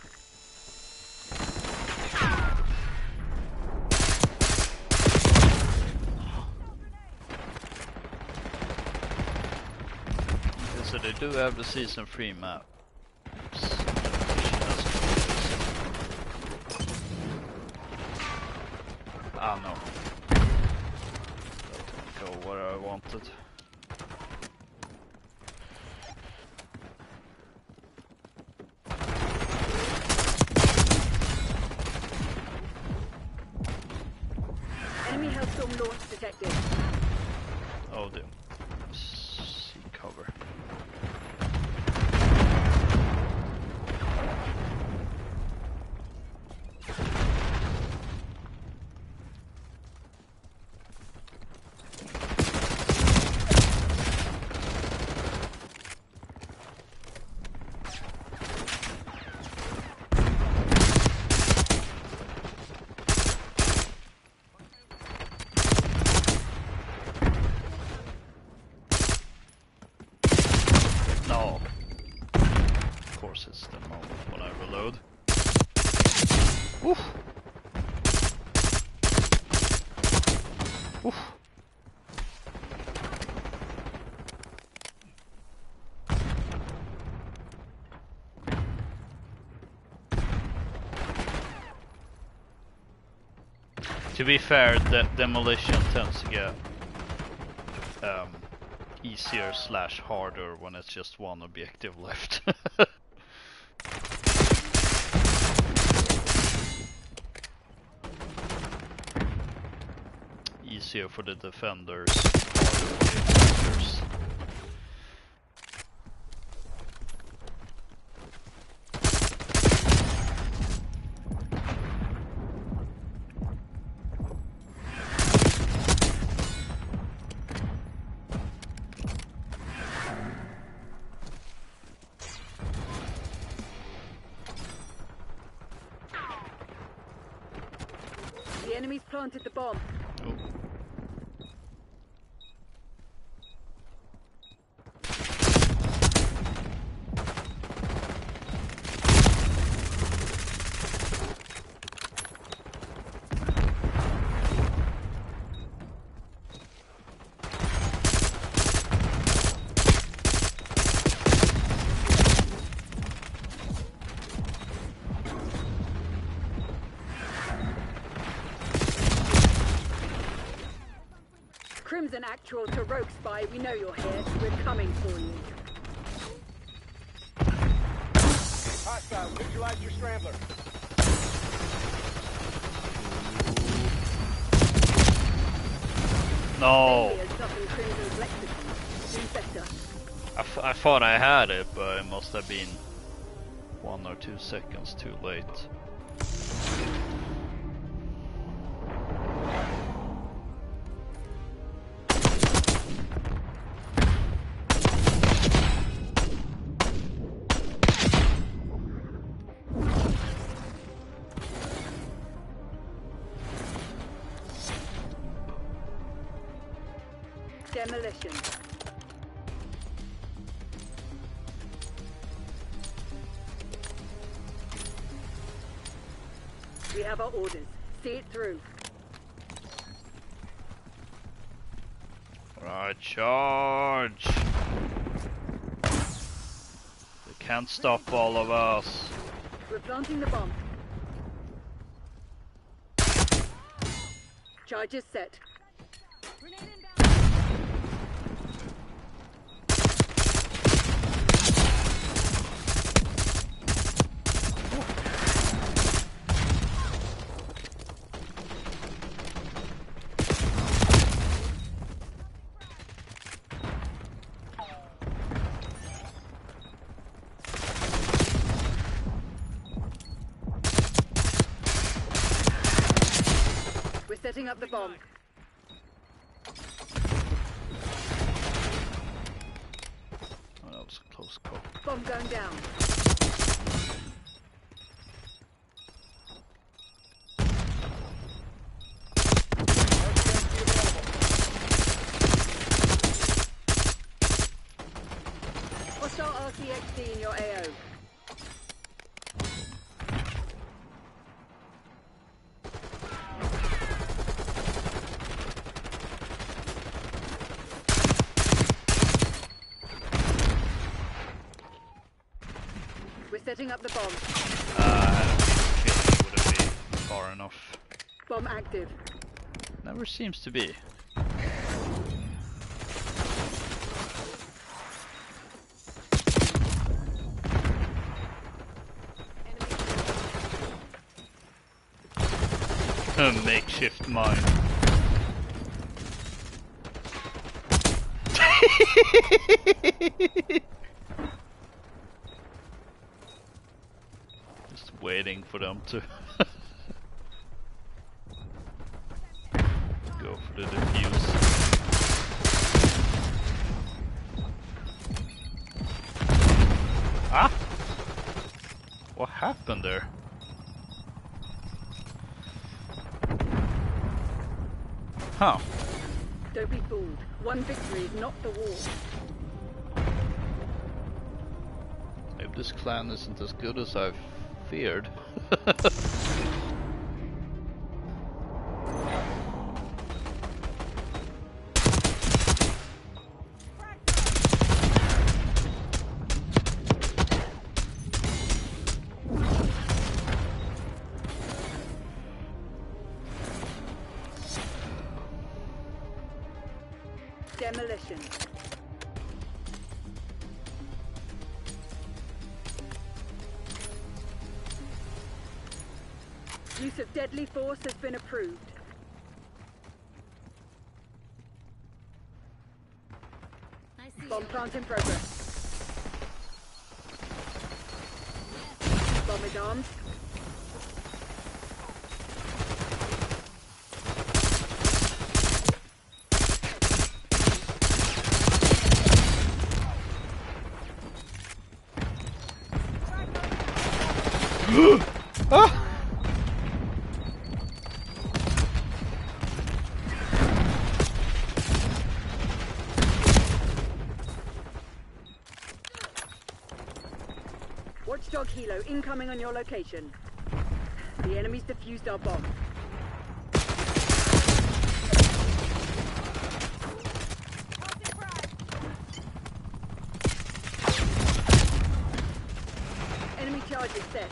So they do have the season 3 map. Ah no. That didn't go where I wanted. Enemy Hellstorm launch detected. Oh dear. See cover. No. Of course it's the moment when I reload. Oof. Oof. To be fair, the demolition tends to get easier / harder when it's just one objective left. Easier for the defenders, harder for the attackers. The enemy's planted the bomb. Oh. Crimson Actual to Rogue Spy, we know you're here. We're coming for you. Hostile, neutralize your scrambler. No! Failure stopping Crimson's lexicon. Do better. I thought I had it, but it must have been 1 or 2 seconds too late. Demolition. We have our orders. See it through. Right, charge! They can't stop all of us. We're planting the bomb. Charges set. Grenade inbound. We're setting up the bomb. Oh, that was a close call. Bomb going down. Hostile RCXD in your AO. We're setting up the bomb. It wouldn't be far enough. Bomb active. Never seems to be. A makeshift mine. Just waiting for them to go for the defuse. Ah! What happened there? Huh. Don't be fooled. One victory is not the war. Maybe this clan isn't as good as I've feared. demolition. Use of deadly force has been approved. Bomb plant in progress. Bomb is armed. Ah! Watchdog Helo incoming on your location. The enemy's defused our bomb. Enemy charge is set.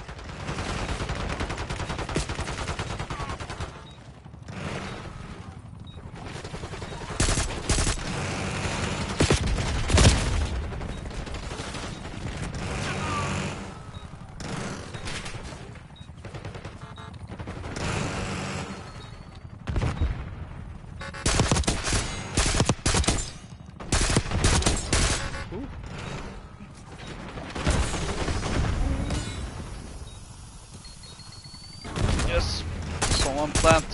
Yes, someone plant.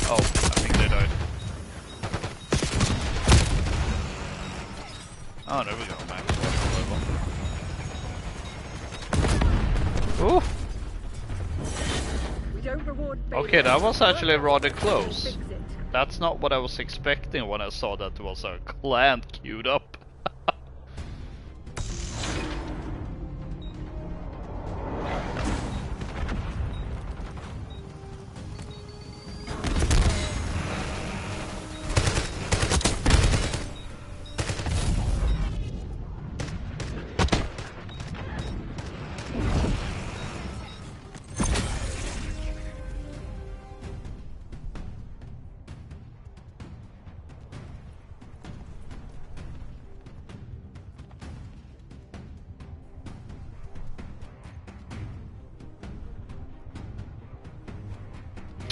Oh, I think they died. Oh, there we go, max level. Ooh. We don't reward Okay, that was actually rather close. Fix it. That's not what I was expecting when I saw that there was a clan queued up.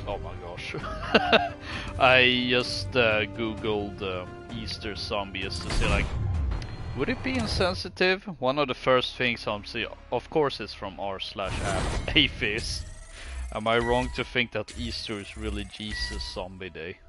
Oh my gosh. I just googled Easter zombies to see, like, would it be insensitive? One of the first things I'm seeing, of course, is from r/atheist. Am I wrong to think that Easter is really Jesus zombie day?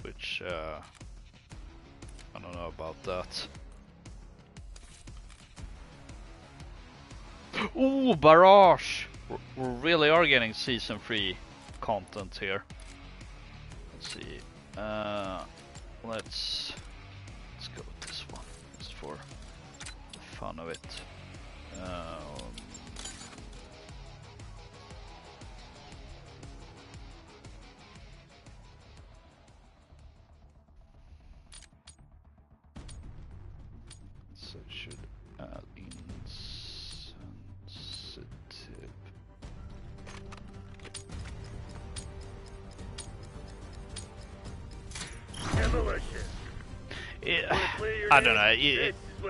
Which, I don't know about that. Ooh, Barrage! We really are getting season 3 content here. Let's see. Let's go with this one, just for the fun of it. So it should add insensitive. Demolition. I don't know.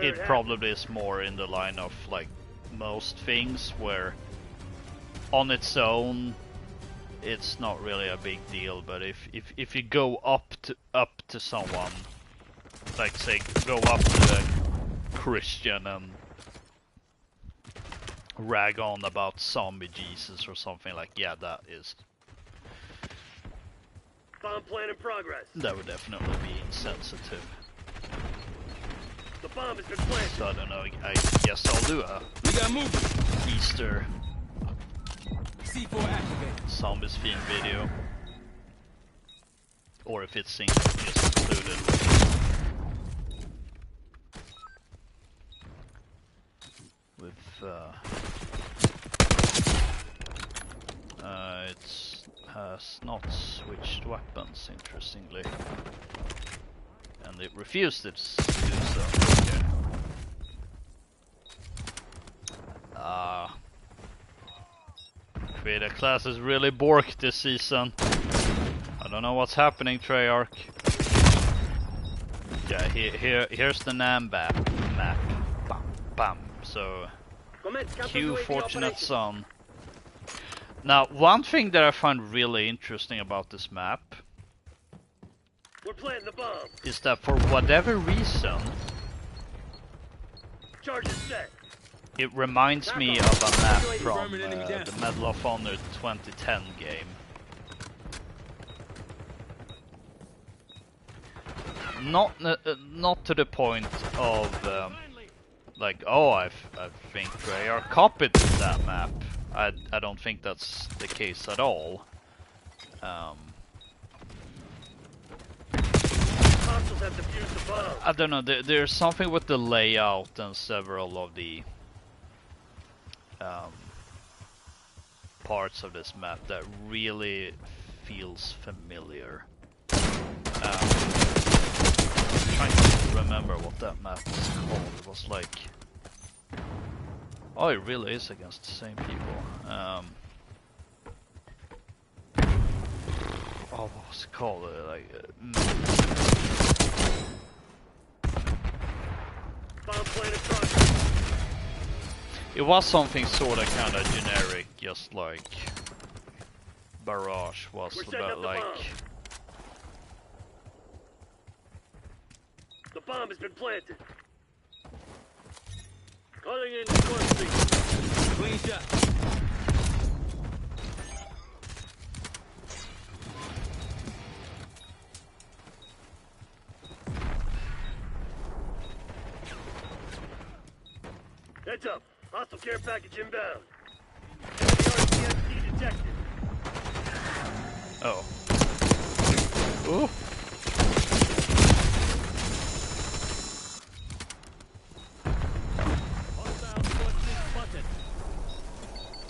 It probably is more in the line of like most things, where on its own it's not really a big deal. But if you go up to someone, like say go up to a Christian and rag on about zombie Jesus or something, like, yeah, that is. Bomb plan in progress. That would definitely be insensitive. The bomb has been planted. So I don't know, I guess I'll do a We got movement. Easter C4 activated. zombies theme video. Or if it's just included. With It has not switched weapons, interestingly. And it refused to do so. Okay. Creator class is really borked this season. I don't know what's happening, Treyarch. Yeah, here's the NAM map. Bam, bam. So, cue Fortunate Son. Now, one thing that I find really interesting about this map We're planting the bomb. is that for whatever reason, Charges set. it reminds me of a map from the Medal of Honor 2010 game. Not to the point of like, oh, I think Treyarch copied that map. I don't think that's the case at all. Hostiles have defused the bomb. I don't know. There's something with the layout and several of the parts of this map that really feels familiar. I'm trying to remember what that map was called. It was like, oh, it really is against the same people. Oh, what was it called? Bomb planted across. It was something sort of kind of generic, just like Barrage was, but like. The bomb has been planted. Calling in squad. Clean shot. Heads up. Hostile care package inbound. RCXD detected. Oh. Ooh.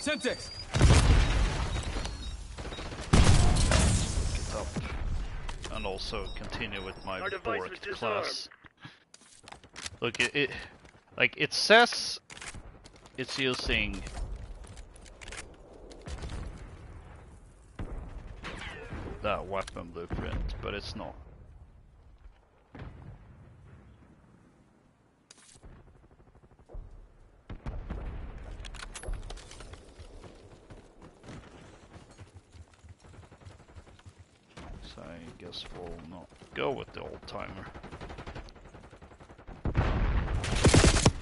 Semtex. Get up. And also continue with my Our device was borked disarmed. class. Look, it says it's using that weapon blueprint, but it's not. So I guess we'll not go with the old timer.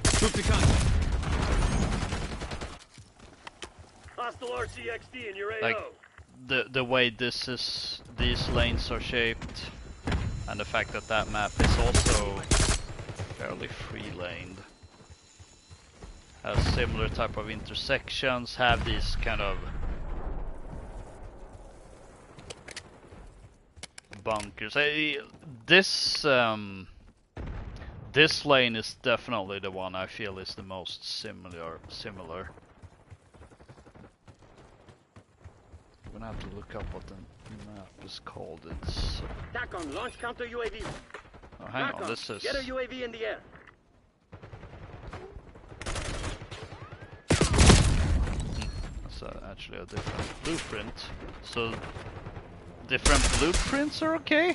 Troop to contact. Hostile RCXD in your AO. Like the way these lanes are shaped, and the fact that that map is also fairly free-laned, has similar type of intersections, have these kind of bunkers. This lane is definitely the one I feel is the most similar. I'm gonna have to look up what the map is called. It's TACON, launch counter UAV. oh, hang on, this is Get a UAV in the air. that's actually a different blueprint. So different blueprints are okay?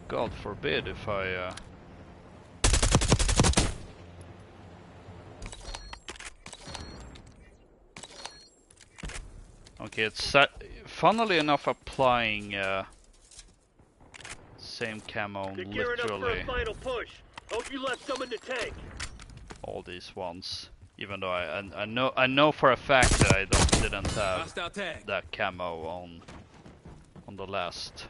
God forbid if I okay, it's funnily enough applying same camo on They're gearing up for literally a final push. Hope you left some in the tank. all these ones. Even though I know for a fact that I didn't have Hostile tag. that camo on the last.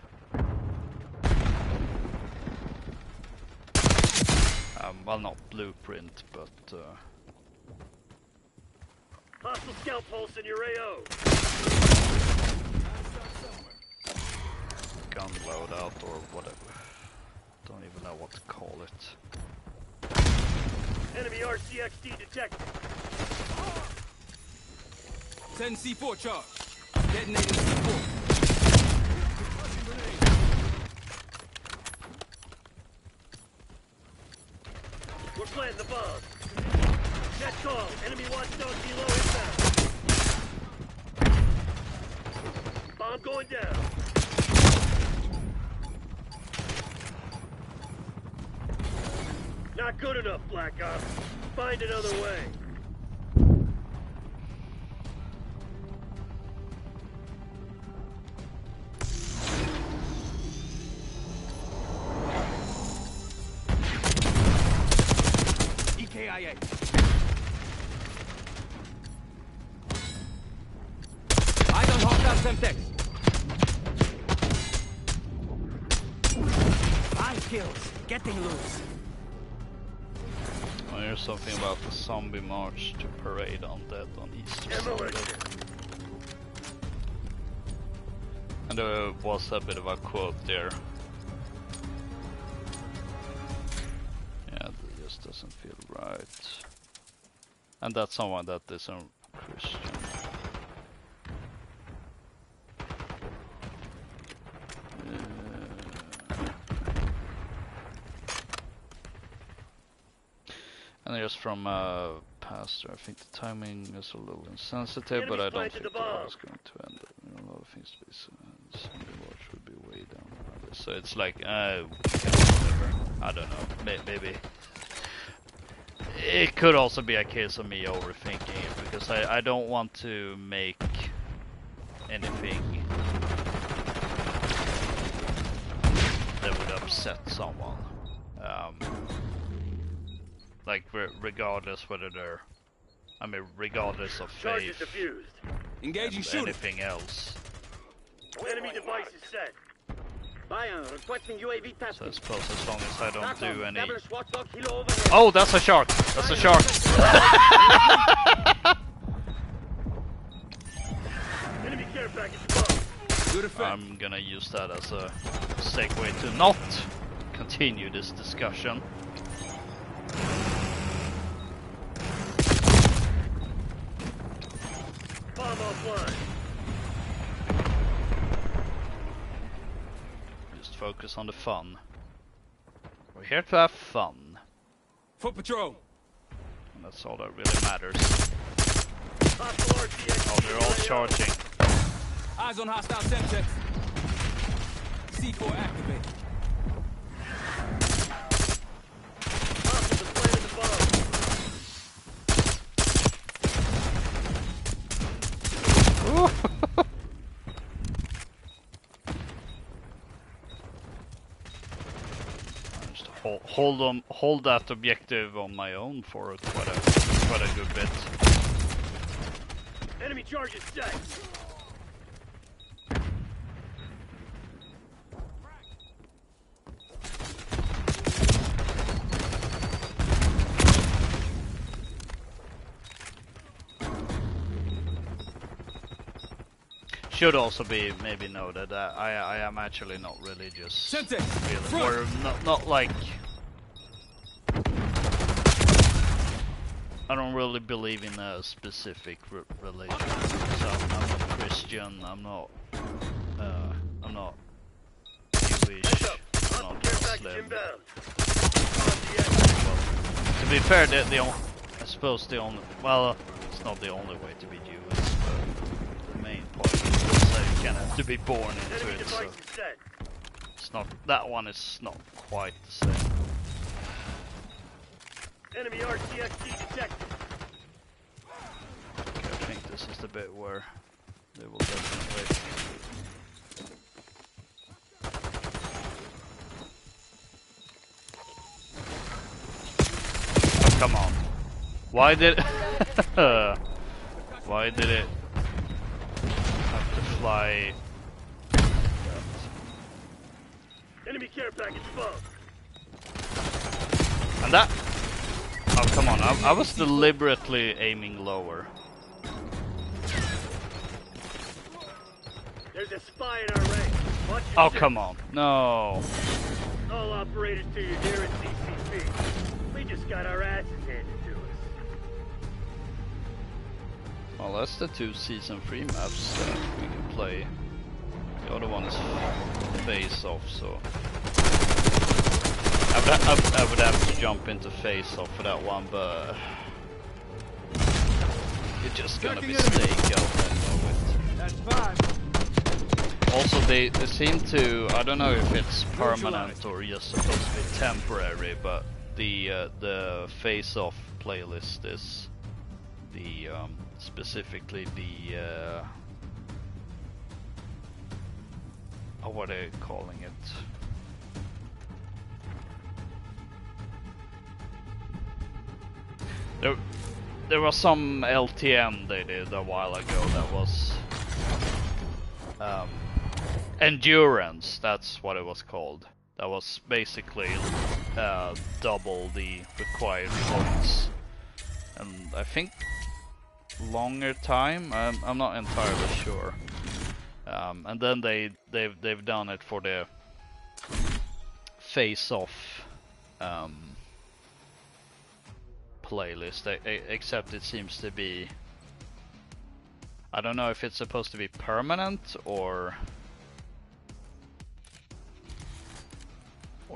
Well, not blueprint, but Hostile scout pulse in your AO. gun loadout or whatever. Don't even know what to call it. RCXD detected. 10 C4 charge. Detonating C4. We're planting the bomb. Net call. Enemy watchdog below inbound. Bomb going down. Not good enough, Black Ops. Find another way. EKIA. Eyes on hostile Semtex. 5 kills. Getting loose. Oh, here's something about the zombie march to parade on dead on Easter Sunday. And there was a bit of a quote there. Yeah, that just doesn't feel right. And that's someone that isn't Christian. And there's from Pastor. I think the timing is a little insensitive, but I don't think the war is going to end. A lot of things to be said. Sunday watch would be way down the So it's like, whatever. I don't know. Maybe. It could also be a case of me overthinking it, because I don't want to make anything that would upset someone. Like regardless whether they're, regardless of faith Engaging and anything else. Enemy device is set. Bayern requesting UAV So I testing. suppose as long as I don't do any. Establish watchdog kilo overhead. Oh, that's a shark! That's a shark! Enemy care package above. Good effect. I'm gonna use that as a segue to not continue this discussion. Bomb offline. Just focus on the fun. We're here to have fun. Foot patrol. And that's all that really matters. Hostile RCXD. Oh, they're all charging. Eyes on hostile Semtex. C4 activated. Hostiles planted the bomb. Just hold that objective on my own for quite a good bit. Enemy charges set. Should also be maybe noted that I am actually not religious. Semtex. Really, or not like. I don't really believe in a specific religion. So I'm not Christian. I'm not Jewish. I'm not Muslim. Well, to be fair, I suppose the only. Well, it's not the only way to be Jewish, but the main point is that you kind of have to be born into it. So it's not that one is not quite the same. Enemy RCXD detected. Okay, I think this is the bit where they will definitely. Oh, come on. Why did why did it have to fly? Enemy care package above. And that. Oh, come on. I was deliberately aiming lower. There's a spy in our ranks. Watch your Oh, six. come on. No. All operators to your nearest CCP. We just got our asses handed to us. Well, that's the 2 season 3 maps that we can play. The other one is Face Off, so I would have to jump into Face Off for that one, but it's just gonna be stake out, I know it. That's 5. Also, they seem to, I don't know if it's permanent or just supposed to be temporary, but the Face Off playlist is the specifically the oh, what are they calling it? There was some LTM they did a while ago that was Endurance, that's what it was called. That was basically double the required points, and I think longer time. I'm not entirely sure. And then they've done it for the Face Off playlist, except it seems to be, I don't know if it's supposed to be permanent or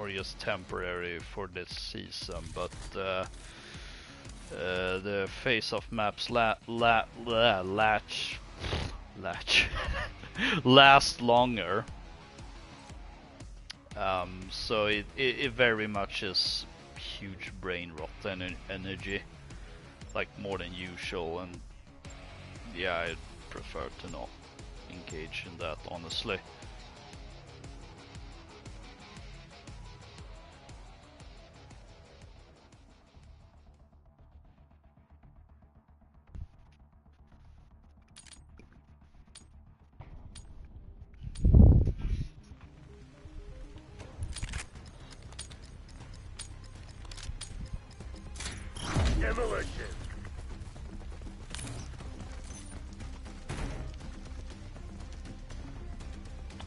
just temporary for this season, but the Face Off maps last longer, so it very much is huge brain rot energy, like more than usual, and yeah, I'd prefer to not engage in that, honestly. Demolition.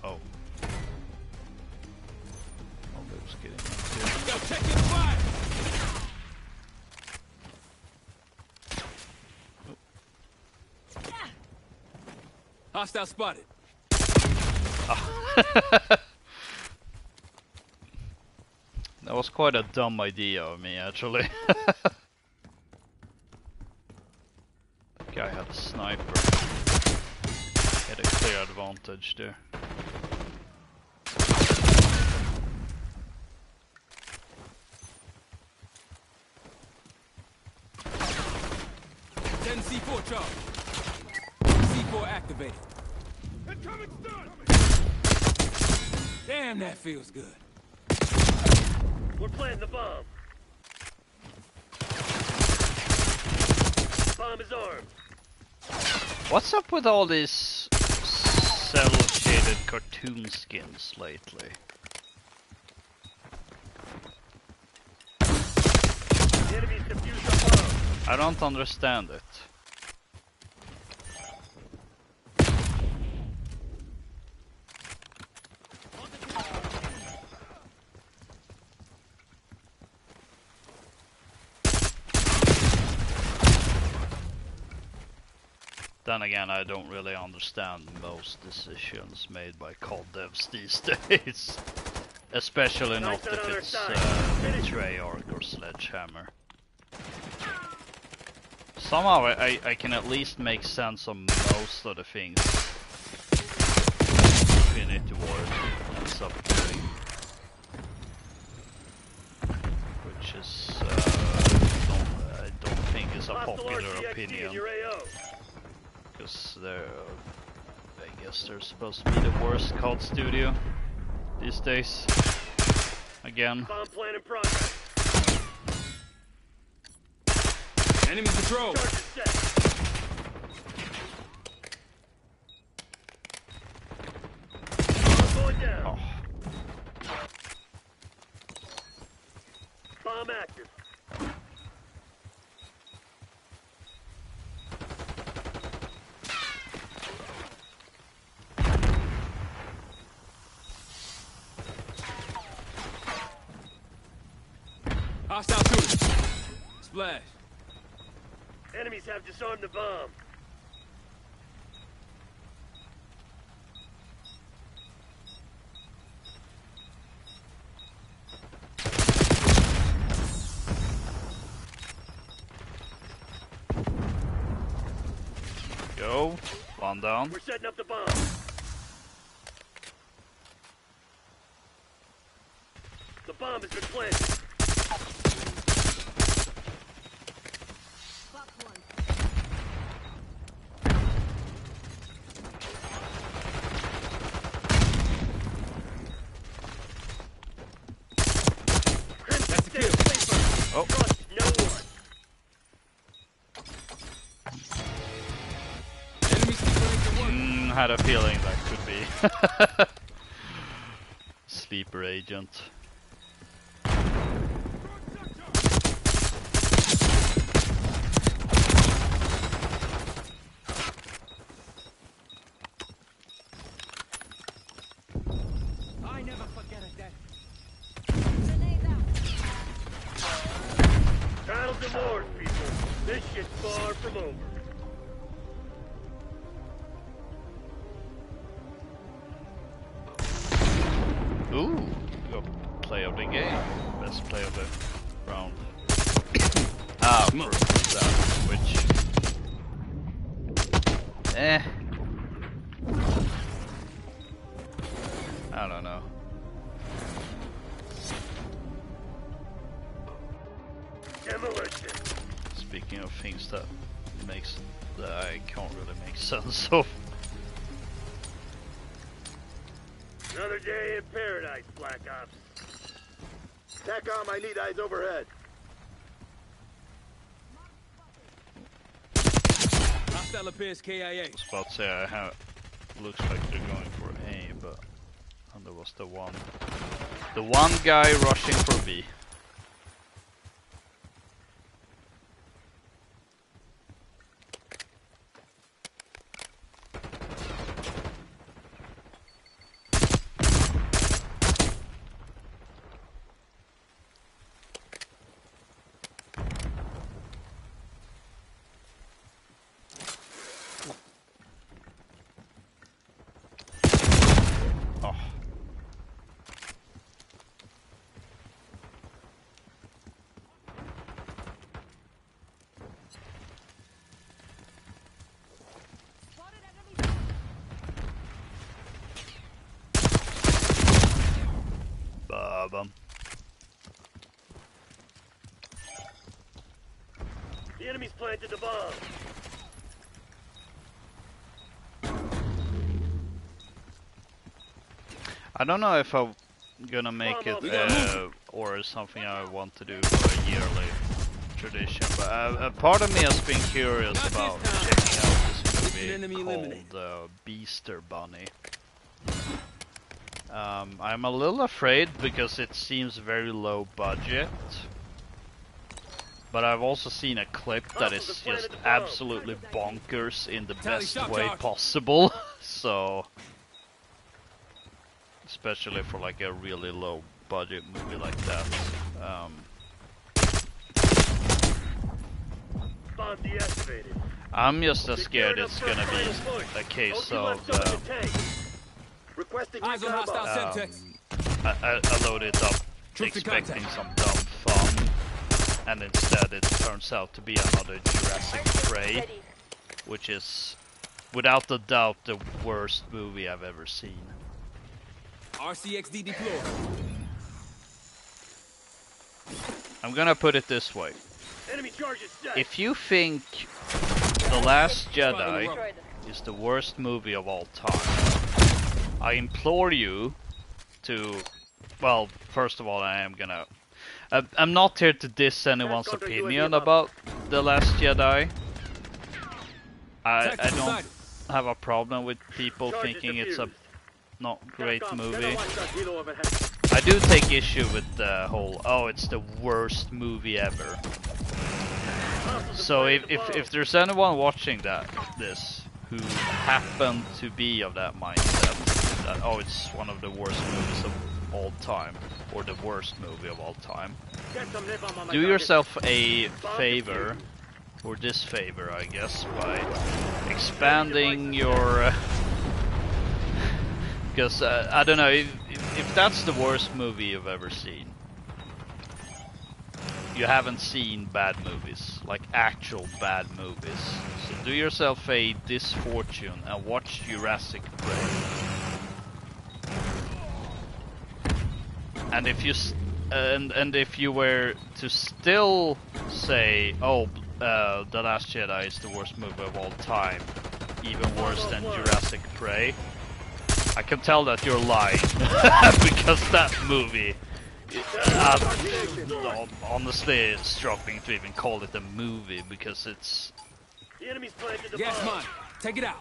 Oh. Oh, they was getting into Yo, check your fire! Hostile spotted. That was quite a dumb idea of me, actually. That guy had a sniper. He had a clear advantage there. C4 charge. C4 activated. Incoming stun. Damn, that feels good. We're planting the bomb. Bomb is armed. What's up with all these cel-shaded cartoon skins lately? The enemy's defused our bomb. I don't understand it. Then again, I don't really understand most decisions made by COD devs these days. Especially not if it's Treyarch or Sledgehammer. Somehow I can at least make sense of most of the things Infinity Ward ends up doing. Which is, I don't think is a popular opinion. Because I guess they're supposed to be the worst COD studio these days. Again. Bomb plan in progress. Enemy control. Charge is set. Bomb going down. Oh. Bomb active. Hostile shooter. Splash. Enemies have disarmed the bomb. One down. We're setting up the bomb. The bomb has been planted. That's the kill. Oh. Trust no one. Enemies keep running to work. Had a feeling that could be. Sleeper agent. I never forget a day. Battles and wars, people. This shit's far from over. Ooh, got play of the game. Best play of the round. For that, which... I don't know. Demolition. Speaking of things that I can't really make sense of. Another day in paradise, Black Ops. TACOM, I need eyes overhead. Hostile appears KIA. I was about to say I have. Looks like they're going for A, but and there was the one guy rushing for B. Oh. Bum. The enemy's planted the bomb. I don't know if I'm gonna make it or something I want to do for a yearly tradition, but a part of me has been curious about checking out this movie called Beaster Bunny. I'm a little afraid because it seems very low budget, but I've also seen a clip that is just absolutely bonkers in the best way possible, so... Especially for like a really low budget movie like that. Bomb deactivated. I'm just as scared it's gonna be a case of Requesting Eyes on hostile Semtex. I load it up expecting some dumb fun, and instead it turns out to be another Jurassic Prey, which is without a doubt the worst movie I've ever seen. RCXD deployed. I'm gonna put it this way. Enemy charges set. If you think The Last Jedi is the worst movie of all time, I implore you to... Well, first of all, I'm not here to diss anyone's opinion about The Last Jedi. I don't have a problem with people thinking it's a not great movie. I do take issue with the whole, oh, it's the worst movie ever. So if there's anyone watching this who happen to be of that mindset, that oh, it's one of the worst movies of all time, or the worst movie of all time, do yourself a favor, or this favor I guess, by expanding your because I don't know, if that's the worst movie you've ever seen, you haven't seen bad movies, like actual bad movies. So do yourself a disfortune and watch Jurassic Park. And if you and if you were to still say, oh, The Last Jedi is the worst movie of all time, even worse than Jurassic Prey, I can tell that you're lying. Because that movie, honestly, it's shocking to even call it a movie, because it's... The enemy's planted the Gas bomb. mine. Take it out.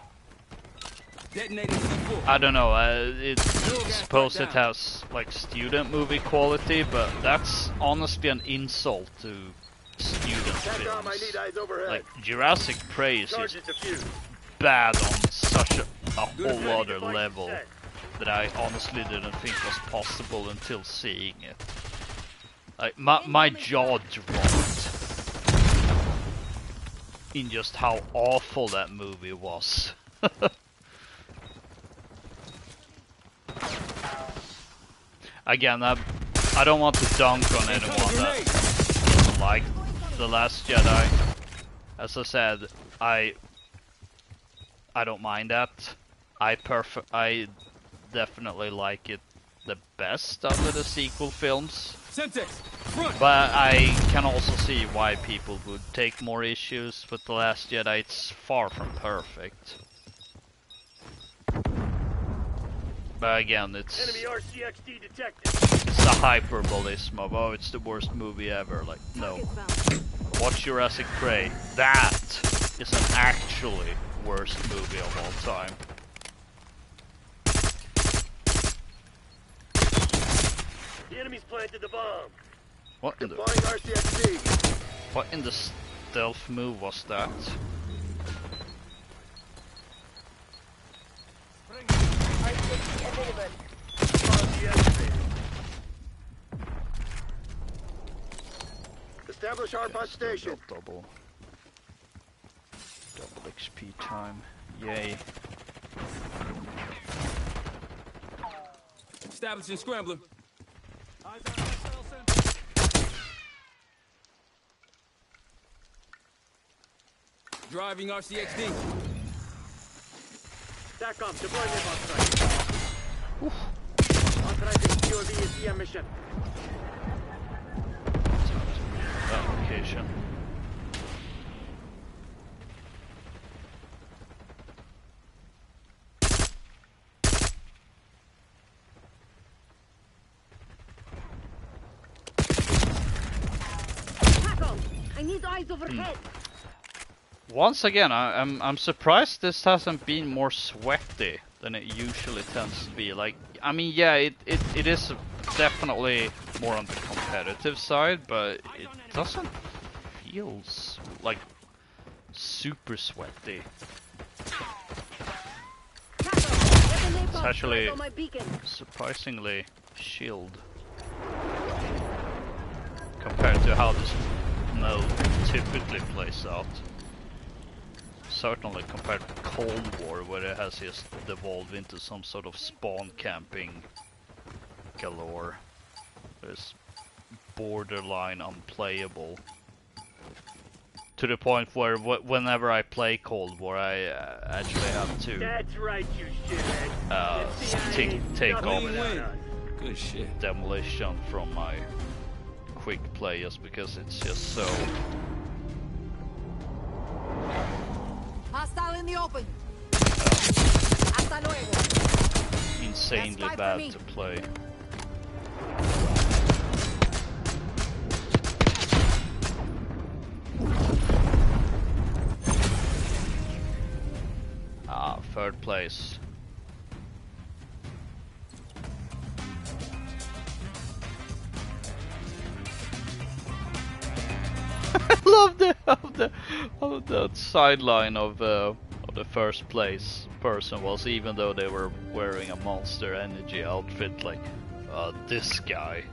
Detonating C4. I don't know, I suppose it has like student movie quality, but that's honestly an insult to student TACOM, I need films. eyes overhead. Like Jurassic Prey is Charge just is defused. bad on such a whole Ready, other device level set. that I honestly didn't think was possible until seeing it. Like my jaw dropped in just how awful that movie was. Again, I don't want to dunk on anyone that doesn't like The Last Jedi. As I said, I don't mind that. I definitely like it the best out of the sequel films. Semtex, front. But I can also see why people would take more issues with The Last Jedi. It's far from perfect. But again, it's Enemy RCXD detected. a hyperbolism of, oh, it's the worst movie ever. Like, no. Watch Jurassic Prey. That is an actually worst movie of all time. The enemy's planted the bomb. What in Deploying the RCXD. what in the stealth move was that? RCXD available. RCXD. Establish hardpoint station. Double XP time. Yay. Establishing scrambler. Driving RCXD. TACOM, deploying on site. Authorizing QRV EM mission. Application. TACOM, I need eyes overhead. Once again, I'm surprised this hasn't been more sweaty than it usually tends to be. Like, I mean, yeah, it is definitely more on the competitive side, but it doesn't feel like super sweaty. It's actually surprisingly chilled compared to how this mode typically plays out. Certainly compared to Cold War, where it has just devolved into some sort of spawn camping galore. It's borderline unplayable. To the point where whenever I play Cold War, I actually have to That's right, you shithead. take off Good shit. demolition from my quick play, just because it's just so Hostile in the open. Hasta luego. insanely That's fine for bad me. to play. Third place. I love the sideline of the first place person was, even though they were wearing a Monster Energy outfit, like this guy.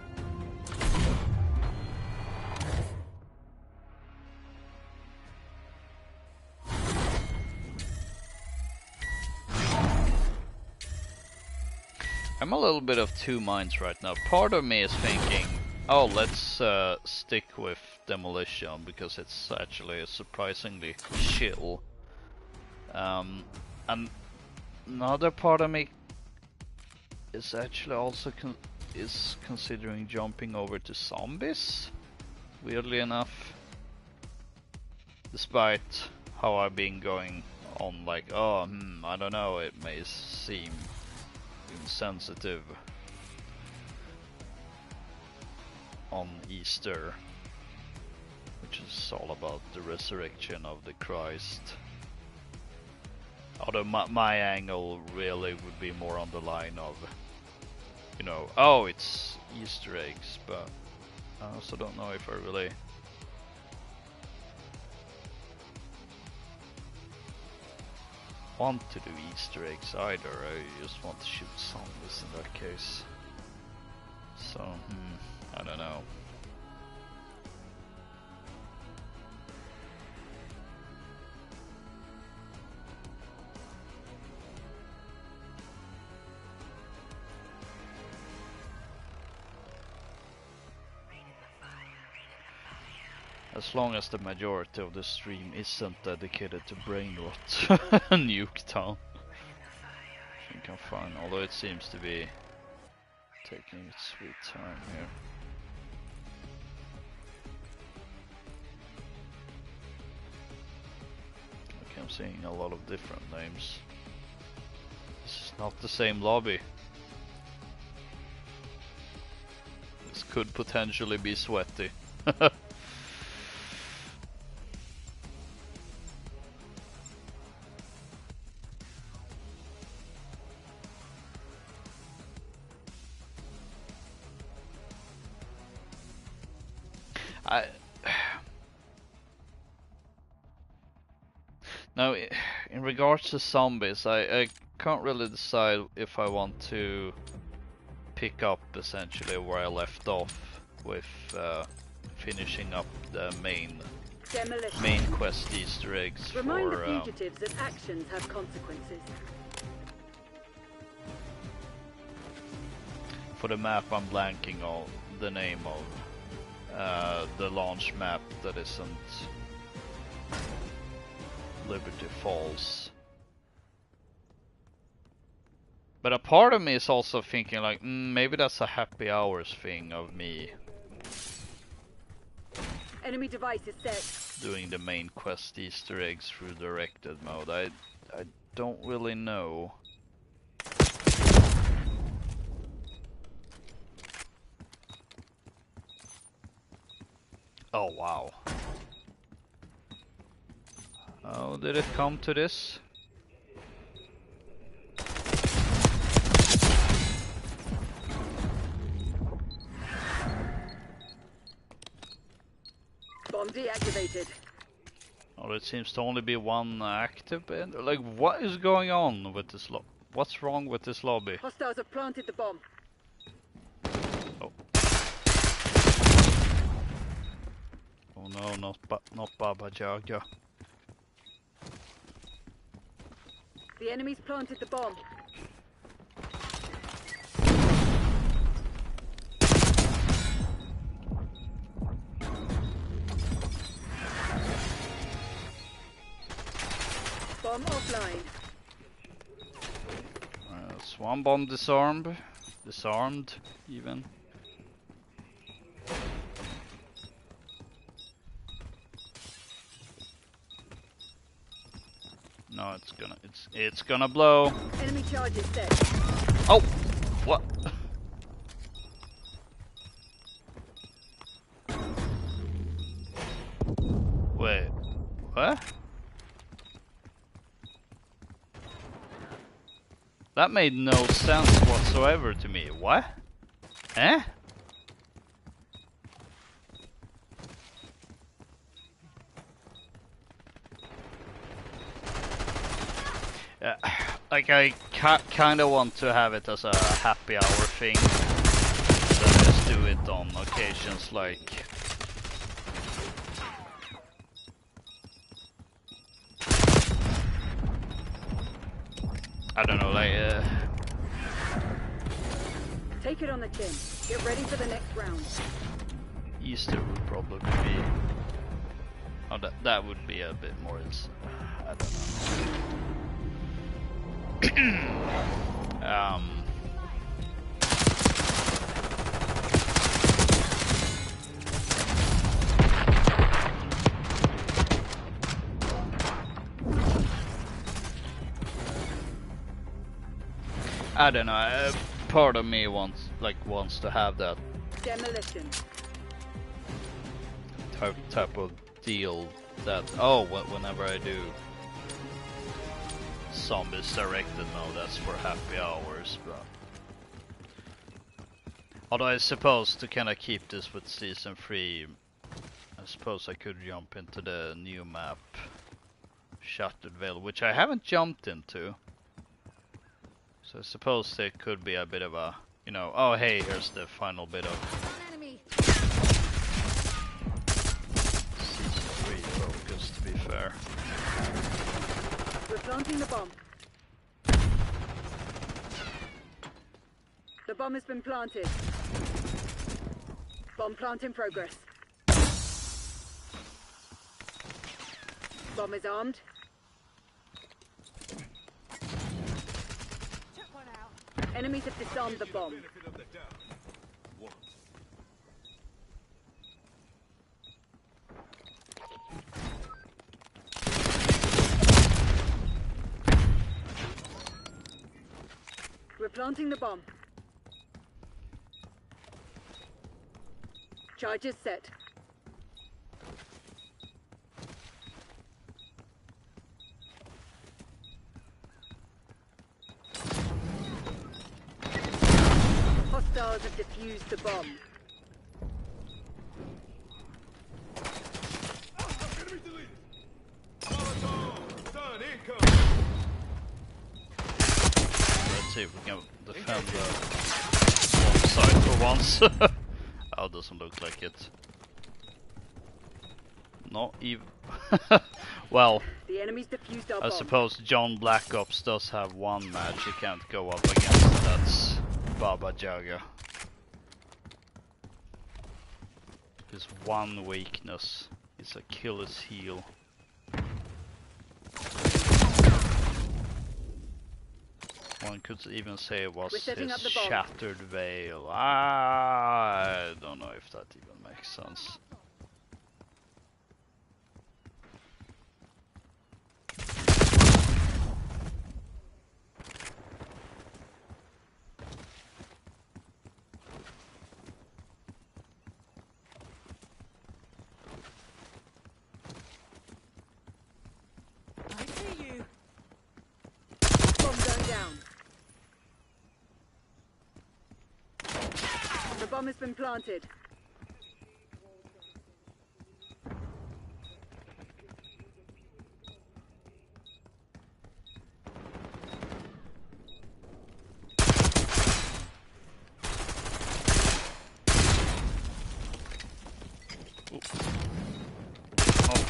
I'm a little bit of two minds right now. Part of me is thinking Oh, let's stick with demolition because it's actually surprisingly chill. And another part of me is actually also considering jumping over to zombies. Weirdly enough, despite how I've been going on, like, oh, I don't know, it may seem insensitive on Easter, which is all about the resurrection of the Christ. Although my angle really would be more on the line of, you know, oh, it's Easter eggs, but I also don't know if I really want to do Easter eggs either. I just want to shoot zombies in that case. So, I don't know. As long as the majority of the stream isn't dedicated to brain rot and Nuketown, I think I'm fine, although it seems to be taking its sweet time here. Okay, I'm seeing a lot of different names. This is not the same lobby. This could potentially be sweaty. Now, in regards to zombies, I can't really decide if I want to pick up essentially where I left off with finishing up the main quest Easter eggs. Remind the fugitives that actions have consequences. For the map, I'm blanking on the name of the launch map that isn't Liberty Falls. But a part of me is also thinking like, maybe that's a happy hours thing of me. Enemy device is set. Doing the main quest Easter eggs through directed mode. I don't really know. Oh wow. Oh, did it come to this? Bomb deactivated. Oh, there seems to only be one active. Like, what is going on with this What's wrong with this lobby? Hostiles have planted the bomb. Oh. Oh no, not Baba Jaga. The enemy's planted the bomb. Bomb offline. Swan bomb disarmed. Disarmed, even. No, it's gonna blow. Enemy charges set. Oh, what? Wait, what? That made no sense whatsoever to me. What? Eh? Like I kind of want to have it as a happy hour thing. So I just do it on occasions like. I don't know, like. Take it on the chin. Get ready for the next round. Easter would probably be. Oh, that would be a bit more. I don't know. I don't know. Part of me wants to have that Demolition. type of deal that whenever I do zombies directed mode, that's for happy hours. But although I suppose to kind of keep this with season 3, I suppose I could jump into the new map, Shattered Veil, which I haven't jumped into. So I suppose there could be a bit of a, you know, oh hey, here's the final bit of season 3 focus, to be fair. We're planting the bomb. The bomb has been planted. Bomb plant in progress. Bomb is armed. Enemies have disarmed the bomb. We're planting the bomb. Charges set. Hostiles have defused the bomb. Let's see if we can defend the bomb site for once. Oh, it doesn't look like it. Not even. Well, The enemies defused our I bomb. suppose John Black Ops does have one match he can't go up against. That's Baba Yaga. His one weakness is Achilles heel. One could even say it was his Shattered Veil. I don't know if that even makes sense. I see you. Bomb going down. The bomb has been planted. Oh,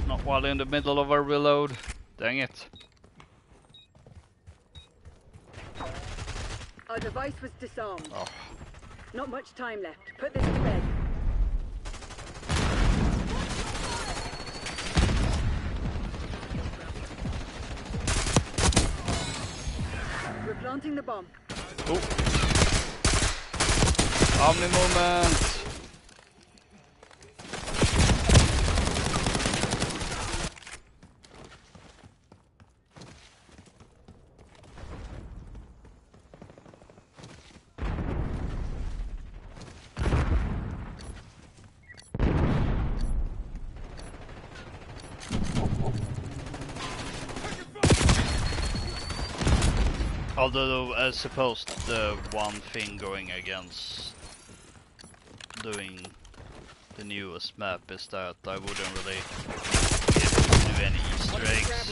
not while in the middle of a reload. Dang it. Our device was disarmed. Oh. Not much time left. Put this to bed. We're planting the bomb. Oh. Omni movement. Although I suppose the one thing going against doing the newest map is that I wouldn't really be able to do any Easter eggs.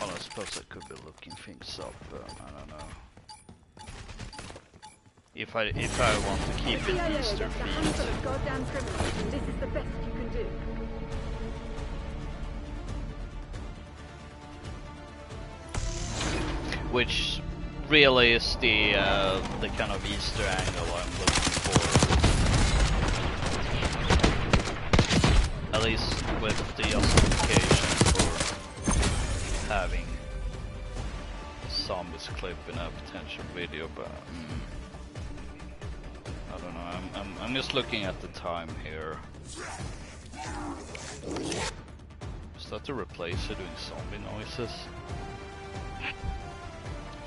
Well, I suppose I could be looking things up, I don't know. If I want to keep it Easter themed. Goddamn criminals, and this is the best you can do. Which really is the kind of Easter angle I'm looking for. At least with the justification for having zombies clip in a potential video, but I don't know. I'm just looking at the time here. Is that the replacer doing zombie noises?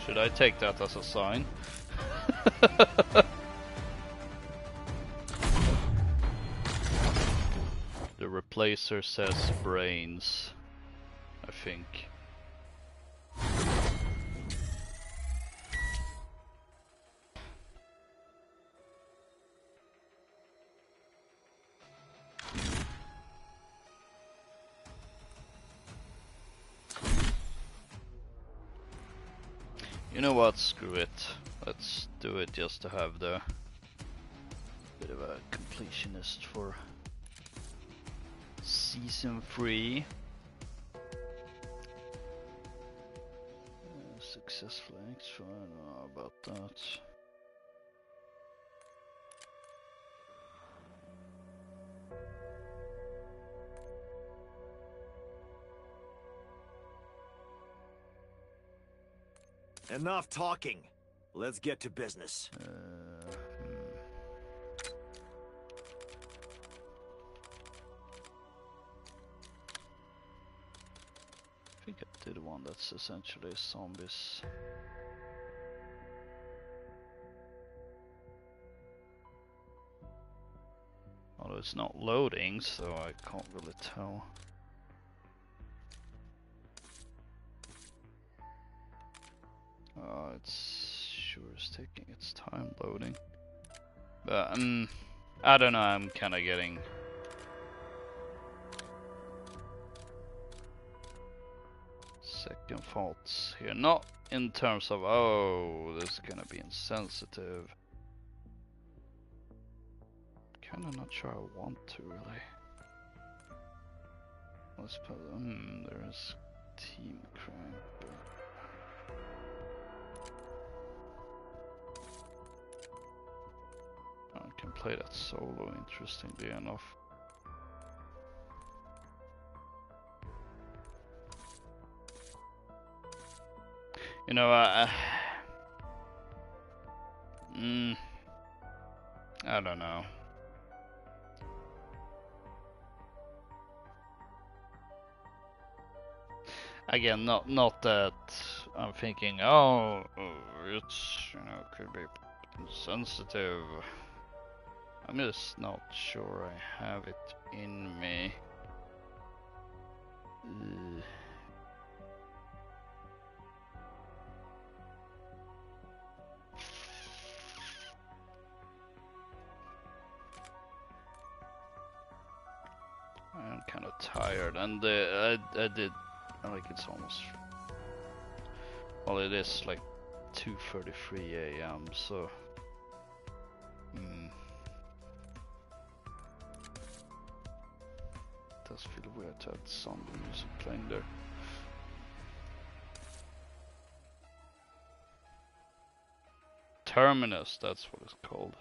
Should I take that as a sign? The replacer says brains, I think. You know what, screw it. Let's do it just to have the bit of a completionist for season 3. Successful extra, I don't know about that. Enough talking. Let's get to business. I think I did one that's essentially zombies. Although it's not loading, so I can't really tell. It's sure is taking its time loading. But I don't know, I'm kinda getting second thoughts here. Not in terms of, oh, this is gonna be insensitive. Kinda not sure I want to really. Let's put, there's team crank. I can play that solo, interestingly enough. You know, I don't know. Again, not that I'm thinking, oh, it's, you know, could be sensitive. I'm just not sure I have it in me. I'm kind of tired, and I did, like, it's almost, well, it is like 2:33 a.m. so it does feel weird to have zombie music playing there. Terminus, that's what it's called.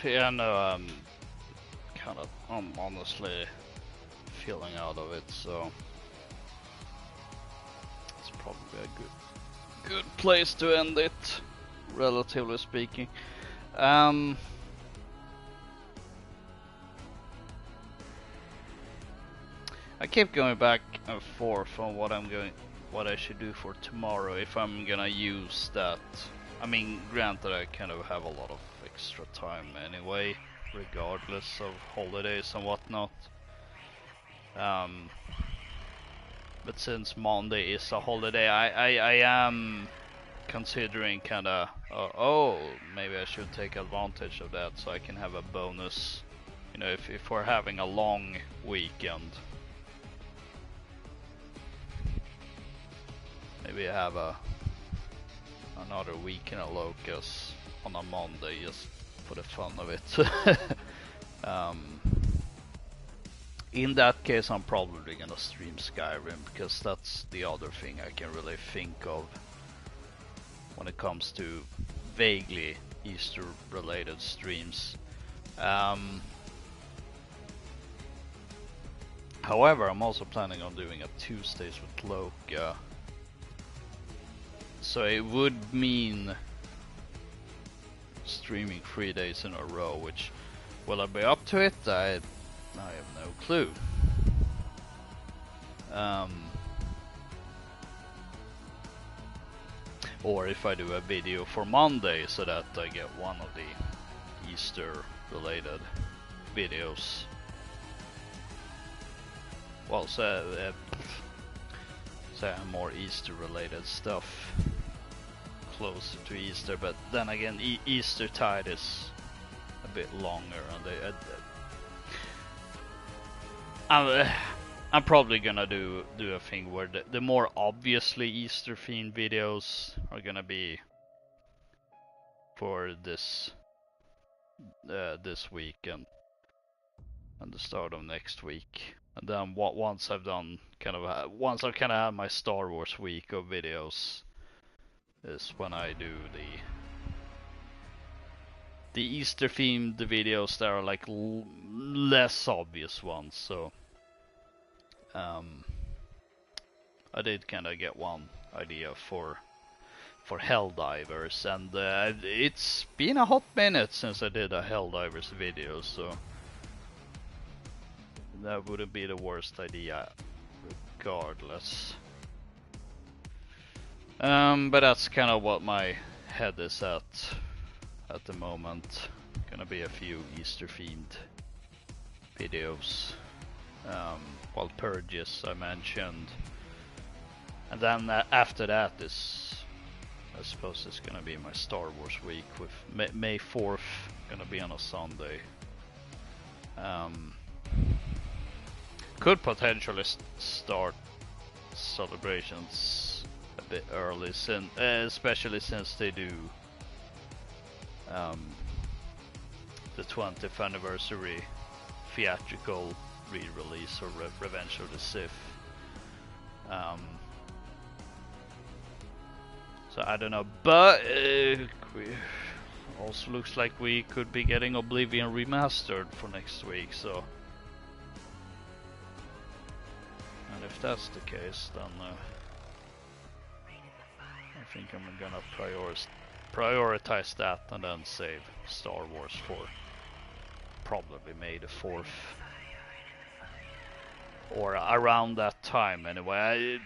Yeah, no, I'm honestly feeling out of it, so it's probably a good place to end it, relatively speaking. I keep going back and forth on what I should do for tomorrow if I'm gonna use that. I mean, granted, I kind of have a lot of extra time anyway, regardless of holidays and whatnot. But since Monday is a holiday, I am considering kinda, oh, maybe I should take advantage of that so I can have a bonus, you know, if we're having a long weekend. Maybe I have another weekend at Loka's on a Monday just for the fun of it. In that case, I'm probably gonna stream Skyrim because that's the other thing I can really think of when it comes to vaguely Easter related streams. However, I'm also planning on doing a Tuesdays with Loka. So it would mean streaming 3 days in a row, which, will I be up to it? I have no clue. Or if I do a video for Monday so that I get one of the Easter related videos. Well, so more Easter related stuff closer to Easter, but then again Easter tide is a bit longer, and I'm probably gonna do a thing where the more obviously Easter themed videos are gonna be for this week and the start of next week. And then once I've done once I've kind of had my Star Wars week of videos, is when I do the Easter themed videos that are like less obvious ones. So I did kind of get one idea for Helldivers, and it's been a hot minute since I did a Helldivers video, so that wouldn't be the worst idea regardless. But that's kind of what my head is at the moment. Gonna be a few Easter themed videos. Well, Purges I mentioned, and then after that is, I suppose it's gonna be my Star Wars week with May 4th gonna be on a Sunday. Could potentially start celebrations a bit early, especially since they do the 20th anniversary theatrical re-release, or Revenge of the Sith. So I don't know, but also looks like we could be getting Oblivion remastered for next week, so. And if that's the case, then I think I'm gonna prioritize that and then save Star Wars for probably May the 4th. Or around that time anyway.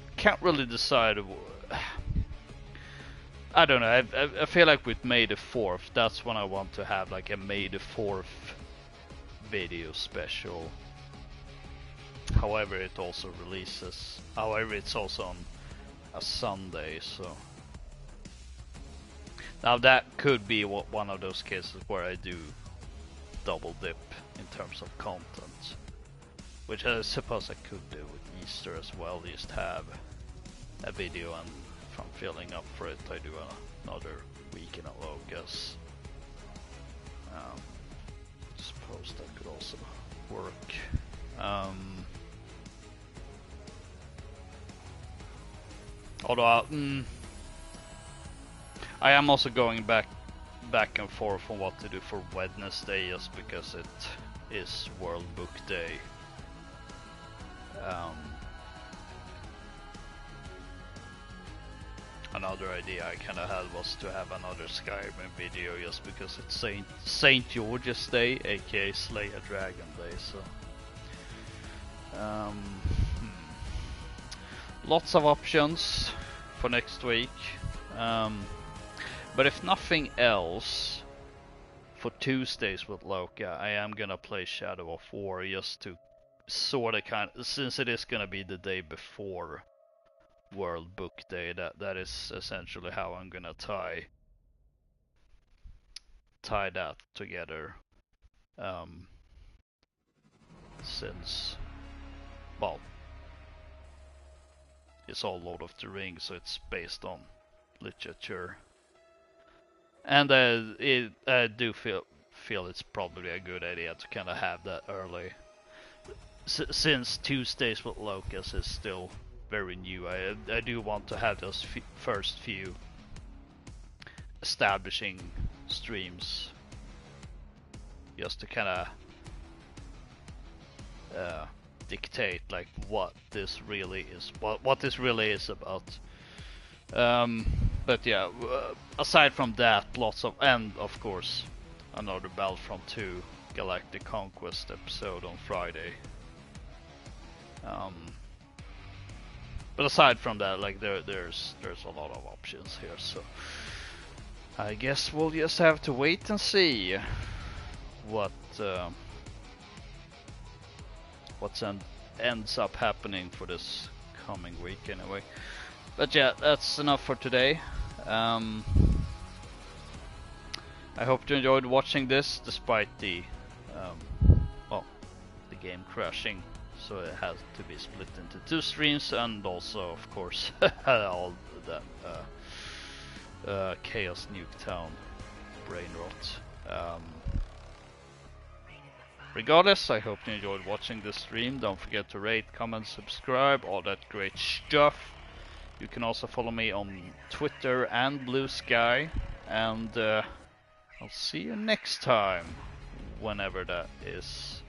I can't really decide. I don't know, I feel like with May the 4th, that's when I want to have like a May the 4th video special. However, it also releases. However, it's also on a Sunday, so now that could be one of those cases where I do double dip in terms of content, which I suppose I could do with Easter as well. Just have a video, and if I'm feeling up for it, I do another weekend at Loka's. Suppose that could also work. Although I am also going back and forth on what to do for Wednesday, just because it is World Book Day. Another idea I kind of had was to have another Skyrim video, just because it's Saint George's Day, aka Slay a Dragon Day. So Lots of options for next week. But if nothing else, for Tuesdays with Loka, I am gonna play Shadow of War just to sort of since it is gonna be the day before World Book Day, that is essentially how I'm gonna tie that together. Since, well, it's all Lord of the Rings, so it's based on literature. And I do feel it's probably a good idea to kind of have that early, since Tuesdays with Locus is still very new. I do want to have those first few establishing streams, just to kind of dictate like what this really is about. But yeah, aside from that, lots of, and of course another Battlefront 2 Galactic Conquest episode on Friday. But aside from that, like there's a lot of options here, so I guess we'll just have to wait and see what ends up happening for this coming week anyway. But yeah, that's enough for today. I hope you enjoyed watching this, despite the the game crashing, so it has to be split into 2 streams, and also of course all that Chaos Nuketown brain rot. Regardless, I hope you enjoyed watching this stream. Don't forget to rate, comment, subscribe, all that great stuff. You can also follow me on Twitter and Blue Sky, and I'll see you next time, whenever that is.